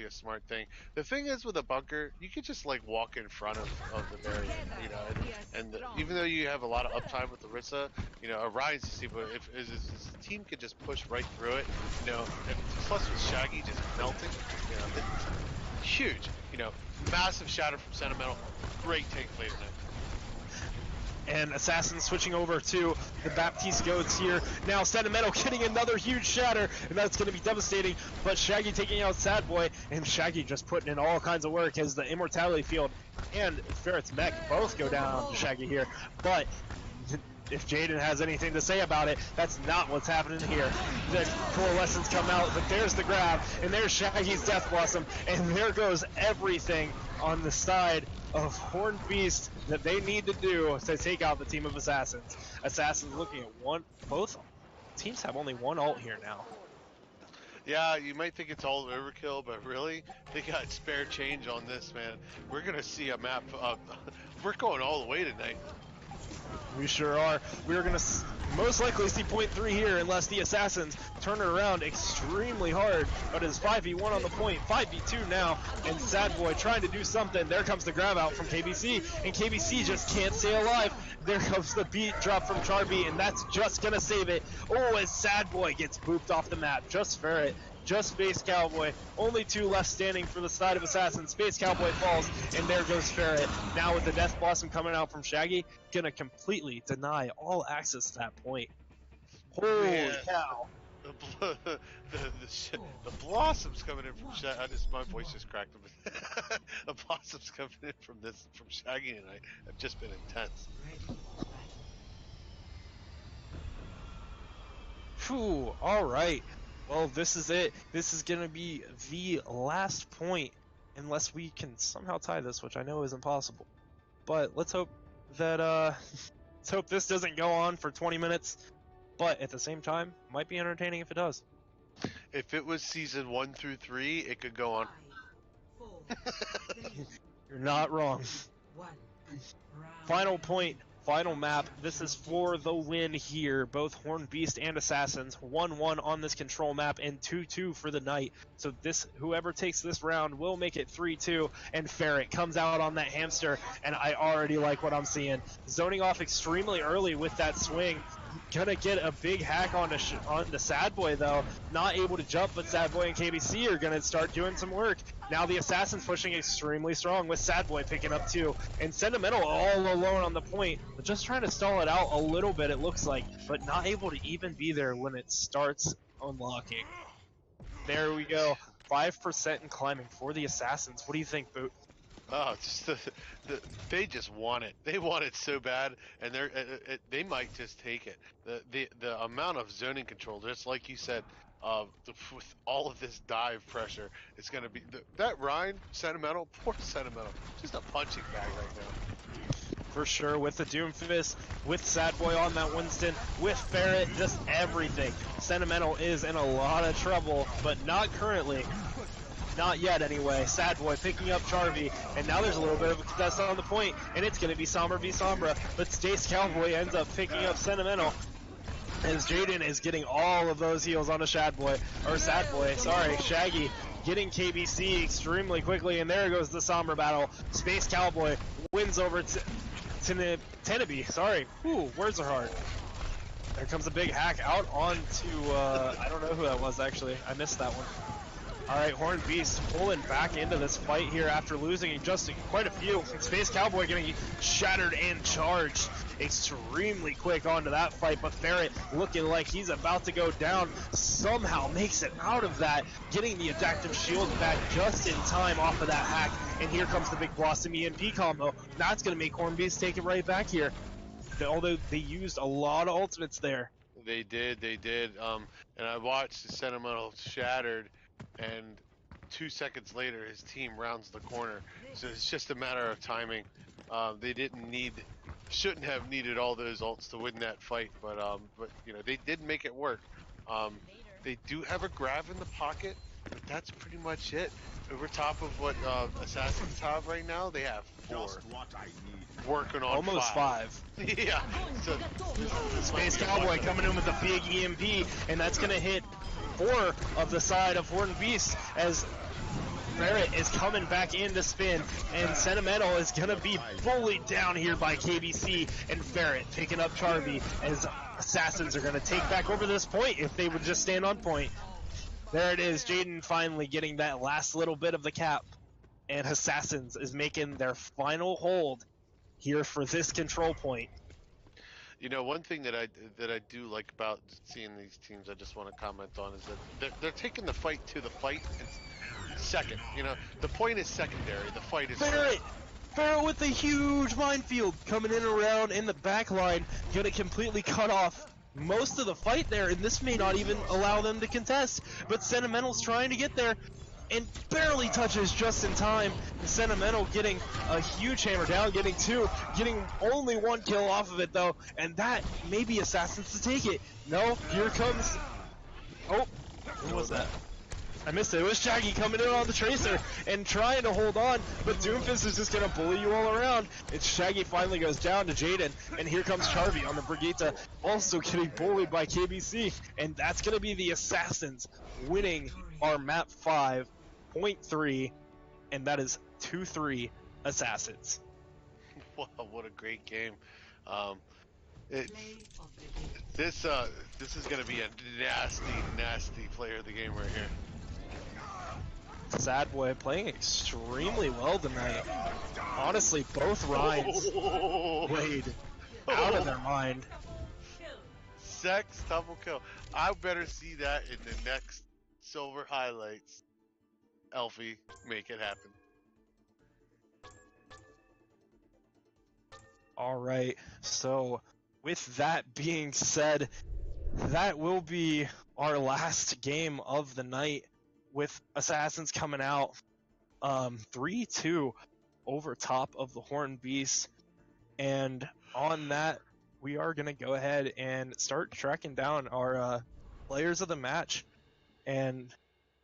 B: a smart thing. The thing is with a bunker, you could just like walk in front of the barrier, and even though you have a lot of uptime with the Orisa, Orion's to see, but if the team could just push right through it, and plus with Shaggy just melting, it's huge, massive shatter from Sentimental, great take play tonight.
A: And Assassin switching over to the Baptiste Goats here. Now Sentimental getting another huge shatter, and that's going to be devastating. But Shaggy taking out Sad Boy, and Shaggy just putting in all kinds of work as the Immortality Field and Ferret's Mech both go down to Shaggy here. But if Jaden has anything to say about it, that's not what's happening here. The Coalescence come out, but there's the grab, and there's Shaggy's Death Blossom, and there goes everything on the side of Horned Beast that they need to do to take out the team of Assassins. Assassins looking at both teams have only one ult here now.
B: Yeah, you might think it's all overkill, but really, they got spare change on this, man. We're gonna see a map, we're going all the way tonight.
A: We sure are. We're going to most likely see point 3 here unless the Assassins turn it around extremely hard. But it's 5v1 on the point, 5v2 now, and Sad Boy trying to do something. There comes the grab out from KBC, and KBC just can't stay alive. There comes the beat drop from Charby, and that's just going to save it. Oh, as Sad Boy gets booped off the map. Just Ferret, just Space Cowboy. Only 2 left standing for the side of Assassins. Space Cowboy falls, and there goes Ferret. Now with the Death Blossom coming out from Shaggy, gonna completely deny all access to that point. Holy cow.
B: The blossoms coming in from Shaggy. My voice just cracked a bit. The blossoms coming in from Shaggy and I have just been intense.
A: Phew, alright. Well, this is it. This is going to be the last point, unless we can somehow tie this, which I know isn't possible. But let's hope that let's hope this doesn't go on for 20 minutes. But at the same time, might be entertaining if it does.
B: If it was season 1 through 3, it could go on.
F: 5, 4, 3,
A: You're not wrong.
F: 1. Round
A: Final point, final map. This is for the win here. Both Horned Beast and Assassins 1-1 on this control map and 2-2 for the night. So whoever takes this round will make it 3-2. And Ferret comes out on that hamster, and I already like what I'm seeing. Zoning off extremely early with that swing. Gonna get a big hack on the Sad Boy though. Not able to jump, but Sad Boy and KBC are gonna start doing some work. Now the Assassin's pushing extremely strong with Sad Boy picking up 2. And Sentimental all alone on the point, but just trying to stall it out a little bit it looks like, but not able to even be there when it starts unlocking. There we go. 5% and climbing for the Assassins. What do you think, Boot?
B: Oh, just they just want it. They want it so bad, and they might just take it. The amount of zoning control, just like you said, with all of this dive pressure, it's gonna be that Rhine Sentimental, poor Sentimental, just a punching bag right now.
A: For sure, with the Doomfist, with Sad Boy on that Winston, with Ferret, just everything. Sentimental is in a lot of trouble, but not currently. Not yet, anyway. Sad Boy picking up Charvy, and now there's a little bit of a contest on the point, and it's going to be Sombra v Sombra, but Stace Cowboy ends up picking up Sentimental, as Jaden is getting all of those heals on a Sad Boy, sorry, Shaggy, getting KBC extremely quickly, and there goes the Sombra battle. Space Cowboy wins over Tenebi, sorry. Ooh, words are hard. There comes a big hack out onto, I don't know who that was, actually. I missed that one. Alright, Horned Beast pulling back into this fight here after losing just quite a few. Space Cowboy getting shattered and charged extremely quick onto that fight, but Ferret looking like he's about to go down, somehow makes it out of that, getting the adaptive shield back just in time off of that hack, and here comes the big Blossom EMP combo. That's going to make Horned Beast take it right back here, although they used a lot of ultimates there.
B: They did, and I watched the Sentimental shattered, and 2 seconds later his team rounds the corner, so it's just a matter of timing. They shouldn't have needed all those ults to win that fight, but you know, they did make it work. They do have a grab in the pocket, but that's pretty much it. Over top of what Assassins have right now, they have 4. Working on
A: almost 5.
B: Yeah. So
A: Space Cowboy coming in with a big EMP, and that's going to hit 4 of the side of Horned Beast as Ferret is coming back in to spin, and Sentimental is going to be bullied down here by KBC, and Ferret picking up Charvy as Assassins are going to take back over this point if they would just stand on point. There it is, Jaden finally getting that last little bit of the cap, and Assassins is making their final hold here for this control point.
B: You know, one thing that I do like about seeing these teams, I just want to comment on, is that they're taking the fight to the fight second. You know, the point is secondary. The fight is
A: Ferret with a huge minefield coming in around in the back line, gonna completely cut off most of the fight there, and this may not even allow them to contest, but Sentimental's trying to get there and barely touches just in time. Sentimental getting a huge hammer down, getting 2, getting only 1 kill off of it though, and that may be Assassins to take it. No, here comes, oh, what was that? I missed it. It was Shaggy coming in on the Tracer and trying to hold on, but Doomfist is just going to bully you all around. And Shaggy finally goes down to Jaden, and here comes Charvy on the Brigitte, also getting bullied by KBC. And that's going to be the Assassins winning our map 5.3, and that is 2-3 Assassins.
B: Wow, what a great game.
F: play of the game.
B: This is going to be a nasty player of the game right here.
A: Sad Boy playing extremely well tonight. Honestly, both Rhines played out of their mind.
B: Sex double kill. I better see that in the next silver highlights. Elfie, make it happen.
A: All right, so with that being said, that will be our last game of the night with Assassins coming out 3-2 over top of the Horned Beast. And on that, we are going to go ahead and start tracking down our players of the match. And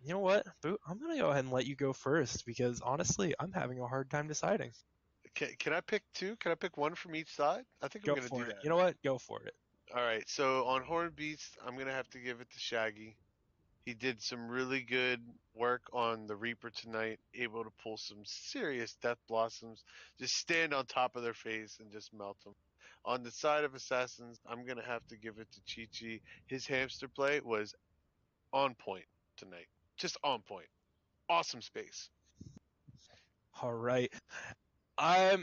A: you know what, Boot? I'm going to go ahead and let you go first because honestly, I'm having a hard time deciding.
B: Can I pick two? Can I pick one from each side? I think I'm
A: Go
B: gonna
A: for
B: do
A: it.
B: that.
A: You know what? Go for it.
B: All right. So on Horned Beast, I'm gonna have to give it to Shaggy. He did some really good work on the Reaper tonight, able to pull some serious Death Blossoms, just stand on top of their face and just melt them. On the side of Assassins, I'm going to have to give it to Chi Chi. His hamster play was on point tonight. Just on point. Awesome space.
A: All right. I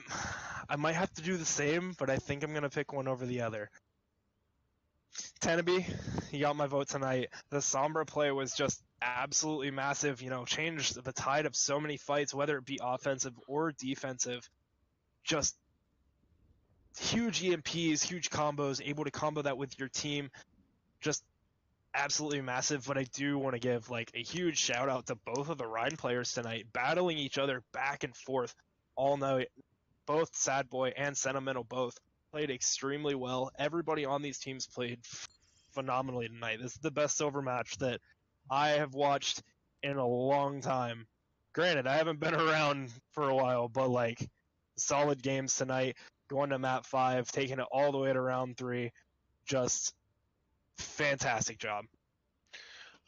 A: might have to do the same, but I think I'm gonna pick one over the other. Tanabe, you got my vote tonight. The Sombra play was just absolutely massive. You know, changed the tide of so many fights, whether it be offensive or defensive. Just huge EMPs, huge combos, able to combo that with your team. Just absolutely massive. But I do want to give like a huge shout out to both of the Rhine players tonight, battling each other back and forth all night. Both Sad Boy and Sentimental both played extremely well. Everybody on these teams played phenomenally tonight. This is the best silver match that I have watched in a long time. Granted, I haven't been around for a while, but like solid games tonight. Going to map 5, taking it all the way to round 3. Just fantastic job.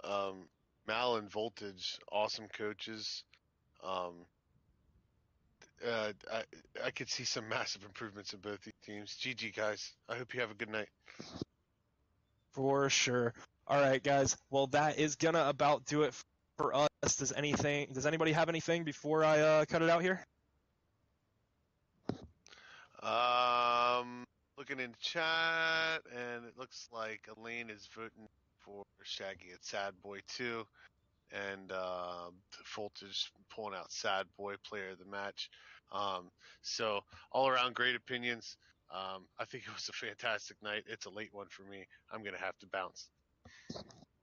B: Mal and Voltage, awesome coaches. Um, I could see some massive improvements in both these teams. GG, guys. I hope you have a good night.
A: For sure. All right, guys. Well, that is gonna about do it for us. Does anybody have anything before I cut it out here?
B: Looking in chat, and it looks like Elaine is voting for Shaggy at Sad Boy too, and Voltage pulling out Sad Boy player of the match. So all around great opinions. I think it was a fantastic night. It's a late one for me. I'm gonna have to bounce.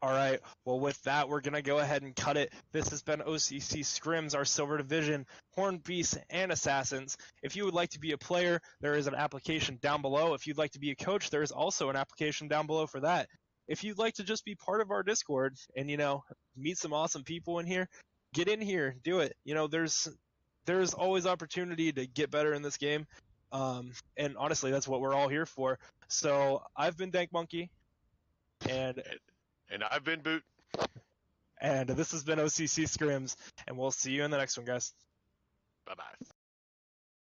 A: All right. Well, with that, we're going to go ahead and cut it. This has been O.C.C. Scrims, our Silver Division, Horned Beasts, and Assassins. If you would like to be a player, there is an application down below. If you'd like to be a coach, there is also an application down below for that. If you'd like to just be part of our Discord and, you know, meet some awesome people in here, get in here, do it. You know, there's always opportunity to get better in this game. And honestly, that's what we're all here for. So I've been Dank Monkey, and
B: I've been Boot.
A: this has been O.C.C. Scrims, and we'll see you in the next one, guys.
B: Bye bye.